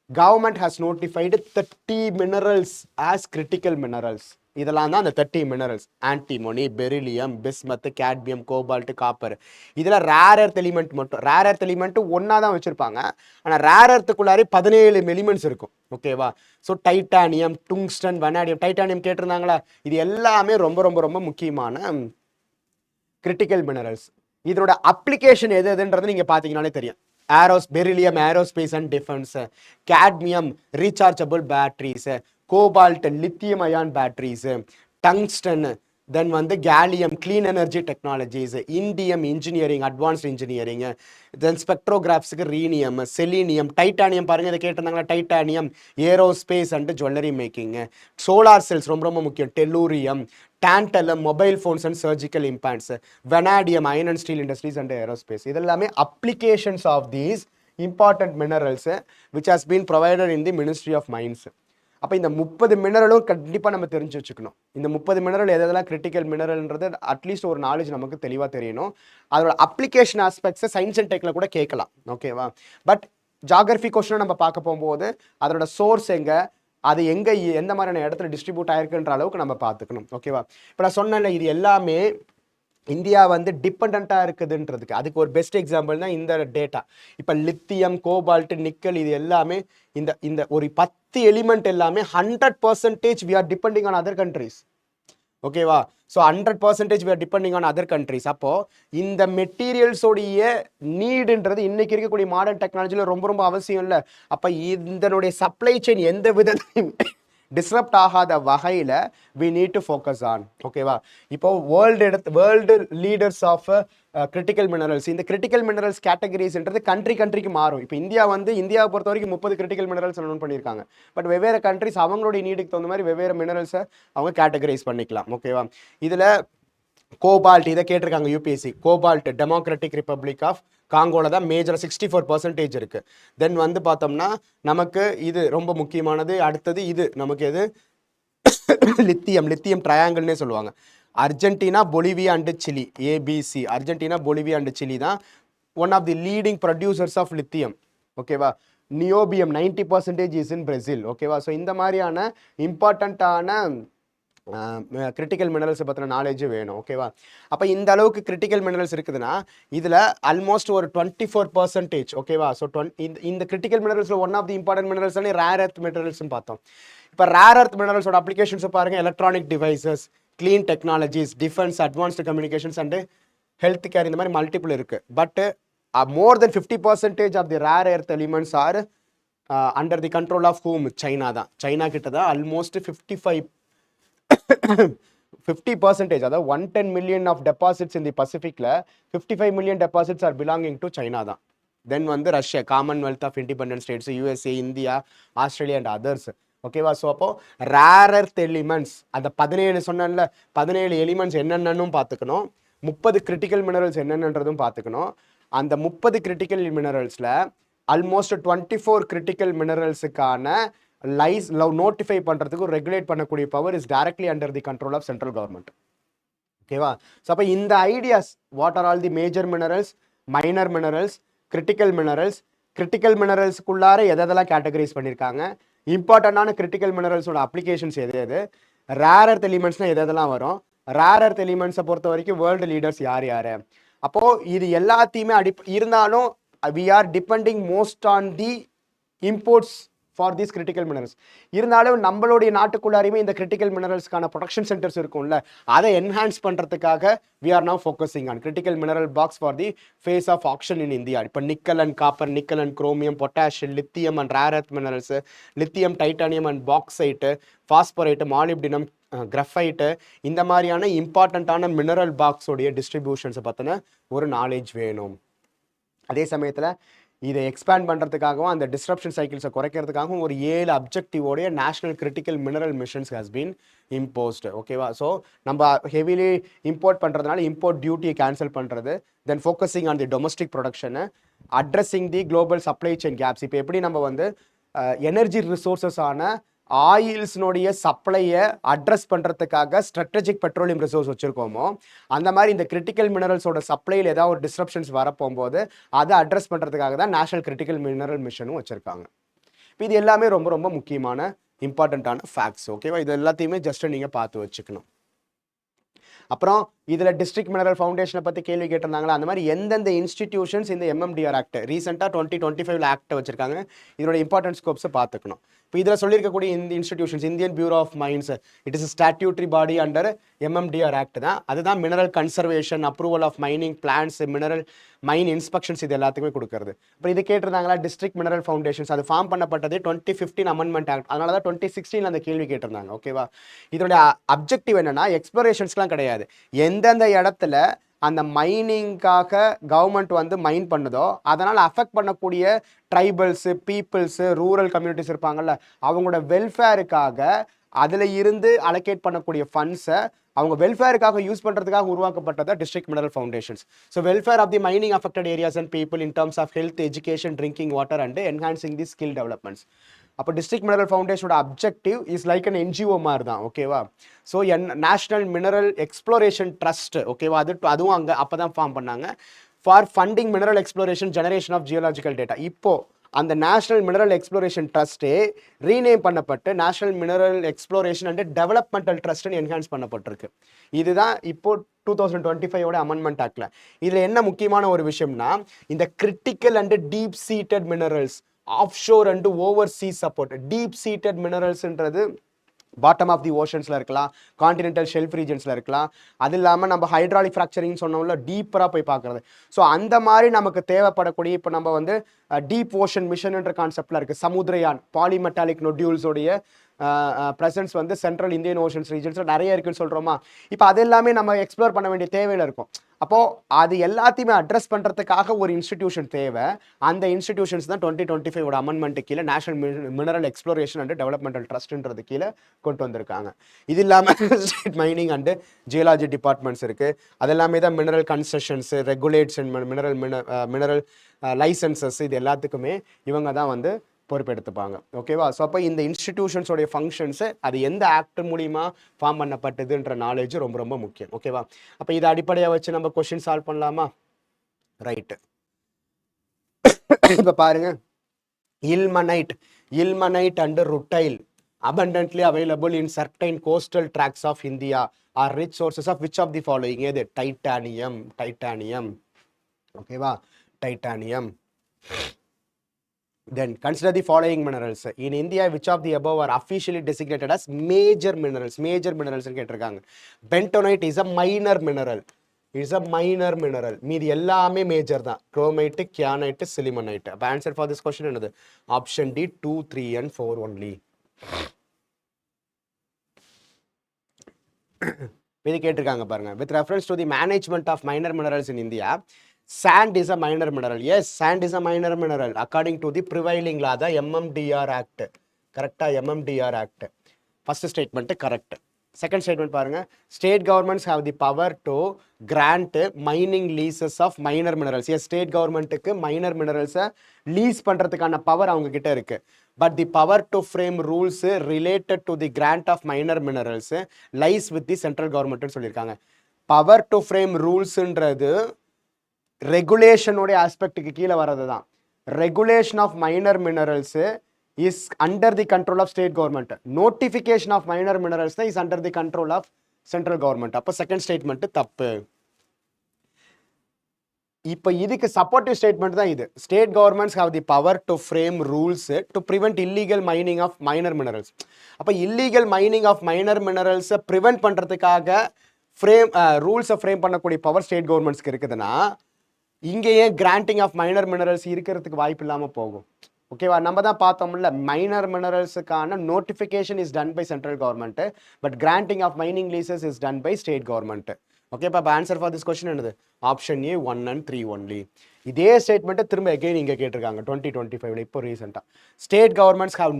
government has notified 30 minerals as critical minerals. இதெல்லாம் தான் அந்த 30 minerals. Antimony, beryllium, bismuth, cadmium, cobalt, copper. இதில் ரேர் எர்த் எலிமெண்ட் மட்டும், ரேர் எர்த் எலிமெண்ட்டு ஒன்றா தான் வச்சுருப்பாங்க. ஆனால் ரேர் எர்த்துக்குள்ளாரே 17 எலிமெண்ட்ஸ் இருக்கும். ஓகேவா? So titanium, tungsten, vanadium. Titanium கேட்டிருந்தாங்களா? இது எல்லாமே ரொம்ப ரொம்ப ரொம்ப முக்கியமான கிரிட்டிக்கல் மினரல்ஸ். இதோட அப்ளிகேஷன் எதுன்றது நீங்கள் பார்த்தீங்கன்னாலே தெரியும். Beryllium aerospace and defence, cadmium rechargeable batteries, cobalt lithium ion batteries, tungsten, then வந்து gallium clean energy technologies, indium engineering advanced engineering, then ஸ்பெக்ட்ரோகிராஃப்ஸுக்கு ரீனியம், செலீனியம், டைட்டானியம் பாருங்கள், இதை கேட்டிருந்தாங்களா? Titanium aerospace and jewellery making, solar cells ரொம்ப ரொம்ப முக்கியம், tellurium, tantalum mobile phones and surgical இம்பான்ட்ஸ், vanadium iron and steel industries and aerospace. இதெல்லாமே applications of these important minerals which has been provided in the ministry of mines. அப்போ இந்த 30 மினரலும் கண்டிப்பாக நம்ம தெரிஞ்சு வச்சுக்கணும். இந்த 30 மினரல் எதெல்லாம் கிரிட்டிக்கல் மினரல்ன்றது அட்லீஸ்ட் ஒரு நாலேஜ் நமக்கு தெளிவாக தெரியணும். அதோட அப்ளிகேஷன் ஆஸ்பெக்ட்ஸை சயின்ஸ் அண்ட் டெக்கில் கூட கேட்கலாம். ஓகேவா? பட் ஜாகிரஃபி கொஸ்டினை நம்ம பார்க்க போகும்போது அதோட சோர்ஸ் எங்கே, அது எங்கே எந்த மாதிரியான இடத்துல டிஸ்ட்ரிபியூட் ஆயிருக்குன்ற அளவுக்கு நம்ம பார்த்துக்கணும். ஓகேவா? இப்போ நான் சொன்னேன்ல, இது எல்லாமே இந்தியா வந்து டிபெண்ட்டாக இருக்குதுன்றதுக்கு அதுக்கு ஒரு பெஸ்ட் எக்ஸாம்பிள் தான் இந்த டேட்டா. இப்போ லித்தியம், கோபால்ட், நிக்கல், இது எல்லாமே இந்த இந்த ஒரு 10 எலிமெண்ட் எல்லாமே 100% we are depending on other countries. ஓகேவா? So 100% we are depending on other countries. அப்போது இந்த மெட்டீரியல்ஸோடைய நீடுன்றது இன்றைக்கி இருக்கக்கூடிய மாடர்ன் டெக்னாலஜியில் ரொம்ப ரொம்ப அவசியம் இல்லை. அப்போ இதனுடைய சப்ளை செயின் எந்த விதத்தையும் டிஸ்ரப்ட் ஆகாத வகையில் we need to focus on. ஓகேவா? இப்போ world leaders of critical minerals, இந்த கிரிட்டிக்கல் மினரல்ஸ் கேட்டகரிஸ்ன்றது கண்ட்ரிக்கு மாறும். இப்போ இந்தியாவை பொறுத்த வரைக்கும் 30 கிரிட்டிக்கல் மினரல்ஸ் அனௌன்ஸ் பண்ணியிருக்காங்க. பட் வெவ்வேறு கண்ட்ரிஸ் அவங்களுடைய நீடுக்கு தகுந்த மாதிரி வெவ்வேறு மினரல்ஸை அவங்க கேட்டகரைஸ் பண்ணிக்கலாம். ஓகேவா? இதில் கோபால்ட் இதை கேட்டிருக்காங்க UPSC. Cobalt democratic republic of காங்கோல தான் மேஜர் 64% இருக்கு. தென் பார்த்தோம்னா நமக்கு இது ரொம்ப முக்கியமானது. அடுத்தது இது நமக்கு எது, லித்தியம் ட்ரையாங்கிள்னே சொல்லுவாங்க. Argentina, Bolivia and Chile, ABC. Argentina, Bolivia and Chile தான் one of the leading producers of lithium. ஓகேவா? Niobium 90% is in Brazil. ஓகேவா? ஸோ இந்த மாதிரியான இம்பார்ட்டண்ட்டான கிரிட்டிக்கல் மினரல்ஸை பற்றின நாலேஜ் வேணும். ஓகேவா? அப்போ இந்த அளவுக்கு கிரிட்டிக்கல் மினரல்ஸ் இருக்குதுன்னா இதில் ஆல்மோஸ்ட் ஒரு 24%. ஓகேவா? ஸோ இந்த கிரிட்டிக்கல் மினரல்ஸில் one of the important minerals rare earth மினரல்ஸ்னு பார்த்தோம். இப்போ ரேர் எர்த் மினரல்ஸோட அப்ளிகேஷன்ஸை பாருங்கள். Electronic devices, clean technologies, defence, advanced communications and health care, இந்த மாதிரி மல்டிபிள் இருக்குது. But more then 50% of the rare earth elements are under the control of hmm? China தான். சைனா கிட்ட தான் ஆல்மோஸ்ட் 50%, அதாவது 110 million of deposits in the பசிபிக்ல 55 million deposits are belonging to China தான். Then Russia, commonwealth of independent states, USA, India, Australia and others. ஓகேவா? So அப்போ rare earth elements அந்த 17 சொன்னேன்ல, 17 எலிமெண்ட்ஸ் என்னென்னு பார்த்துக்கணும். 30 கிரிட்டிக்கல் மினரல்ஸ் என்னென்னன்றதும் பார்த்துக்கணும். அந்த 30 கிரிட்டிக்கல் மினரல்ஸில் ஆல்மோஸ்ட் 24 கிரிட்டிக்கல் மினரல்ஸுக்கான நோட்டிஃபை பண்ணுறதுக்கு ரெகுலேட் பண்ணக்கூடிய power is directly under the control of central government. ஓகேவா? ஸோ அப்போ இந்த ideas, what are all the major minerals, minor minerals, critical மினரல்ஸ்க்குள்ளார எதெல்லாம் கேட்டகரைஸ் பண்ணியிருக்காங்க, இம்பார்ட்டண்டான கிரிட்டிக்கல் மினரல்ஸோட அப்ளிகேஷன்ஸ் எது, ரேர் எர்த் எலிமெண்ட்ஸ்னால் எதெல்லாம் வரும், ரேர் எர்த் எலிமெண்ட்ஸை பொறுத்த வரைக்கும் வேர்ல்டு லீடர்ஸ் யார், அப்போது இது எல்லாத்தையுமே இருந்தாலும் we are depending most on the imports for these critical minerals. இருந்தாலும் நம்மளுடைய நாட்டுக்குள்ளாரையுமே இந்த கிரிட்டிக்கல் மினரல்ஸ்க்கான ப்ரொடக்ஷன் சென்டர்ஸ் இருக்கும்ல, அதை என்ஹான்ஸ் பண்ணுறதுக்காக we are now focusing on critical mineral blocks for the phase of action in India. இப்போ nickel and copper, nickel and chromium, potash, lithium and rare earth minerals, lithium, titanium and bauxite, phosphorite, molybdenum, graphite, இந்த மாதிரியான இம்பார்ட்டண்ட்டான mineral பாக்ஸோடைய டிஸ்ட்ரிபியூஷன்ஸை பற்றின ஒரு knowledge வேணும். அதே சமயத்தில் இதை எக்ஸ்பேண்ட் பண்ணுறதுக்காகவும் அந்த டிஸ்ரப்ஷன் சைக்கிள்ஸை குறைக்கிறதுக்காகவும் ஒரு 7 அப்ஜெக்டிவோடைய national critical mineral missions has been imposed. ஓகேவா? ஸோ நம்ம ஹெவிலி இம்போர்ட் பண்ணுறதுனால இம்போர்ட் டியூட்டியை கேன்சல் பண்ணுறது, then focusing on the domestic ப்ரொடக்ஷனு, addressing the global supply chain gaps. இப்போ எப்படி நம்ம எனர்ஜி ரிசோர்ஸஸ் ஆன ஆயில்ஸ்னுடைய சப்ளையை அட்ரஸ் பண்ணுறதுக்காக ஸ்ட்ராட்டஜிக் பெட்ரோலியம் ரிசோர்ஸ் வச்சுருக்கோமோ, அந்த மாதிரி இந்த கிரிட்டிக்கல் மினரல்ஸோட சப்ளையில் ஏதாவது ஒரு டிஸ்ரப்ஷன்ஸ் வரப்போகும்போது அதை அட்ரஸ் பண்ணுறதுக்காக தான் நேஷனல் கிரிட்டிக்கல் மினரல் மிஷனும் வச்சுருக்காங்க. இப்போ இது எல்லாமே ரொம்ப ரொம்ப முக்கியமான இம்பார்ட்டண்ட்டான ஃபேக்ட்ஸ். ஓகேவா? இது எல்லாத்தையுமே ஜஸ்ட் நீங்கள் பார்த்து வச்சுக்கணும். அப்புறம் இதில் டிஸ்ட்ரிக்ட் மினரல் ஃபவுண்டேஷனை பற்றி கேள்வி கேட்டிருந்தாங்களா, அந்த மாதிரி எந்தெந்த இன்ஸ்டிடியூஷன்ஸ் இந்த MMDR ஆக்ட் ரீசெண்டாக 2025 ஆக்ட் வச்சிருக்காங்க, இதோட இம்பார்ட்டன்ட் ஸ்கோப்ஸை பார்த்துக்கணும். இப்போ இதில் சொல்லியிருக்கக்கூடிய இந்த institutions, Indian bureau of mines, it is statutory body under MMDR act தான். அதுதான் mineral conservation, approval of mining plans, mineral mine inspections, இது எல்லாத்துக்குமே கொடுக்குறது. இப்போ இது கேட்டிருந்தாங்களா, டிஸ்ட்ரிக்ட் மினரல் ஃபவுண்டேஷன்ஸ் அது ஃபார்ம் பண்ணப்பட்டது 2015 அமெண்ட்மெண்ட் ஆக்ட், அதனால தான் 2016 அந்த கேள்வி கேட்டிருந்தாங்க. ஓகேவா? இதோட அப்ஜெக்டிவ் என்னன்னா எக்ஸ்ப்ளோரேஷன்ஸ்லாம் கிடையாது. எந்தெந்த இடத்துல அந்த மைனிங்காக கவர்மெண்ட் மைன் பண்ணுதோ அதனால் அஃபெக்ட் பண்ணக்கூடிய ட்ரைபல்ஸு, பீப்புள்ஸு, ரூரல் கம்யூனிட்டிஸ் இருப்பாங்கல்ல, அவங்களோட வெல்ஃபேருக்காக அதில் இருந்து அலோகேட் பண்ணக்கூடிய ஃபண்ட்ஸை அவங்க வெல்ஃபேருக்காக யூஸ் பண்ணுறதுக்காக உருவாக்கப்பட்டது district mineral foundations. So welfare of the mining affected areas and people in terms of health, education, drinking water and enhancing the skill developments. அப்போ டிஸ்ட்ரிக்ட் மினரல் ஃபவுண்டேஷனோட objective is like an NGO மாதிரி தான். ஓகேவா? So national mineral exploration trust. ஓகேவா? அதுவும் அங்கே அப்போ தான் ஃபார்ம் பண்ணாங்க for funding mineral exploration, generation of geological data. இப்போது அந்த நேஷனல் மினரல் எக்ஸ்ப்ளோரேஷன் ட்ரஸ்ட்டே ரீநேம் பண்ணப்பட்டு national mineral exploration and developmental ட்ரஸ்ட்னு enhance பண்ணப்பட்டிருக்கு. இதுதான் இப்போ 2025 அமெண்ட்மெண்ட் ஆக்ட்ல. இதில் என்ன முக்கியமான ஒரு விஷயம்னா, இந்த critical and deep seated minerals, offshore and oversea support. Deep seated மினரல்ஸ்ன்றது பாட்டம் ஆஃப் தி ஓஷன்ஸில் இருக்கலாம், கான்டினென்டல் ஷெல்ஃப் ரீஜன்ஸில் இருக்கலாம். அது இல்லாமல் நம்ம ஹைட்ராலிக் ஃப்ராக்சரிங் சொன்னோம்ல, டீப்பராக போய் பார்க்குறது. ஸோ அந்த மாதிரி நமக்கு தேவைப்படக்கூடிய இப்போ நம்ம டீப் ஓஷன் மிஷன்ன்ற கான்செப்டில் இருக்குது. சமுத்திரயான், பாலிமெட்டாலிக் நொடியூல்ஸோடைய ப்ரெசன்ஸ் வந்து சென்ட்ரல் இந்தியன் ஓஷன்ஸ் ரீஜன்ஸில் நிறைய இருக்குன்னு சொல்கிறோமா. இப்போ அது எல்லாமே நம்ம எக்ஸ்ப்ளோர் பண்ண வேண்டிய தேவையில் இருக்கும். அப்போது அது எல்லாத்தையுமே அட்ரஸ் பண்ணுறதுக்காக ஒரு இன்ஸ்டிடியூஷன் தேவை. அந்த இன்ஸ்டிடியூஷன்ஸ் தான் 2025 அமெண்ட்மெண்ட்டு கீழே national mineral exploration and developmental ட்ரஸ்ட்ன்றது கீழே கொண்டு வந்திருக்காங்க. இது இல்லாமல் state mining and geology departments இருக்குது. அது எல்லாமே தான் mineral concessions, regulation, mineral licences, இது எல்லாத்துக்குமே இவங்க தான் வந்து பொறுப்பெடுத்துப்பாங்க. ஓகேவா. ஸோ அப்போ இந்த இன்ஸ்டிடியூஷன்ஸோடைய ஃபங்க்ஷன்ஸு அது எந்த ஆக்ட் மூலிமா ஃபார்ம் பண்ணப்பட்டதுன்ற நாலேஜ் ரொம்ப ரொம்ப முக்கியம். ஓகேவா. அப்போ இதை அடிப்படையாக வச்சு நம்ம கொஸ்டின் சால்வ் பண்ணலாமா. ரைட்டு. இப்போ பாருங்க, ilmenite and rutile abundantly available in certain coastal tracts of India are rich sources of which of the following? எது? டைட்டானியம். ஓகேவா, titanium. Then consider the following minerals. In India, which of the above are officially designated as major minerals? Major minerals கேட்டிருக்காங்க. Bentonite is a minor mineral. மீதி எல்லாமே major தான். Chromite, kyanite, sillimanite. அப்போ answer for this question என்னது? Option D 2, 3 and 4 only. இது கேட்டிருக்காங்க பாருங்க. With reference to the management of minor minerals in India, sand is a minor mineral. Yes, sand is a minor mineral according to the prevailing law, the MMDR Act. Correct? MMDR Act. First statement correct. Second statement பாருங்க. State governments have the power to grant mining leases of minor minerals. Yes, state governmentக்கு minor minerals lease பண்றதுக்கான power அவங்க கிட்ட இருக்கு. But the power to frame rules related to the grant of minor minerals lies with the central government ன்னு சொல்லியிருக்காங்க. Power to frame rulesன்றது ரெகுலேஷனுடைய ஆஸ்பெக்டுக்கு கீழே வர்றது தான். Regulation of minor minerals is under the control of state government. Notification of minor minerals தான் is under the control of central government. அப்போ second statement தப்பு. இப்போ இதுக்கு சப்போர்ட்டிவ் ஸ்டேட்மெண்ட் தான் இது. State governments have the power to frame rules to prevent illegal mining of minor minerals. அப்போ illegal mining of minor மினரல்ஸை prevent பண்ணுறதுக்காக ரூல்ஸை ஃப்ரேம் பண்ணக்கூடிய பவர் ஸ்டேட் கவர்மெண்ட்ஸ்க்கு இருக்குதுன்னா, இங்கேயே கிராண்டிங் ஆஃப் மைனர் மினரல்ஸ் இருக்கிறதுக்கு வாய்ப்பு இல்லாமல் போகும். ஓகேவா. நம்ம தான் பார்த்தோம்ல, மைனர் மினரல்ஸுக்கான notification is done by central government, but granting of mining leases is done by state government. Okay. இப்போ ஆன்சர் ஃபார் திஸ் கொஸ்டின் என்னது? Option A 1 and 3 only. இதே ஸ்டேட்மெண்ட்டை திரும்ப எகைன் இங்கே கேட்டிருக்காங்க 2025 இப்போ ரீசெண்டாக. State governments have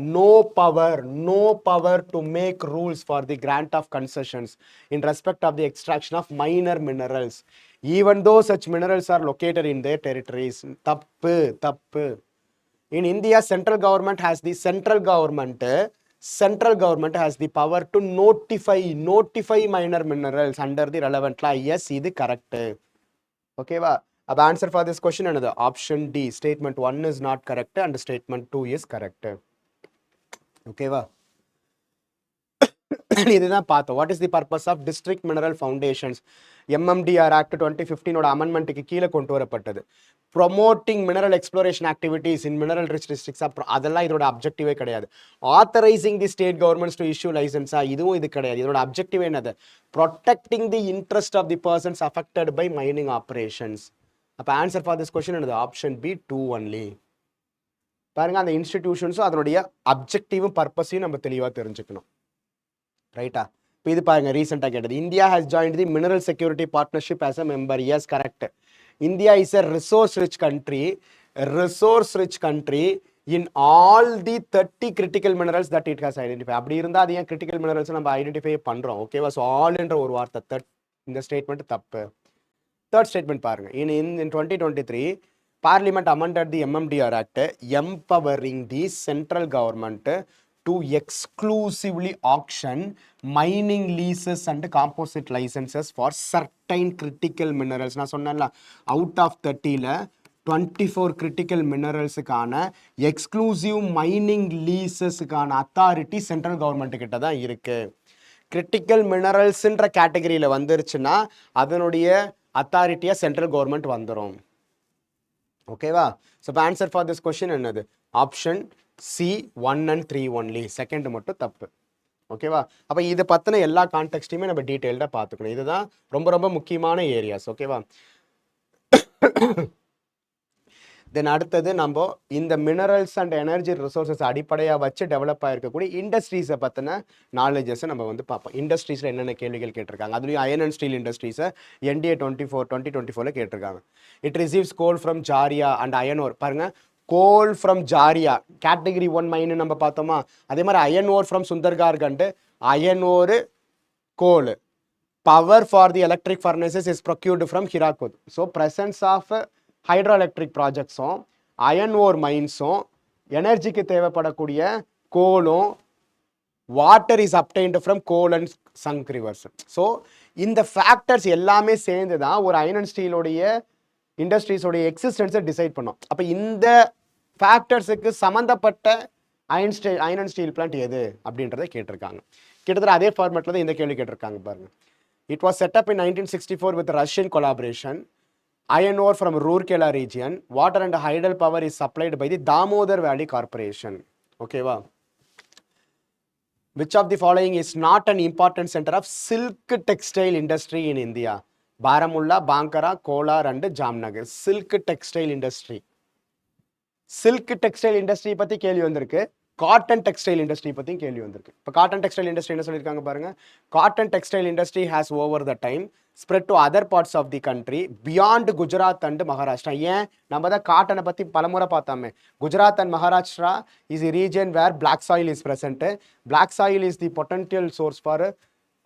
no power to make rules for the grant of concessions in respect of the extraction of minor minerals even though such minerals are located in their territories. தப்பு. In India, central government has the power to notify minor minerals under the relevant law. Yes, இது correct. Okay வா. அப்ப answer for this question என்னது? Option D. Statement 1 is not correct and statement 2 is correct. Okay வா. இதுதான் பார்த்தோம். What is the purpose of district mineral foundations? MMDR act 2015 அமெண்ட்மெண்ட்டுக்கு கீழே கொண்டு வரப்பட்டது. Promoting mineral exploration activities in mineral rich districts. அதெல்லாம் இதோட அப்ஜெக்டிவே கிடையாது. Authorising the state governments to issue லைசன்ஸா, இதுவும் இது கிடையாது. இதோட அப்ஜெக்டிவ் என்னது? Protecting the interest of the persons affected by mining operations. அப்போ ஆன்சர் ஃபார் திஸ் கொஸ்டின் என்னது? Option B 2 only. பாருங்க, அந்த இன்ஸ்டிடியூஷன்ஸும் அதனுடைய அப்ஜெக்டிவும் பர்பஸையும் நம்ம தெளிவாக தெரிஞ்சுக்கணும். ரைட்டா. இப்போ இது பாருங்க, ரீசெண்டாக கேட்டது. India has joined the mineral security partnership as a member. Yes, correct. India is a resource rich country in all the 30 critical minerals that it has identified. அப்படி இருந்தால் அது ஏன் critical minerals நம்ம ஐடென்டிஃபை பண்ணுறோம்? ஓகேவா. ஸோ ஆல்ன்ற ஒரு வார்த்தை இந்த ஸ்டேட்மெண்ட் தப்பு. தேர்ட் ஸ்டேட்மெண்ட் பாருங்க. in 2023 Parliament amended the MMDR Act empowering the central government to exclusively auction mining leases and composite licenses for certain critical minerals. நான் சொன்னேன்ல, அவுட் ஆஃப் 30ல 24 கிரிட்டிக்கல் மினரல்ஸுக்கான எக்ஸ்க்ளூசிவ் மைனிங் லீசஸுக்கான அத்தாரிட்டி சென்ட்ரல் கவர்மெண்ட் கிட்ட தான் இருக்கு. Critical மினரல்ஸ்ன்ற கேட்டகரியில் வந்துருச்சுன்னா அதனுடைய அத்தாரிட்டியாக சென்ட்ரல் கவர்மெண்ட் வந்துடும். ஓகேவா. ஸோ இப்போ ஆன்சர் ஃபார் திஸ் கொஸ்டின் என்னது? Option C 1 and 3 only. Second மட்டும் தப்பு. ஓகேவா. அப்போ இதை பற்றின எல்லா கான்டெக்ஸ்டையுமே நம்ம டீட்டெயில்டாக பார்த்துக்கணும். இதுதான் ரொம்ப ரொம்ப முக்கியமான ஏரியாஸ். ஓகேவா. தென் அடுத்தது நம்ம இந்த மினரல்ஸ் அண்ட் எனர்ஜி ரிசோர்ஸஸ் அடிப்படையாக வச்சு டெவலப் ஆகிருக்கக்கூடிய இண்டஸ்ட்ரீஸை பற்றின நாலேஜஸை நம்ம வந்து பார்ப்போம். இண்டஸ்ட்ரீஸில் என்னென்ன கேள்விகள் கேட்டிருக்காங்க, அதுலேயும் அயன் அண்ட் ஸ்டீல் இண்டஸ்ட்ரீஸை NDA 2024 கேட்டிருக்காங்க. It receives coal from Jharia and iron ore. பாருங்கள், கோல் ஃப்ரம் ஜாரியா கேட்டகரி 1 மைன்னு நம்ம பார்த்தோமா, அதே மாதிரி iron ore from Sundargarh, iron ore coal. Power for the electric furnaces is procured from Hirakud. So presence of hydro electric ப்ராஜெக்ட்ஸும் iron ore மைன்ஸும் எனர்ஜிக்கு தேவைப்படக்கூடிய கோலும் water is obtained from Koel and Sankh rivers. So இந்த ஃபேக்டர்ஸ் எல்லாமே சேர்ந்து தான் ஒரு அயன் அண்ட் ஸ்டீலோடைய இண்டஸ்ட்ரீஸோடைய எக்ஸிஸ்டன்ஸை டிசைட் பண்ணோம். அப்போ இந்த ஃபேக்டர்ஸுக்கு சம்மந்தப்பட்ட அயன் அண்ட் ஸ்டீல் பிளான்ட் எது அப்படின்றத கேட்டிருக்காங்க. கிட்டத்தட்ட அதே ஃபார்மேட்டில் தான் இந்த கேள்வி கேட்டிருக்காங்க பாருங்க. It was set up in 1964 with Russian collaboration. Iron ore from Rourkela region. Water and hydel power is supplied by the Damodar Valley Corporation. Okay, wow. Which of the following is not an important center of silk textile industry in India? Baramulla, Bankara, Kolar and Jamnagar. Silk textile industry. Silk textile industry பற்றி கேள்வி வந்திருக்கு. Cotton textile industry பற்றியும் கேள்வி வந்திருக்கு. இப்போ cotton textile industry என்ன சொல்லியிருக்காங்க பாருங்க. Cotton textile industry has over the time spread to other parts of the country beyond Gujarat and Maharashtra. ஏன் நம்ம தான் காட்டனை பற்றி பலமுறை பார்த்தாமே. Gujarat and Maharashtra is the region where black soil is present. Black soil is the potential source for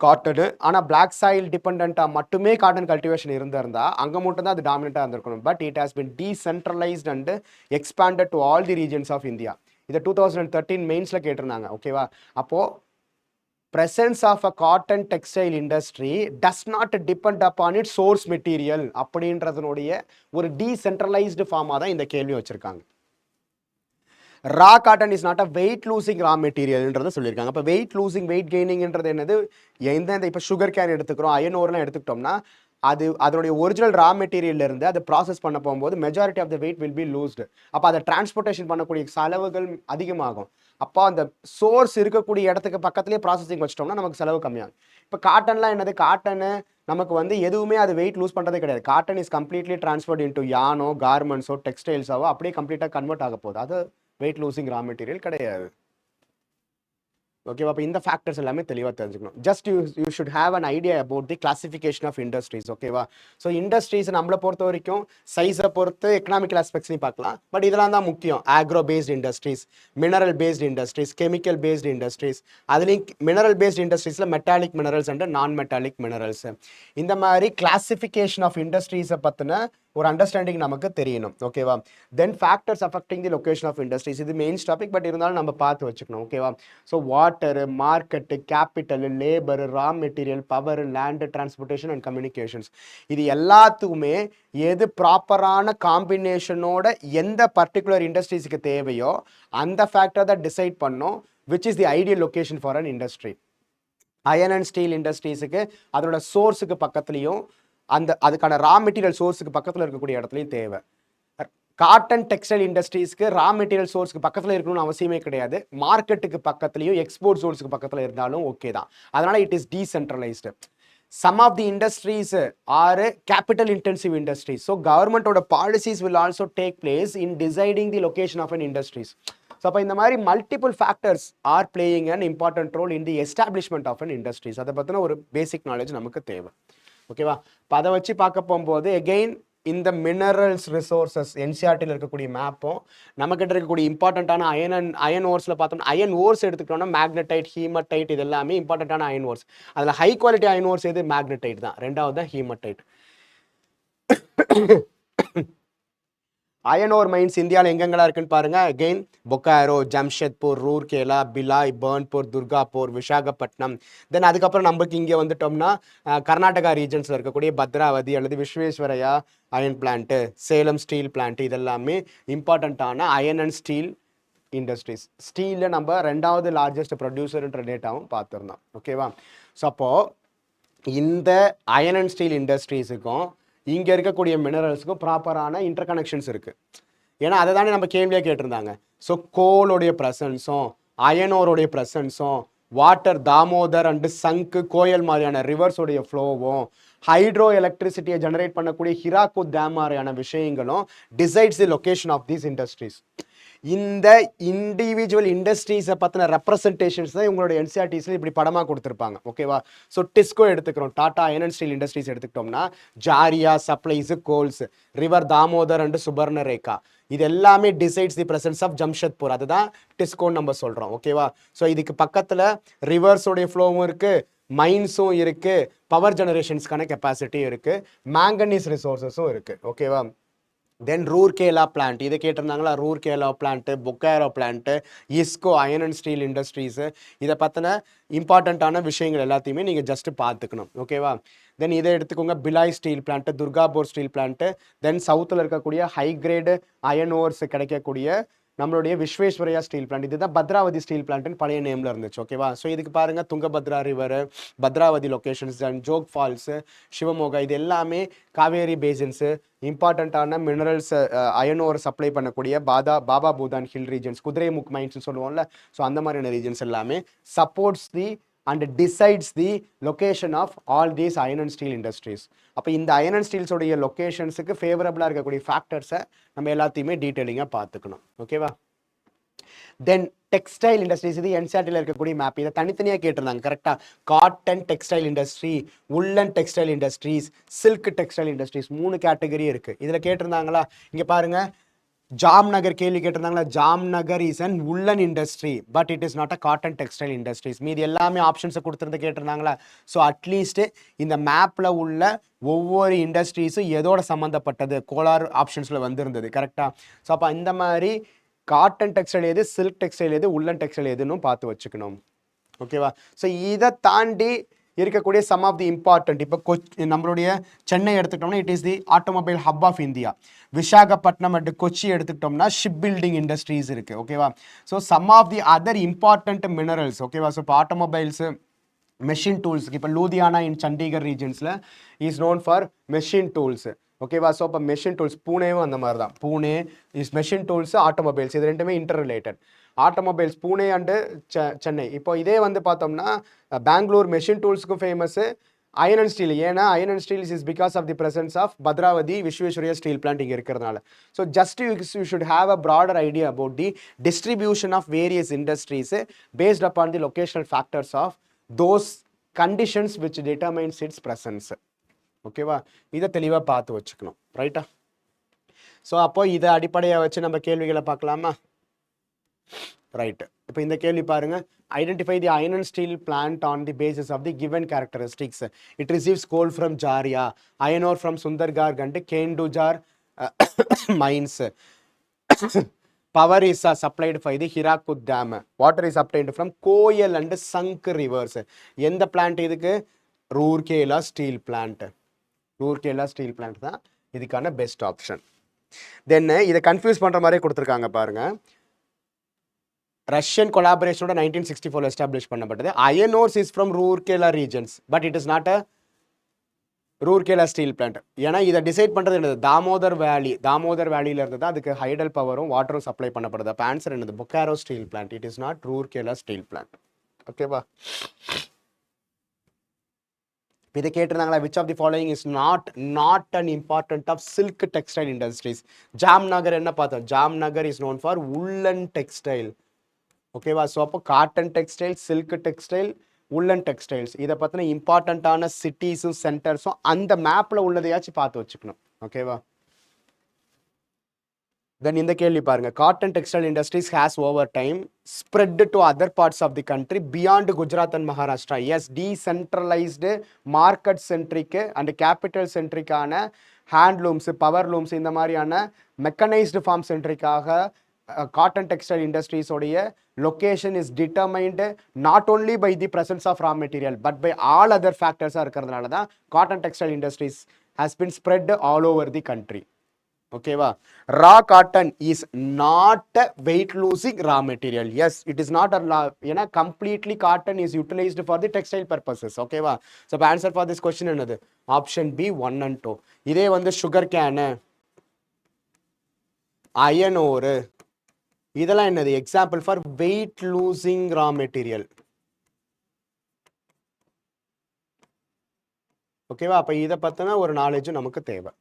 cotton. ஆனால் black soil டிபெண்ட்டாக மட்டுமே காட்டன் கல்டிவேஷன் இருந்திருந்தா அங்கே மட்டும் தான் அது டாமினட்டாக இருந்திருக்கணும். But it has been decentralised and expanded to all the regions of India. இதை 2013 மெயின்ஸில் கேட்டிருந்தாங்க. ஓகேவா? அப்போது presence of a cotton textile industry does not depend upon its source material அப்படின்றதனுடைய ஒரு டீசென்ட்ரலைஸ்டு ஃபார்மாக தான் இந்த கேள்வி வச்சுருக்காங்க. ரா cotton is not a wait losing ரா மெட்டீரியல்ன்றதை சொல்லியிருக்காங்க. இப்போ வெயிட் லூசிங் வெயிட் கெய்னிங்ன்றது என்னது, எந்தெந்த இப்போ சுகர் கேன் எடுத்துக்கிறோம், அயன் ஓர்லாம் எடுத்துக்கிட்டோம்னா அது அதனுடைய ஒரிஜினல் ரா மெட்டீரியல் இருந்து அதை ப்ராசஸ் பண்ண போகும்போது majority of the weight will be loosed. அப்போ அதை டிரான்ஸ்போர்ட்டேஷன் பண்ணக்கூடிய செலவுகள் அதிகமாகும். அப்போ அந்த சோர்ஸ் இருக்கக்கூடிய இடத்துக்கு பக்கத்துலேயே ப்ராசஸிங் வச்சிட்டோம்னா நமக்கு செலவு கம்மியாகும். இப்போ காட்டன்லாம் என்னது, காட்டனு நமக்கு வந்து எதுவுமே அது வெயிட் லூஸ் பண்ணுறதே கிடையாது. Cotton is completely transferred into யானோ கார்மெண்ட்ஸோ டெக்ஸ்டைல்ஸாவோ அப்படியே கம்ப்ளீட்டாக கன்வெர்ட் ஆக போகுது. அது வெயிட் லூசிங் ரா மெட்டீரியல் கிடையாது. ஓகேவா? அப்போ இந்த ஃபேக்டர்ஸ் எல்லாமே தெளிவாக தெரிஞ்சுக்கணும். Just you should have an idea about the classification of industries. ஓகேவா? ஸோ இண்டஸ்ட்ரீஸ் நம்மளை பொறுத்த வரைக்கும் சைஸை பொறுத்து எக்கனாமிக்கல் ஆஸ்பெக்ட்ஸ்லையும் பார்க்கலாம். பட் இதெல்லாம் தான் முக்கியம். Agro based industries, mineral based industries, chemical based industries. அதுலேயும் மினரல் பேஸ்ட் இண்டஸ்ட்ரீஸில் metallic minerals and non metallic minerals. இந்த மாதிரி கிளாசிஃபிகேஷன் ஆஃப் இண்டஸ்ட்ரீஸை பற்றின ஒரு அண்டர்ஸ்டாண்டிங் நமக்கு தெரியணும். ஓகேவா? Then factors affecting the location of industries. இது மெயின்ஸ் டாபிக், பட் இருந்தாலும் நம்ம பார்த்து வச்சுக்கணும். ஓகேவா? So water, market, capital, labour, raw material, power, land, transportation and communications. இது எல்லாத்துக்குமே எது ப்ராப்பரான காம்பினேஷனோட எந்த பர்டிகுலர் இண்டஸ்ட்ரீஸுக்கு தேவையோ அந்த ஃபேக்டர் தான் டிசைட் பண்ணும் which is the ideal location for an industry. Iron and steel இண்டஸ்ட்ரீஸுக்கு அதோட சோர்ஸுக்கு பக்கத்துலேயும் அதுக்கான ரா மெட்டீரியல் சோர்ஸுக்கு பக்கத்தில் இருக்கக்கூடிய இடத்துலையும் தேவை. காட்டன் டெக்ஸ்டைல் இண்டஸ்ட்ரீஸ்க்கு ரா மெட்டீரியல் சோர்ஸ்க்கு பக்கத்தில் இருக்கணும்னு அவசியமே கிடையாது. மார்க்கெட்டுக்கு பக்கத்துலையும் எக்ஸ்போர்ட் சோர்ஸுக்கு பக்கத்தில் இருந்தாலும் ஓகே தான். அதனால் it is decentralised. Some of the industries are capital intensive industries. So government policies will also take place in deciding the location of an industries. So அப்போ இந்த மாதிரி multiple factors are playing an important role in the establishment of an industries. அதை பற்றின ஒரு basic knowledge நமக்கு தேவை. ஓகேவா? இப்போ அதை வச்சு பார்க்க போகும்போது எகெயின் இந்த மினரல்ஸ் ரிசோர்ஸஸ் என்சிஆர்டியில் இருக்கக்கூடிய மேப்பும் நம்மக்கிட்ட இருக்கக்கூடிய இம்பார்ட்டண்ட்டான அயன் ஓர்ஸில் பார்த்தோம்னா அயன் ஓர்ஸ் எடுத்துக்கிட்டோம்னா மேக்னடைட், ஹீமடைட், இது எல்லாமே இம்பார்ட்டண்ட்டான அயன் ஓர்ஸ். அதில் ஹை குவாலிட்டி அயன் ஓர்ஸ் எது? மேக்னடைட் தான். ரெண்டாவது தான் ஹீமடைட். அயன் ஓர் மைன்ஸ் இந்தியாவில் எங்கெங்கெல்லாம் இருக்குன்னு பாருங்க. அகெயின் பொக்காரோ, ஜம்ஷெத்பூர், ரூர்கேலா, பிலாய், பர்ன்பூர், துர்காப்பூர், விசாகப்பட்டினம். தென் அதுக்கப்புறம் நம்மளுக்கு இங்கே வந்துட்டோம்னா கர்நாடகா ரீஜன்ஸில் இருக்கக்கூடிய பத்ராவதி அல்லது Visvesvaraya iron plant, Salem steel plant, இதெல்லாமே இம்பார்ட்டண்ட்டான அயன் அண்ட் ஸ்டீல் இண்டஸ்ட்ரீஸ். ஸ்டீலில் நம்ம ரெண்டாவது லார்ஜஸ்ட் ப்ரொடியூசர்ன்ற டேட்டாவும் பார்த்துருந்தோம். ஓகேவா? ஸோ அப்போது இந்த அயன் அண்ட் ஸ்டீல் இண்டஸ்ட்ரீஸுக்கும் இங்கே இருக்கக்கூடிய மினரல்ஸுக்கும் ப்ராப்பரான இன்டர் கனெக்ஷன்ஸ் இருக்குது. ஏன்னா அதை தானே நம்ம கேள்வியாக கேட்டிருந்தாங்க. ஸோ கோலோடைய ப்ரெசன்ஸும் அயனோருடைய ப்ரெசன்ஸும் வாட்டர் தாமோதர் அண்டு சங்கு கோயல் மாதிரியான ரிவர்ஸோடைய ஃப்ளோவும் ஹைட்ரோ எலக்ட்ரிசிட்டியை ஜெனரேட் பண்ணக்கூடிய ஹிராக்குட் டேம் மாதிரியான விஷயங்களும் decides the location of these industries. இந்த இண்டிவிஜுவல் இண்டஸ்ட்ரீஸை பற்றின ரெப்ரசன்டேஷன்ஸ் தான் உங்களோட என்சிஆர்டிஸில் இப்படி படமாக கொடுத்துருப்பாங்க. ஓகேவா? ஸோ டிஸ்கோ எடுத்துக்கிறோம், Tata iron and steel industries எடுத்துக்கிட்டோம்னா Jharia supplies coals, river Damodar and Subarnarekha, இது எல்லாமே decides the presence of Jamshedpur. அதுதான் டிஸ்கோன்னு நம்ம சொல்கிறோம். ஓகேவா? ஸோ இதுக்கு பக்கத்தில் ரிவர்ஸோடைய ஃப்ளோவும் இருக்குது, மைன்ஸும் இருக்குது, பவர் ஜெனரேஷன்ஸ்க்கான கெப்பாசிட்டியும் இருக்குது, மேங்கனீஸ் ரிசோர்ஸஸும் இருக்குது. ஓகேவா? தென் ரூர்கேலா பிளான்ட், இதை கேட்டிருந்தாங்களா? Rourkela plant, Bokaro plant, IISCO iron and steel industries, இதை பற்றின இம்பார்ட்டண்ட்டான விஷயங்கள் எல்லாத்தையுமே நீங்கள் ஜஸ்ட்டு பார்த்துக்கணும். ஓகேவா? தென் இதை எடுத்துக்கோங்க, Bhilai steel plant, Durgapur steel plant, then சவுத்தில் இருக்கக்கூடிய ஹை கிரேடு அயன் ஓர்ஸ் கிடைக்கக்கூடிய நம்மளுடைய விஸ்வேஸ்வரையா ஸ்டீல் பிளான்ட், இதுதான் பத்ராவதி ஸ்டீல் பிளான்ட்னு பழைய நேமில் இருந்துச்சு. ஓகேவா? ஸோ இதுக்கு பாருங்கள், Tungabhadra river, Bhadravati locations and joke falls, Shivamogga, இது எல்லாமே காவேரி பேசின்ஸு, இம்பார்ட்டண்ட்டான மினரல்ஸ் அயன் ஓர் சப்ளை பண்ணக்கூடிய பாபா பூதான் ஹில் ரீஜன்ஸ், குதிரைமுக் மைன்ஸ்னு சொல்லுவோம்ல, ஸோ அந்த மாதிரியான ரீஜன்ஸ் எல்லாமே supports the and decides the location of all these iron and steel industries. அப்போ இந்த iron and steels உடைய லொக்கேஷன்ஸுக்கு ஃபேவரபிளாக இருக்கக்கூடிய ஃபேக்டர்ஸை நம்ம எல்லாத்தையுமே டீட்டெயிலிங்காக பார்த்துக்கணும். ஓகேவா? தென் டெக்ஸ்டைல் இண்டஸ்ட்ரீஸ், இது என்சிஆர்டியில் இருக்கக்கூடிய மேப். இதை தனித்தனியாக கேட்டிருந்தாங்க. கரெக்டாக cotton textile industry, woollen textile industries, silk textile industries, 3 category இருக்குது. இதில் கேட்டிருந்தாங்களா? இங்கே பாருங்கள், ஜாம்நகர் கேள்வி கேட்டிருந்தாங்களா? Jamnagar is an woollen industry but it is not a cotton textile industries. மீது எல்லாமே ஆப்ஷன்ஸை கொடுத்துருந்து கேட்டிருந்தாங்களா? ஸோ அட்லீஸ்ட் இந்த மேப்பில் உள்ள ஒவ்வொரு இண்டஸ்ட்ரீஸும் எதோட சம்மந்தப்பட்டது கோலார் ஆப்ஷன்ஸில் வந்திருந்தது. கரெக்டாக? ஸோ அப்போ இந்த மாதிரி காட்டன் டெக்ஸ்டைல் எது, சில்க் டெக்ஸ்டைல் எது, உல்லன் டெக்ஸ்டைல் எதுன்னு பார்த்து வச்சுக்கணும். ஓகேவா? ஸோ இதை தாண்டி இருக்கக்கூடிய சம் ஆஃப் தி இம்பார்ட்டன்ட், இப்போ நம்மளுடைய சென்னை எடுத்துக்கிட்டோம்னா it is the automobile hub of India. Visakhapatnam and Kochi எடுத்துக்கிட்டோம்னா ஷிப் பில்டிங் இண்டஸ்ட்ரீஸ் இருக்கு. ஓகேவா? So some of the other important minerals. ஓகேவா? ஸோ இப்போ ஆட்டோமொபைல்ஸு, மெஷின் டூல்ஸுக்கு இப்போ லூதியானா இன் சண்டிகர் ரீஜன்ஸில் is known for machine tools. ஓகேவா? ஸோ இப்போ மெஷின் டூல்ஸ், பூனேவும் அந்த மாதிரி தான். Pune is machine tools, automobiles, இது ரெண்டுமே inter related. Automobiles Pune and Chennai. இப்போ இதே வந்து பார்த்தோம்னா பெங்களூர் மெஷின் டூல்ஸுக்கும் ஃபேமஸு, அயர்ன் அண்ட் ஸ்டீல். ஏன்னா iron and steel is because of the presence of Bhadravathi Visvesvaraya steel plant இங்கே இருக்கிறதுனால. So just you should have a broader idea about the distribution of various industries based upon the locational factors of those conditions which determines its presence. ஓகேவா? இதை தெளிவாக பார்த்து வச்சுக்கணும். ரைட்டா? So அப்போ இதை அடிப்படையாக வச்சு நம்ம கேள்விகளை பார்க்கலாமா? ரைட். இப்போ இந்த கேள்வி பாருங்க, identify the iron and steel plant on the basis of the given characteristics. It receives coal from Jharia, iron ore from Sundargarh and Keonjhar mines. Power is supplied by the Hirakud Dam. Water is obtained from Koyal and Sunk rivers. எந்த plant இதுக்கு? Rourkela steel plant. Rourkela steel plant தான் இதுக்கான best option. தென் இதை confuse பண்ணுற மாதிரியே கொடுத்துருக்காங்க பாருங்க. Russian கொலாபரேஷனோட 1964 எஸ்டாப்ளிஷ் பண்ணப்பட்டது. Iron ores is from Rourkela regions but it is not a Rourkela steel plant. ஏன்னா இதை டிசைட் பண்ணுறது என்னது? தாமோதர் வேலி. தாமோதர் வேலியில் இருந்து தான் அதுக்கு ஹைடல் பவரும் வாட்டரும் சப்ளை பண்ணப்படுது. அப்போ ஆன்சர் என்னது? Bokaro steel plant. It is not Rourkela steel plant. ஓகேவா? இதை கேட்டிருந்தாங்களா? Which of the following is not an important of silk textile industries. Jamnagar என்ன பார்த்தோம்? Jamnagar is known for woollen textile. ஓகேவா? ஸோ அப்போ cotton textile, silk textile, woollen textiles, இதை பற்றின இம்பார்ட்டண்ட்டான சிட்டிஸும் சென்டர்ஸும் அந்த மேப்பில் உள்ளதையாச்சும் பார்த்து வச்சுக்கணும். ஓகேவா? தென் இந்த கேள்வி பாருங்க, cotton textile industries has over time spread to other parts of the country beyond Gujarat and Maharashtra. Yes, decentralised market centric and capital சென்ட்ரிக்கான ஹேண்ட்லூம்ஸு, பவர் லூம்ஸ், இந்த மாதிரியான மெக்கனைஸ்டு ஃபார்ம் சென்ட்ரிக்காக காட்டன் டெக்ஸ்டைல் இண்டஸ்ட்ரீஸோடைய location is determined not only by the presence of raw material but by all other factors இருக்கிறதுனால தான் cotton textile industries has been spread all over the country. ஓகேவா? Raw cotton is not weight losing raw material. Yes, it is not ஏன்னா completely cotton is utilised for the textile purposes. ஓகேவா? So இப்போ answer for this question என்னது? Option B 1 and 2. இதே வந்து sugar can, iron ore, இதெல்லாம் என்னது? Example for weight losing raw material. ஓகேவா? அப்போ இதை பற்றின ஒரு நாலேஜும் நமக்கு தேவை.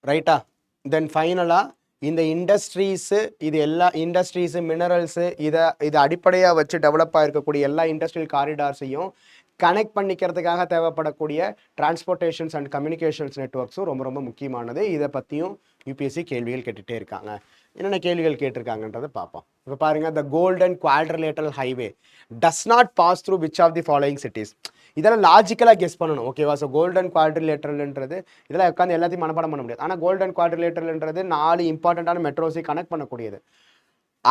ரைட்டா? தென் ஃபைனலாக இந்த இண்டஸ்ட்ரீஸு, இது எல்லா இண்டஸ்ட்ரீஸு, மினரல்ஸு, இதை அடிப்படையாக வச்சு டெவலப் ஆகிருக்கக்கூடிய எல்லா இண்டஸ்ட்ரியல் காரிடார்ஸையும் கனெக்ட் பண்ணிக்கிறதுக்காக தேவைப்படக்கூடிய டிரான்ஸ்போர்ட்டேஷன்ஸ் அண்ட் கம்யூனிகேஷன்ஸ் நெட்ஒர்க்ஸும் ரொம்ப ரொம்ப முக்கியமானது. இதை பற்றியும் யூபிஎஸ்சி கேள்விகள் கேட்டுகிட்டே இருக்காங்க. என்னென்ன கேள்விகள் கேட்டிருக்காங்கன்றதை பார்ப்போம். இப்போ பாருங்கள், the golden quadrilateral highway does not pass through which of the following cities. இதெல்லாம் லாஜிக்கலாக கெஸ் பண்ணணும். ஓகேவா? ஸோ கோல்டன் குவாட்ரிலேட்டரல்ன்றது இதெல்லாம் உட்காந்து எல்லாத்தையும் மனப்பாடம் பண்ண முடியாது. ஆனால் கோல்டன் குவாட்ரிலேட்டரல்ன்றது 4 இம்பார்ட்டண்ட்டான மெட்ரோஸை கனெக்ட் பண்ணக்கூடியது.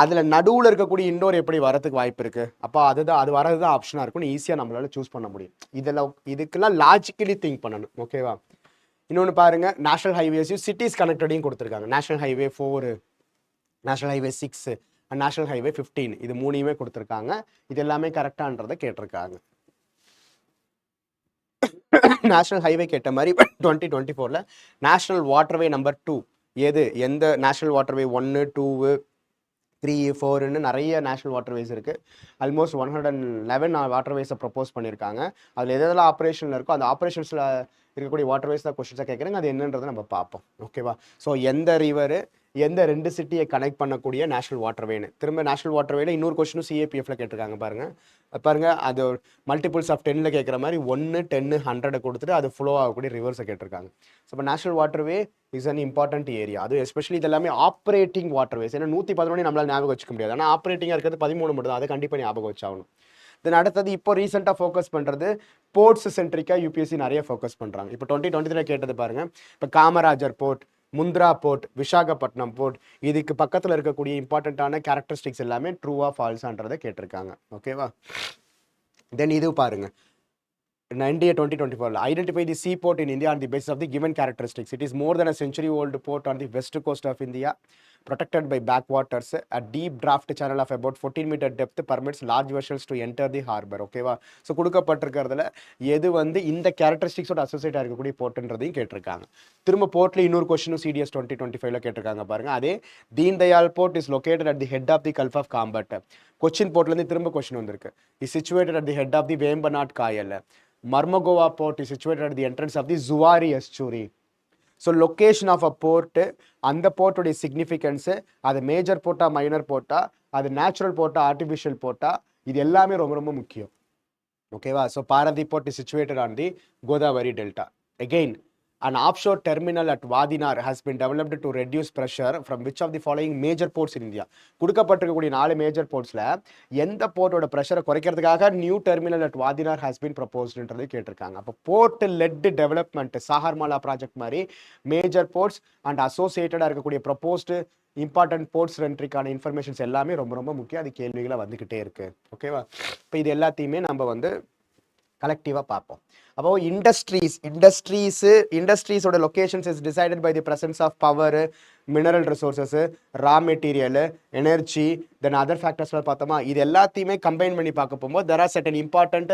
அதில் நடுவில் இருக்கக்கூடிய இண்டோர் எப்படி வரதுக்கு வாய்ப்பு இருக்குது? அப்போ அது வரது தான் ஆப்ஷனாக இருக்கும்னு ஈஸியாக நம்மளால சூஸ் பண்ண முடியும். இதுக்கெல்லாம் லாஜிக்கலி திங்க் பண்ணணும். ஓகேவா? இன்னொன்று பாருங்கள், நேஷனல் ஹைவேஸையும் சிட்டிஸ் கனெக்டடையும் கொடுத்துருக்காங்க. National highway 4, national highway 6 and national highway 15, இது 3யுமே கொடுத்துருக்காங்க. இது எல்லாமே கரெக்டான்றதை கேட்டிருக்காங்க. நேஷனல் ஹைவே கேட்ட மாதிரி 2024 நேஷனல் வாட்டர்வே நம்பர் 2 எந்த நேஷனல் வாட்டர்வே 1, 2, 3, 4ன்னு நிறைய நேஷனல் வாட்டர்வேஸ் இருக்குது. ஆல்மோஸ்ட் 111 வாட்டர்வேஸை ப்ரப்போஸ் பண்ணியிருக்காங்க. அதில் எதெல்லாம் ஆப்ரேஷனில் இருக்கோ அந்த ஆப்ரேஷன்ஸில் இருக்கக்கூடிய வாட்டர்வேஸ் தான் கொஸ்டின்ஸாக கேட்குறாங்க. அது என்னன்றதை நம்ம பார்ப்போம். ஓகேவா? ஸோ எந்த ரிவரு எந்த 2 சிட்டியை கனெக்ட் பண்ணக்கூடிய நேஷனல் வாட்டர்வேன்னு. திரும்ப நேஷனல் வாட்டர்வேல இன்னொரு கொஸ்டினும் சிஏபிஎஃப்ல கேட்டிருக்காங்க. பாருங்கள் அது மல்டிபிள்ஸ் ஆஃப் 10ல் கேட்குற மாதிரி 1, 10, 100 கொடுத்துட்டு அது ஃப்ளோ ஆகக்கூடிய ரிவர்ஸை கேட்டிருக்காங்க. ஸோ இப்போ national waterway is an important area. அது எஸ்பெஷலி இது எல்லாமே ஆப்ரேட்டிங் வாட்டர்வேஸ். ஏன்னா 111 நம்மளால் ஞாபகம் வச்சுக்க முடியாது. ஆனால் ஆப்ரேட்டிங்காக இருக்கிறது 13 மட்டும் தான். அதை கண்டிப்பாக ஞாபகம் வச்சாகணும். தென் அடுத்தது இப்போ ரீசெண்டாக ஃபோக்கஸ் பண்ணுறது போர்ட்ஸ் சென்ட்ரிக்காக யூபிஎஸ்சி நிறைய ஃபோக்கஸ் பண்ணுறாங்க. இப்போ 2023 கேட்டது பாருங்கள். இப்போ Kamarajar port, Mundra port, Visakhapatnam port, இதுக்கு பக்கத்தில் இருக்கக்கூடிய இம்பார்ட்டண்ட்டான கேரக்டரிஸ்டிக்ஸ் எல்லாமே ட்ரூவா ஃபால்ஸான்றதை கேட்டிருக்காங்க. ஓகேவா? தென் இது பாருங்க, NDA 2024 identify the seaport in India on the basis of the given characteristics. It is more than a century old port on the west coast of India, protected by backwaters. A deep draft channel of about 14-meter depth permits large vessels to enter the harbor. ஓகேவா? So கொடுக்கப்பட்டிருக்கிறதுல எது இந்த கேரக்டரிஸ்டிக்ஸோட associate ஆகக்கூடிய போர்ட்ன்றதையும் கேட்டிருக்காங்க. திரும்ப போர்ட்ல இன்னொரு கொஸ்டினும் CDS 2025 கேட்டிருக்காங்க பாருங்க. அதே Deen Dayal port is located at the head of the gulf of Khambhat. Cochin போர்ட்லேருந்து திரும்ப கொஸ்டின் வந்திருக்கு. Is situated at the head of the Vembanad Kayal. Marmagova port is situated at the entrance of the Zuari estuary. So location of a port and the port உடைய significance, அது major porta minor porta, அது natural porta artificial porta, இது எல்லாமே ரொம்ப ரொம்ப முக்கியம். ஓகேவா? So Paradip port is situated on the Godavari delta. Again, an offshore terminal at Vadinar has been developed to reduce pressure from which of the following major ports in India? கொடுக்கப்பட்டிருக்கக்கூடிய 4 major போர்ட்ஸ்ல எந்த போர்ட்டோட பிரஷரை குறைக்கிறதுக்காக new terminal at Vadinar has been ப்ரப்போஸ்டுன்றது கேட்டிருக்காங்க. அப்போ port led development Sagarmala project மாதிரி மேஜர் போர்ட்ஸ் அண்ட் அசோசியேட்டடாக இருக்கக்கூடிய ப்ரப்போஸ்டு இம்பார்ட்டன்ட் போர்ட்ஸ் ரெண்ட்ரிக்கான இன்ஃபர்மேஷன்ஸ் எல்லாமே ரொம்ப ரொம்ப முக்கியம். அது கேள்விகளை வந்துக்கிட்டே இருக்கு. ஓகேவா? இப்போ இது எல்லாத்தையுமே நம்ம கலெக்டிவாக பார்ப்போம். அப்போ இண்டஸ்ட்ரீஸோட locations is decided by the presence of power, mineral resources, raw material, energy, then other ஃபேக்டர்ஸ்லாம் பார்த்தோமா. இது எல்லாத்தையுமே கம்பைன் பண்ணி பார்க்க போகும்போது there are certain important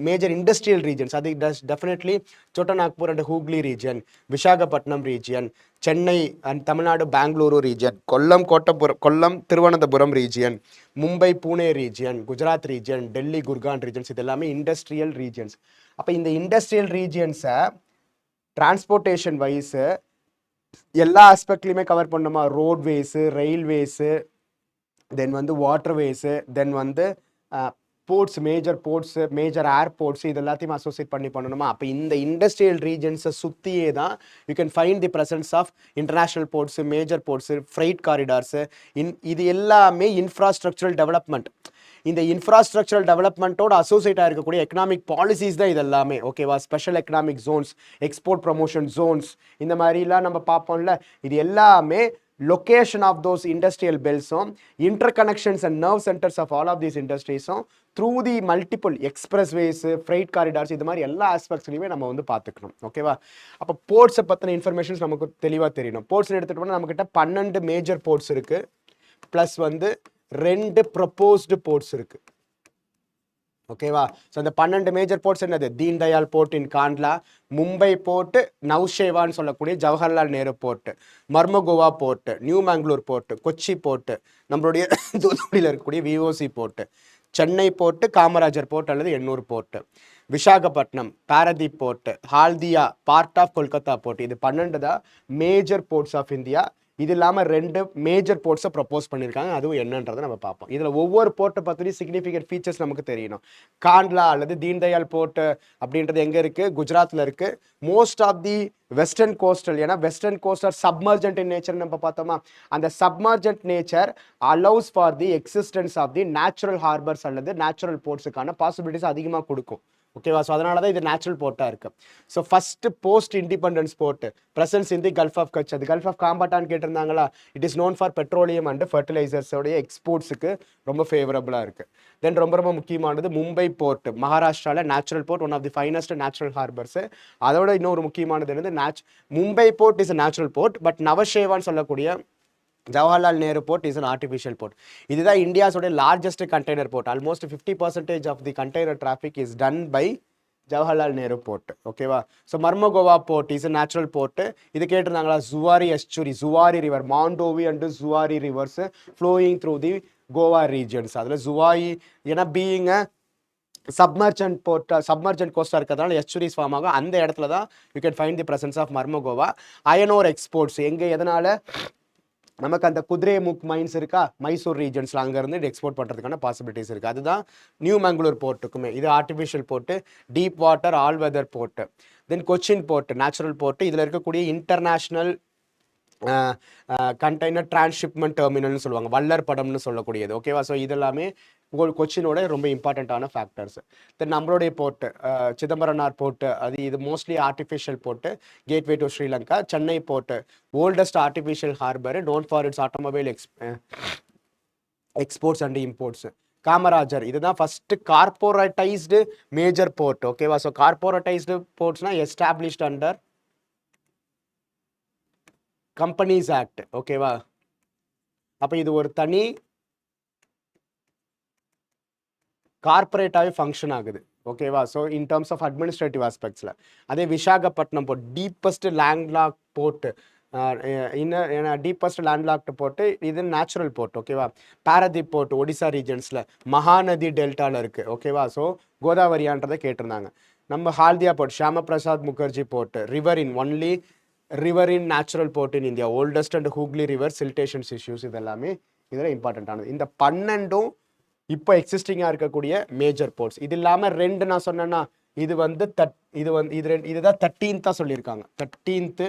major industrial regions. அது definitely Chotanagpur and Hooghly region, Visakhapatnam region, Chennai and Tamil Nadu Bengaluru region, Kollam Thiruvananthapuram region, Mumbai Pune region, Gujarat region, Delhi Gurgaon regions, இது எல்லாமே இண்டஸ்ட்ரியல் ரீஜன்ஸ். அப்போ இந்த இண்டஸ்ட்ரியல் ரீஜியன்ஸை டிரான்ஸ்போர்ட்டேஷன் வைஸு எல்லா ஆஸ்பெக்ட்லையுமே கவர் பண்ணுமா. Roadways, railways, then waterways, then ports, major ports, major airports, இது எல்லாத்தையும் அசோசியேட் பண்ணணுமா. அப்போ இந்த இண்டஸ்ட்ரியல் ரீஜன்ஸை சுற்றியே தான் you can find the presence of international ports, major ports, freight corridors. இது எல்லாமே இன்ஃப்ராஸ்ட்ரக்சரல் டெவலப்மெண்ட். இந்த இன்ஃப்ராஸ்ட்ரக்சரல் டெவலப்மெண்ட்டோட அசோசியேட் ஆகிருக்கக்கூடிய எக்கனாமிக் பாலிசிஸ் தான் இது எல்லாமே. ஓகேவா? Special economic zones, export promotion zones, இந்த மாதிரிலாம் நம்ம பார்ப்போம்ல. இது எல்லாமே location of those industrial belts, interconnections and nerve centers of all of these industries through the multiple expressways, freight corridors, இது மாதிரி எல்லா ஆஸ்பெக்ட்ஸ்லையுமே நம்ம பார்த்துக்கணும். ஓகேவா? அப்போ போர்ட்ஸை பற்றின இன்ஃபர்மேஷன்ஸ் நமக்கு தெளிவாக தெரியணும். போர்ட்ஸ் எடுத்துகிட்டோம்னா நம்மக்கிட்ட 12 மேஜர் போர்ட்ஸ் இருக்குது, ப்ளஸ் 2 ப்ரப்போஸ்டு போர்ட்ஸ் இருக்குது. ஓகேவா. ஸோ அந்த 12 மேஜர் போர்ட்ஸ் என்னது? Deen Dayal port in Kandla, Mumbai port, நவ்ஷேவான்னு சொல்லக்கூடிய Jawaharlal Nehru port, Marmagao port, new Mangalore port, Kochi port, நம்மளுடைய தூத்துக்குடியில் இருக்கக்கூடிய VOC port, Chennai port, Kamarajar port அல்லது Ennore port, Visakhapatnam, Paradip port, Haldia part of Kolkata port. இது 12 தான் மேஜர் போர்ட்ஸ் ஆஃப் இந்தியா. இது இல்லாமல் 2 மேஜர் போர்ட்ஸை ப்ரப்போஸ் பண்ணியிருக்காங்க. அதுவும் என்னன்றதை நம்ம பார்ப்போம். இதில் ஒவ்வொரு போர்ட்டை பற்றியும் சிக்னிஃபிகண்ட் ஃபீச்சர்ஸ் நமக்கு தெரியணும். காண்ட்லா அல்லது தீன் தயாள் போர்ட்டு அப்படின்றது எங்கே இருக்குது? குஜராத்தில் இருக்குது. Most of the western coastal, ஏன்னா western coastal submergent in nature நம்ம பார்த்தோமா, அந்த submergent nature allows for the existence of the natural harbours அல்லது நேச்சுரல் போர்ட்ஸுக்கான பாசிபிலிட்டிஸ் அதிகமாக கொடுக்கும். ஓகேவா. ஸோ அதனால தான் இது நேச்சுரல் போர்ட்டாக இருக்குது. So first post independence port presence in the gulf of Kutch. அது கல்ஃப் ஆஃப் காம்பாட்டான்னு கேட்டிருந்தாங்களா. It is known for petroleum and ஃபர்டிலைசர்ஸோடைய எக்ஸ்போர்ட்ஸுக்கு ரொம்ப ஃபேவரபுளாக இருக்குது. தென் ரொம்ப ரொம்ப முக்கியமானது மும்பை போர்ட், மகாராஷ்டிராவில் natural port, one of the finest natural harbours. அதோட இன்னொரு முக்கியமானது என்னது, Mumbai port is a natural port, but நவஷேவான்னு சொல்லக்கூடிய Jawaharlal Nehru port is an artificial port. இதுதான் இந்தியாஸோட largest container board. Almost 50% of the container traffic is done by Jawaharlal Nehru port. ஓகேவா. So Marmagao port is natural port. இது கேட்டிருந்தாங்களா. Zuari estuary, Zuari river, Mandovi and Zuari rivers flowing through the Goa regions. அதில் ஜுவாரி ஏன்னா being சப்மர்ஜென்ட் board, சப்மர்ஜென்ட் கோஸ்டாக இருக்கிறதுனால எஸ்சுரிஸ் form ஆகும். அந்த இடத்துல தான் you can find the presence of Marmagao. Iron ore exports எங்கே, எதனால் நமக்கு அந்த குதிரைமுக் மைன்ஸ் இருக்கா, மைசூர் ரீஜன்ஸில் அங்கேருந்து இது எக்ஸ்போர்ட் பண்ணுறதுக்கான பாசிபிலிட்டிஸ் இருக்குது. அதுதான் நியூ மேங்களூர் போர்ட்டுக்குமே. இது artificial port, deep water all weather port. Then Cochin port natural port. இதில் இருக்கக்கூடிய இன்டர்நேஷ்னல் கண்டெய்னர் டிரான்ஸ்ஷிப்மெண்ட் டெர்மினல்னு சொல்லுவாங்க, வல்லர் படம்னு சொல்லக்கூடியது. ஓகேவா. ஸோ இதெல்லாமே கொச்சினோட ரொம்ப இம்பார்ட்டண்ட்டான ஃபேக்டர்ஸ். தென் நம்மளுடைய போர்ட்டு சிதம்பரனார் போர்ட்டு, அது இது mostly artificial port, gateway to Sri Lanka. Chennai port oldest artificial harbour, known for its automobile exports and imports. Kamarajar இதுதான் ஃபஸ்ட்டு கார்போரேட்டைஸ்டு மேஜர் போர்ட். ஓகேவா. ஸோ கார்போரேட்டைஸ்டு போர்ட்ஸ்னா எஸ்டாப்ளிஷ்ட் அண்டர் கம்பெனிஸ் ஆக்ட். ஓகேவா. அப்போ இது ஒரு தனி கார்பரேட்டாகவே ஃபங்க்ஷன் ஆகுது. ஓகேவா. So in terms of administrative ஆஸ்பெக்ட்ஸில். அதே Visakhapatnam port deepest landlock port, deepest landlocked port, இது நேச்சுரல் போர்ட். ஓகேவா. பாரதீப் போர்ட் ஒடிசா ரீஜன்ஸில் மகாநதி டெல்டாவில் இருக்குது. ஓகேவா. ஸோ கோதாவரியான்றதை கேட்டிருந்தாங்க. நம்ம Haldia port, Shyama Prasad Mukherjee port, riverine only riverine natural port in India, oldest and Hooghly river siltations issues. இதெல்லாமே இதில் இம்பார்ட்டண்ட்டானது. இந்த 12 இப்போ எக்ஸிஸ்டிங்காக இருக்கக்கூடிய மேஜர் போர்ட்ஸ். இது இல்லாமல் 2 நான் சொன்னேன்னா, இது வந்து இதுதான் 13th சொல்லியிருக்காங்க. 13th,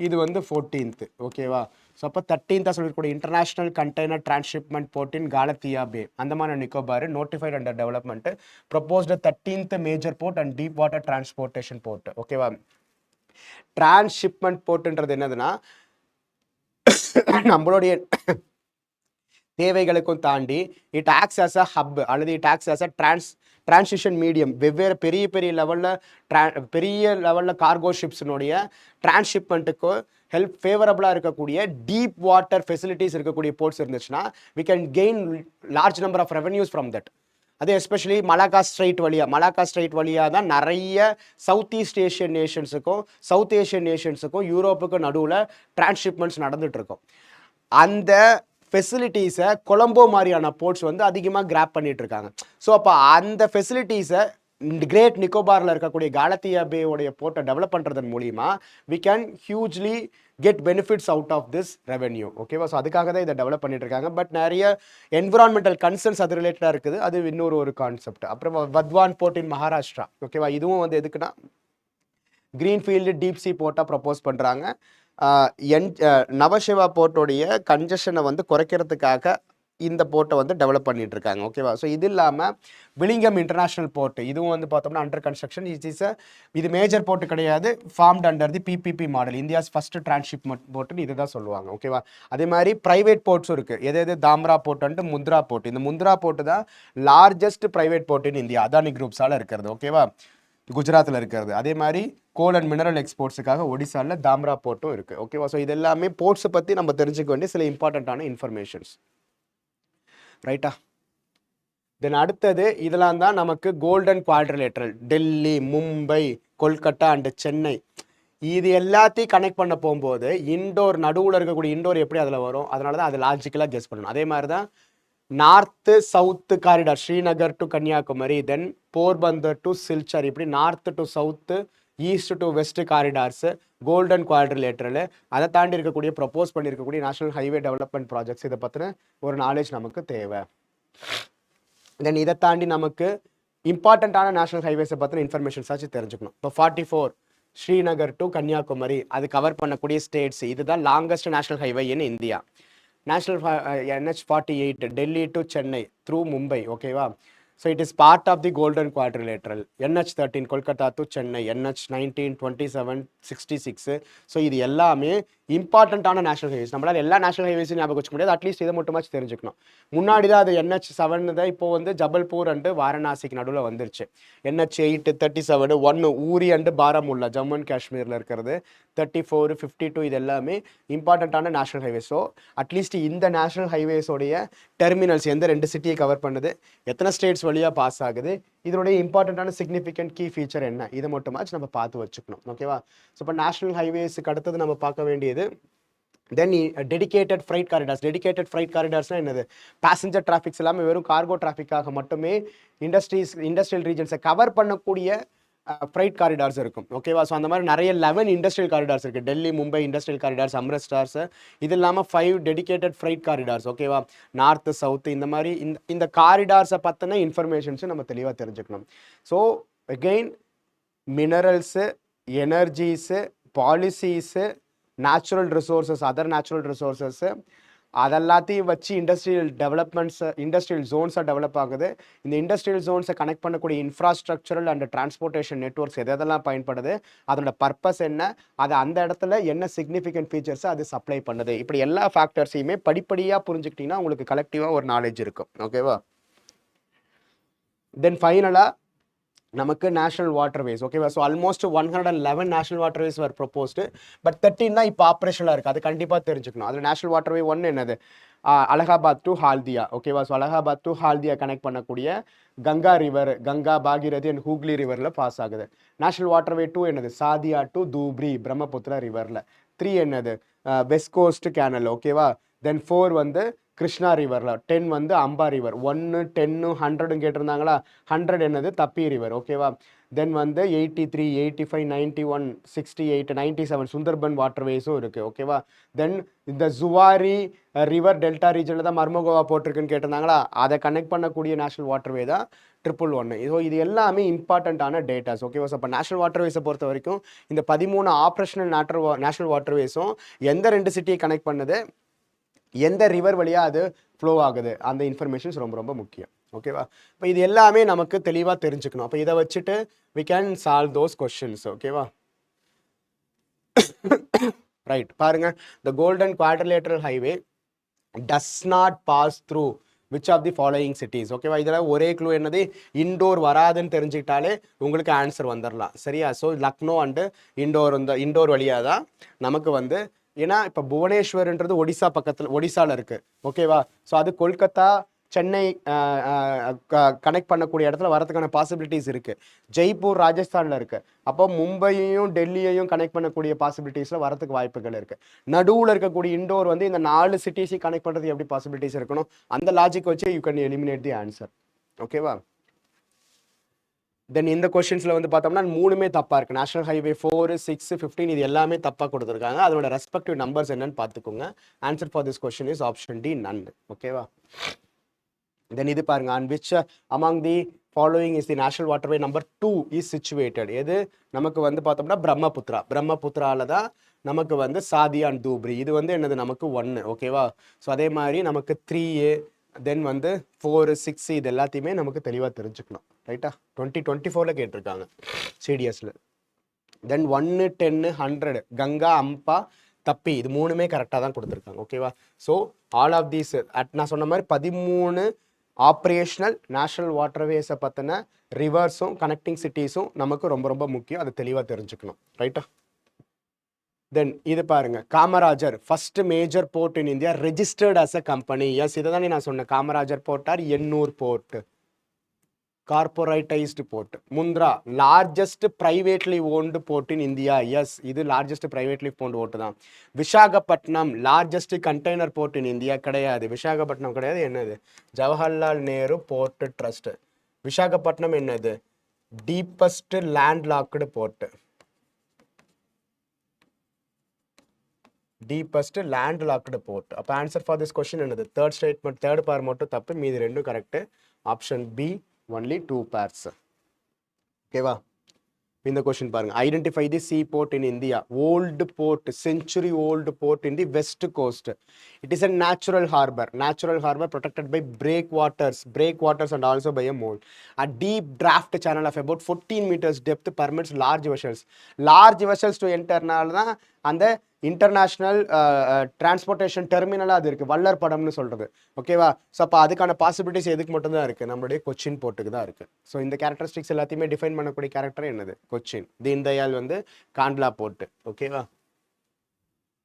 இது வந்து 14th. ஓகேவா. ஸோ அப்போ 13th சொல்லியிருக்கூடிய international container transhipment port in Galathea bay, Andaman Nicobar, notified under development, proposed 13th major port and deep water transportation port. ஓகேவா. டிரான்ஸ்ஷிப்மெண்ட் போர்ட்டுன்றது என்னதுன்னா, நம்மளுடைய தேவைகளுக்கும் தாண்டி it acts as a hub அல்லது it acts as a transition medium. வெவ்வேறு பெரிய லெவலில் கார்கோ ஷிப்ஸினுடைய டிரான்ஸ்ஷிப்மெண்ட்டுக்கு ஃபேவரபுளாக இருக்கக்கூடிய டீப் வாட்டர் ஃபெசிலிட்டிஸ் இருக்கக்கூடிய போர்ட்ஸ் இருந்துச்சுன்னா we can gain large number of revenues from that. அது எஸ்பெஷலி மலாக்கா ஸ்ட்ரைட் வழியாக தான் நிறைய சவுத் ஏஷியன் நேஷன்ஸுக்கும் யூரோப்புக்கும் நடுவில் டிரான்ஸ்ஷிப்மெண்ட்ஸ் நடந்துகிட்ருக்கும். அந்த ஃபெசிலிட்டிஸை கொலம்போ மாதிரியான போர்ட்ஸ் வந்து அதிகமாக கிராப் பண்ணிட்டு இருக்காங்க. ஸோ அப்போ அந்த ஃபெசிலிட்டிஸை கிரேட் நிக்கோபாரில் இருக்கக்கூடிய காலத்தியா பேயோடைய போர்ட்டை டெவலப் பண்ணுறதன் மூலிமா we can hugely get benefits out of this revenue. ஓகேவா. ஸோ அதுக்காக தான் இதை டெவலப் பண்ணிட்டு இருக்காங்க. பட் நிறைய என்விரான்மெண்டல் கன்சர்ன்ஸ் அது ரிலேட்டடாக இருக்குது. அது இன்னொரு கான்செப்ட். அப்புறம் வத்வான் போர்ட் இன் மகாராஷ்டிரா. ஓகேவா. இதுவும் வந்து எதுக்குன்னா கிரீன்ஃபீல்டு டீப் சி போர்ட்டாக ப்ரப்போஸ் பண்ணுறாங்க. நவஷேவா போர்ட்டோடைய கன்ஜஷனை வந்து குறைக்கிறதுக்காக இந்த போர்ட்டை வந்து டெவலப் பண்ணிட்டு இருக்காங்க. ஓகேவா. ஸோ இது இல்லாமல் விலிங்கம் இன்டர்நேஷனல் போர்ட், இதுவும் வந்து பார்த்தோம்னா அண்டர் கன்ஸ்ட்ரக்ஷன். இது மேஜர் போர்ட் கிடையாது, formed under the PPP model, India's first transhipment போர்ட்டுன்னு இதுதான் சொல்லுவாங்க. ஓகேவா. அதே மாதிரி ப்ரைவேட் போர்ட்ஸும் இருக்குது. எது Dhamra port and Mundra port. இந்த முந்த்ரா போர்ட்டு தான் largest private port in India, Adani குரூப்ஸால் இருக்கிறது. ஓகேவா. குஜராத்தில் இருக்கிறது. அதே மாதிரி கோல் அண்ட் மினரல் எக்ஸ்போர்ட்ஸுக்காக ஒடிசாவில் தாம்ரா போர்ட்டும் இருக்குது. ஓகேவா. ஸோ இது எல்லாமே போர்ட்ஸை பற்றி நம்ம தெரிஞ்சுக்க வேண்டிய சில இம்பார்ட்டண்ட்டான இன்ஃபர்மேஷன்ஸ். ரைட்டா. தென் அடுத்தது இதெல்லாம் தான் நமக்கு golden quadrilateral, Delhi, Mumbai, Kolkata and Chennai. இது எல்லாத்தையும் கனெக்ட் பண்ண போகும்போது இண்டோர் நடுவில் இருக்கக்கூடிய இண்டோர் எப்படி அதில் வரும், அதனால தான் அது லாஜிக்கலாக கெஸ் பண்ணணும். அதே மாதிரி தான் north south corridor, Srinagar to Kanyakumari, then Porbandar to Silchar, இப்படி north to south, east to west corridors golden quadrilateral. அதை தாண்டி இருக்கக்கூடிய ப்ரப்போஸ் பண்ணியிருக்கக்கூடிய நேஷனல் ஹைவே டெவலப்மெண்ட் ப்ராஜெக்ட்ஸ், இதை பற்றின ஒரு நாலேஜ் நமக்கு தேவை. தென் இதை தாண்டி நமக்கு இம்பார்ட்டண்ட்டான நேஷனல் ஹைவேஸை பற்றின இன்ஃபர்மேஷன்ஸ் ஆச்சு தெரிஞ்சுக்கணும். இப்போ 44 ஸ்ரீநகர் டு கன்னியாகுமரி, அது கவர் பண்ணக்கூடிய ஸ்டேட்ஸ். இதுதான் longest national highway in India. National NH48 Delhi to Chennai through Mumbai, ஓகேவா. So it is part of the golden quadrilateral. NH13 Kolkata to Chennai, NH19 27 66. ஸோ இது எல்லாமே இம்பார்ட்டண்ட்டான நேஷனல் ஹைவேஸ். நம்மளால் எல்லா நேஷனல் ஹைவேஸும் ஞாபகம் வச்சுக்க முடியாது, அட்லீஸ்ட் இதை மட்டுமாச்சு தெரிஞ்சுக்கணும். முன்னாடி தான் அது NH7 தான் இப்போ வந்து ஜபல்பூர் அண்டு வாரணாசிக்கு நடுவில் வந்துருச்சு. NH8 37 1 Uri and Baramulla Jammu and காஷ்மீரில் இருக்கிறது, 34 52 இது எல்லாமே இம்பார்ட்டண்ட்டான நேஷனல் ஹைவேஸ். ஸோ அட்லீஸ்ட் இந்த நேஷனல் ஹைவேஸோடைய டெர்மினல்ஸ் எந்த 2 சிட்டியை கவர் பண்ணுது, எத்தனை ஸ்டேட்ஸ் வழியாக பாஸ் ஆகுது, இதனுடைய இம்பார்ட்டண்ட்டான சிக்னிஃபிகண்ட் கீ ஃபீச்சர் என்ன, இதை மட்டுமாச்சு நம்ம பார்த்து வச்சுக்கணும், ஓகேவா. ஸோ இப்போ நேஷனல் ஹைவேஸுக்கு அடுத்தது நம்ம பார்க்க வேண்டியது then dedicated freight corridors. Dedicated freight காரிடார்ஸ்னால் என்னது, பேசஞ்சர் டிராஃபிக்ஸ் எல்லாமே வெறும் கார்கோ டிராஃபிக்காக மட்டுமே இண்டஸ்ட்ரியல் ரீஜன்ஸை கவர் பண்ணக்கூடிய ஃப்ரைட் காரிடார்ஸ் இருக்கும், ஓகேவா. ஸோ அந்த மாதிரி நிறைய 11 இண்டஸ்ட்ரியல் காரிடார்ஸ் இருக்குது. டெல்லி மும்பை இண்டஸ்ட்ரியல் காரிடார்ஸ், அம்ரிட்சர்ஸ், இது இல்லாமல் 5 டெடிகேட்டட் ஃப்ரைட் காரிடார்ஸ், ஓகேவா. நார்த்து சவுத்து இந்த மாதிரி இந்த காரிடார்ஸை பற்றின இன்ஃபர்மேஷன்ஸும் நம்ம தெளிவாக தெரிஞ்சுக்கணும். So again minerals, energies, policies, natural resources, other natural resources, அதெல்லாத்தையும் வச்சு இண்டஸ்ட்ரியல் டெவலப்மெண்ட்ஸ், இண்டஸ்ட்ரியல் ஜோன்ஸாக டெவலப் ஆகுது. இந்த இண்டஸ்ட்ரியல் ஜோன்ஸை கனெக்ட் பண்ணக்கூடிய இன்ஃப்ராஸ்ட்ரக்சரல் அண்ட் டிரான்ஸ்போர்ட்டேஷன் நெட்வொர்க்ஸ் எதெல்லாம் பயன்படுது, அதோட பர்பஸ் என்ன, அது அந்த இடத்துல என்ன சிக்னிஃபிகண்ட் ஃபீச்சர்ஸ் அது சப்ளை பண்ணுது, இப்படி எல்லா ஃபேக்டர்ஸையுமே படிப்படியாக புரிஞ்சுக்கிட்டிங்கன்னா உங்களுக்கு கலெக்டிவாக ஒரு நாலேஜ் இருக்கும், ஓகேவா. தென் ஃபைனலாக நமக்கு நேஷனல் வாட்டர்வேஸ், ஓகேவா. So almost 111 national waterways were proposed, but 13 தான் இப்போ ஆப்ரேஷனாக இருக்குது. அது கண்டிப்பாக தெரிஞ்சுக்கணும். அதில் நேஷனல் வாட்டர்வே 1 என்னது, அலகாபாத் டு ஹால்தியா, ஓகேவா. So Allahabad to Haldia connect பண்ணக்கூடிய கங்கா ரிவர், கங்கா பாகிரதி அண்ட் ஹூக்லி ரிவரில் பாஸ் ஆகுது. நேஷனல் வாட்டர்வே 2 என்னது, சாதியா டு தூப்ரி பிரம்மபுத்திரா ரிவரில். 3 என்னது, வெஸ்ட் கோஸ்ட் கேனல், ஓகேவா. தென் 4 வந்து கிருஷ்ணா ரிவரில். 10 வந்து அம்பா ரிவர். 1 10 100 கேட்டிருந்தாங்களா, 100 என்னது தப்பி ரிவர், ஓகேவா. தென் வந்து 83 85 91 68 97 சுந்தர்பன் வாட்டர்வேஸும் இருக்குது, ஓகேவா. தென் இந்த ஜுவாரி ரிவர் டெல்டா ரீஜனில் தான் மர்மகோவா போட்டிருக்குன்னு கேட்டிருந்தாங்களா, அதை கனெக்ட் பண்ணக்கூடிய நேஷனல் வாட்டர்வே தான் 111. ஸோ இது எல்லாமே இம்பார்ட்டண்ட்டான டேட்டாஸ், ஓகேவா. ஸோ இப்போ நேஷனல் வாட்டர்வேஸை பொறுத்த வரைக்கும் இந்த 13 ஆப்ரேஷனல் நேஷனல் வாட்டர்வேஸும் எந்த 2 சிட்டியை கனெக்ட் பண்ணுது, எந்த ரிவர் வழியாக அது ஃப்ளோ ஆகுது, அந்த இன்ஃபர்மேஷன்ஸ் ரொம்ப ரொம்ப முக்கியம், ஓகேவா. இப்போ இது எல்லாமே நமக்கு தெளிவாக தெரிஞ்சுக்கணும். அப்போ இதை வச்சுட்டு we can solve those questions, ஓகேவா. ரைட், பாருங்க, the golden quadrilateral highway does not pass through which of the following cities, ஓகேவா. இதில் ஒரே க்ளூ என்னது, இண்டோர் வராதுன்னு தெரிஞ்சுக்கிட்டாலே உங்களுக்கு ஆன்சர் வந்துடலாம், சரியா. ஸோ லக்னோ அண்டு இண்டோர் வழியாக தான் நமக்கு வந்து, ஏன்னா இப்போ புவனேஸ்வர்ன்றது ஒடிசா பக்கத்தில், ஒடிசாவில் இருக்குது, ஓகேவா. ஸோ அது கொல்கத்தா சென்னை கனெக்ட் பண்ணக்கூடிய இடத்துல வரதுக்கான பாசிபிலிட்டிஸ் இருக்குது. ஜெய்ப்பூர் ராஜஸ்தானில் இருக்குது. அப்போ மும்பையையும் டெல்லியையும் கனெக்ட் பண்ணக்கூடிய பாசிபிலிட்டிஸில் வரதுக்கு வாய்ப்புகள் இருக்குது. நடுவில் இருக்கக்கூடிய இண்டோர் வந்து இந்த 4 சிட்டிஸையும் கனெக்ட் பண்ணுறது எப்படி பாசிபிலிட்டிஸ் இருக்கணும், அந்த லாஜிக் வச்சு you can eliminate the answer, ஓகேவா. தென் இந்த கொஸ்டின்ஸில் வந்து பார்த்தோம்னா 3மே தப்பாக இருக்குது. நேஷனல் ஹைவே 4 6 15 இது எல்லாமே தப்பாக கொடுத்துருக்காங்க. அதோட ரெஸ்பெக்டிவ் நம்பர்ஸ் என்னன்னு பார்த்துக்கோங்க. Answer for this question is option D, none, ஓகேவா. தென் இது பாருங்க, on which among the following is the national waterway number 2 is situated. எது நமக்கு வந்து பார்த்தோம்னா பிரம்மபுத்திரால தான் நமக்கு வந்து சாதியா அண்ட் தூப்ரி, இது வந்து என்னது நமக்கு 1, ஓகேவா. ஸோ அதே மாதிரி நமக்கு 3 தென் வந்து 4 6 இது எல்லாத்தையுமே நமக்கு தெளிவாக தெரிஞ்சுக்கணும், ரைட்டா. 2024 கேட்டிருக்காங்க சிடிஎஸ்ல. தென் 1 10 100 கங்கா அம்பா தப்பி இது 3மே கரெக்டாக தான் கொடுத்துருக்காங்க, ஓகேவா. ஸோ ஆல் ஆஃப் தீஸ் நான் சொன்ன மாதிரி 13 ஆப்ரேஷனல் நேஷனல் வாட்டர்வேஸை பற்றின ரிவர்ஸும் கனெக்டிங் சிட்டிஸும் நமக்கு ரொம்ப ரொம்ப முக்கியம், அதை தெளிவாக தெரிஞ்சுக்கணும், ரைட்டா. தென் இது பாருங்க, Kamarajar first major port in India registered as a company. Yes, இதை தானே நான் சொன்னேன், Kamarajar port or Ennore port, corporatised port. Mundra largest privately owned port in India. Yes, இது லார்ஜஸ்ட் பிரைவேட்லி ஓன்டு போர்ட் தான். Visakhapatnam largest container port in India கிடையாது. விசாகப்பட்டினம் கிடையாது. என்னது? Jawaharlal Nehru port trust. Visakhapatnam என்னது? Deepest land locked port. Deepest land locked port. அப்போ answer for this question என்னது? Third statement, third pair மட்டும் தப்பு, மீதி ரெண்டும் correct. Option B only 2 pairs. ஓகேவா? இந்த கொஸ்டின் பாருங்க. Identify the sea port in India. Old port, century old port in the west coast. It is a natural harbor. Natural harbor protected by breakwaters and also by a mole. A deep draft channel of about 14 meters depth permits large vessels to enter. தான் அந்த international transportation டெர்மினலாக அது இருக்குது, வல்லர் படம்னு சொல்கிறது. ஓகேவா? So அப்போ அதுக்கான possibilities எதுக்கு மட்டும்தான் இருக்குது? நம்மளுடைய கொச்சின் போர்ட்டுக்கு தான் இருக்குது. ஸோ இந்த கேரக்டரிஸ்டிக்ஸ் எல்லாத்தையுமே டிஃபைன் பண்ணக்கூடிய கேரக்டர் என்னது? கொச்சின். தீன் தயாள் காண்ட்லா போர்ட்டு. ஓகேவா?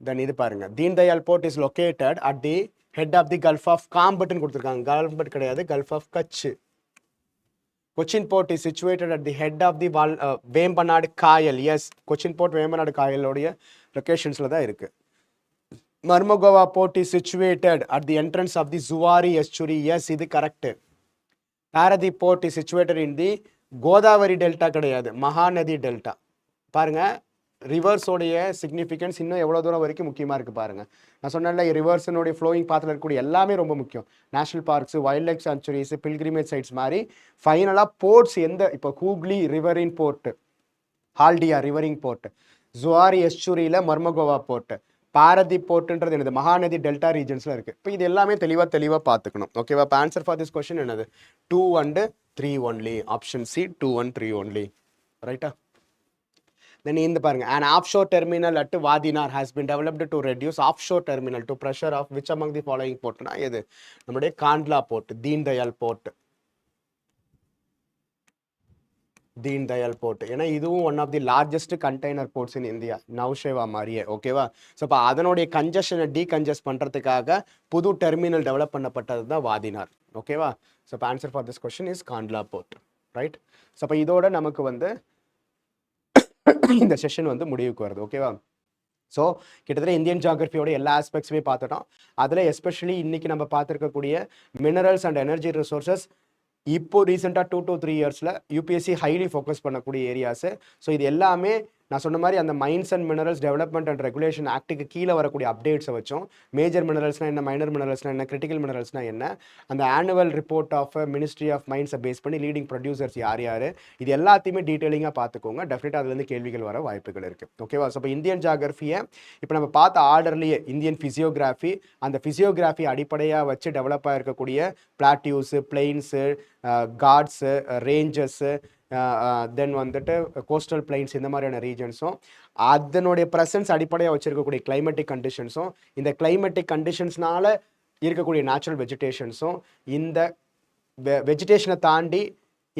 தென் இது பாருங்க, Deen Dayal port is located at the head of the gulf of காம்பட்னு கொடுத்துருக்காங்க. காம்பட் கிடையாது, gulf of Kutch. Cochin port is situated at the head of the Vembanad Kayal. Yes, Cochin port Vembanad காயலோடைய லொக்கேஷன்ஸில் தான் இருக்குது. Marmagao port is situated at the entrance of the Zuari estuary. Yes, இது correct. Paradip port is situated in the Godavari delta கிடையாது, Mahanadi delta. பாருங்கள், ரிவர்ஸோடைய சிக்னிஃபிகன்ஸ் இன்னும் எவ்வளோ தூரம் வரைக்கும் முக்கியமாக இருக்குது பாருங்கள். நான் சொன்னேன்ல, ரிவர்ஸினுடைய ஃப்ளோயிங் பாத்தில் இருக்கக்கூடிய எல்லாமே ரொம்ப முக்கியம். National parks, wild life sanctuaries, pilgrimage sites மாதிரி ஃபைனலாக போர்ட்ஸ் எந்த, இப்போ ஹூக்லி ரிவரின் போர்ட்டு, ஹால்டியா ரிவரிங் போர்ட்டு, ஜுவாரி எஸ்சுரியில் மர்மகோவா போர்ட்டு, பாரதீப் போர்ட்டுன்றது என்னது? மகாநதி டெல்டா ரீஜன்ஸில் இருக்குது. இப்போ இது எல்லாமே தெளிவாக பார்த்துக்கணும். ஓகேவா? இப்போ ஆன்சர் ஃபார் திஸ் கொஸ்டின் என்னது? 2 and 3 only. Option C 2 and 3 only. ரைட்டா? Then இந்த பாருங்க, an offshore terminal at Vadinar has been developed to reduce offshore terminal to pressure of which among the following port? எது? நம்முடைய Kandla port, Deen Dayal port. Deen Dayal port, ஏன்னா இதுவும் one of the largest container ports in India, Nhava Sheva மாதிரியே. ஓகேவா? So இப்போ அதனுடைய கன்ஜஷனை டீகன்ஜஸ்ட் பண்ணுறதுக்காக புது டெர்மினல் டெவலப் பண்ணப்பட்டது தான் வாதினார். ஓகேவா? ஸோ இப்போ answer for this question is Kandla port. Right? So இப்போ இதோட நமக்கு இந்த செஷன் முடிவுக்கு வருது. ஓகேவா? ஸோ கிட்டத்தட்ட இந்தியன் ஜியாகிரஃபியோட எல்லா ஆஸ்பெக்ட்ஸுமே பார்த்துட்டோம். அதில் எஸ்பெஷலி இன்னைக்கு நம்ம பார்த்துருக்கக்கூடிய மினரல்ஸ் அண்ட் எனர்ஜி ரிசோர்ஸஸ் இப்போ ரீசெண்டாக 2 to 3 இயர்ஸில் யூபிஎஸ்சி ஹைலி ஃபோக்கஸ் பண்ணக்கூடிய ஏரியாஸு. ஸோ இது எல்லாமே நான் சொன்ன மாதிரி அந்த mines and minerals development and regulation ஆக்ட்டுக்கு கீழே வரக்கூடிய அப்டேட்ஸை வச்சோம். மேஜர் மினரல்ஸ்னால் என்ன, மைனர் மினரல்ஸ்னால் என்ன, கிரிட்டிக்கல் மினரல்ஸ்னால் என்ன, அந்த annual report of ministry of மைன்ஸை பேஸ் பண்ணி லீடிங் ப்ரொடியூசர்ஸ் யார், இது எல்லாத்தையுமே டீட்டெயிலிங்காக பார்த்துக்கோங்க. டெஃபினட்டாக அதுலேருந்து கேள்விகள் வர வாய்ப்புகள் இருக்குது. ஓகேவா? ஸோ இப்போ இந்தியன் ஜியாகிரஃபியை இப்போ நம்ம பார்த்த ஆர்டர்லேயே இந்தியன் ஃபிசியோகிராஃபி, அந்த ஃபிசியோகிராஃபி அடிப்படையாக வச்சு டெவலப்பாக இருக்கக்கூடிய பிளாட்யூஸு, பிளெயின்ஸு, காட்ஸு, ரேஞ்சஸ்ஸு, தென் கோஸ்டல் பிளைன்ஸ், இந்த மாதிரியான ரீஜன்ஸும் அதனுடைய ப்ரெசன்ஸ் அடிப்படையாக வச்சுருக்கக்கூடிய கிளைமேட்டிக் கண்டிஷன்ஸும், இந்த கிளைமேட்டிக் கண்டிஷன்ஸ்னால இருக்கக்கூடிய நேச்சுரல் வெஜிடேஷன்ஸும், இந்த வெஜிடேஷனை தாண்டி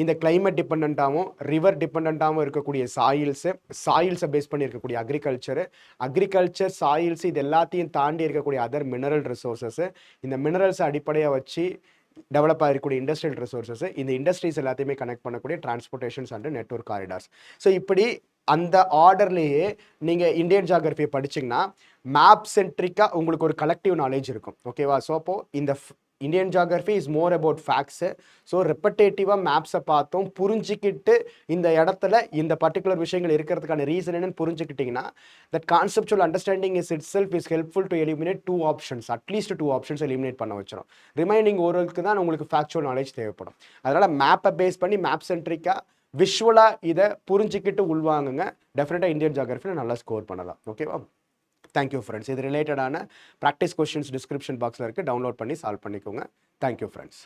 இந்த கிளைமேட் டிபெண்ட்டாகவும் ரிவர் டிபெண்ட்டாகவும் இருக்கக்கூடிய சாயில்ஸை பேஸ் பண்ணி இருக்கக்கூடிய அக்ரிகல்ச்சர் சாயில்ஸ், இது எல்லாத்தையும் தாண்டி இருக்கக்கூடிய அதர் மினரல் ரிசோர்ஸஸ், இந்த மினரல்ஸை அடிப்படையாக வச்சு டெவலப் ஆகிருக்கக்கூடிய இண்டஸ்ட்ரியல் ரிசோர்ஸஸ், இந்த இண்டஸ்ட்ரீஸ் எல்லாத்தையுமே கனெக்ட் பண்ணக்கூடிய transportations and network corridors. So இப்படி அந்த ஆர்டர்லேயே நீங்கள் இந்தியன் ஜியாகிரஃபியை படிச்சிங்கன்னா மேப் சென்ட்ரிக்காக உங்களுக்கு ஒரு கலெக்டிவ் நாலேஜ் இருக்கும். ஓகேவா? ஸோ அப்போது இந்த Indian geography is more about facts. So ரெப்படேட்டிவாக மேப்ஸை பார்த்தோம், புரிஞ்சிக்கிட்டு இந்த இடத்துல இந்த பர்டிகுலர் விஷயங்கள் இருக்கிறதுக்கான ரீசன் என்னன்னு புரிஞ்சுக்கிட்டிங்கன்னா that conceptual understanding is itself is helpful to eliminate 2 options, at least 2 options eliminate பண்ண வச்சிடும். ரிமைனிங் ஓரலுக்கு தான் உங்களுக்கு ஃபேக்சுவல் நாலேஜ் தேவைப்படும். அதனால் மேப்பை பேஸ் பண்ணி மேப் சென்ட்ரிக்காக விஷுவலாக இதை புரிஞ்சிக்கிட்டு உள்வாங்குங்க. டெஃபினட்டாக இந்தியன் ஜியாகிரஃபியில் நல்லா ஸ்கோர் பண்ணலாம். ஓகேவா? Thank you friends. இது ரிலேட்டடான ப்ராக்டிஸ் கொஸ்டின்ஸ் டிஸ்கிரிப்ஷன் பாக்ஸில் இருக்குது, டவுன்லோட் பண்ணி சால்வ் பண்ணிக்கோங்க. Thank you friends.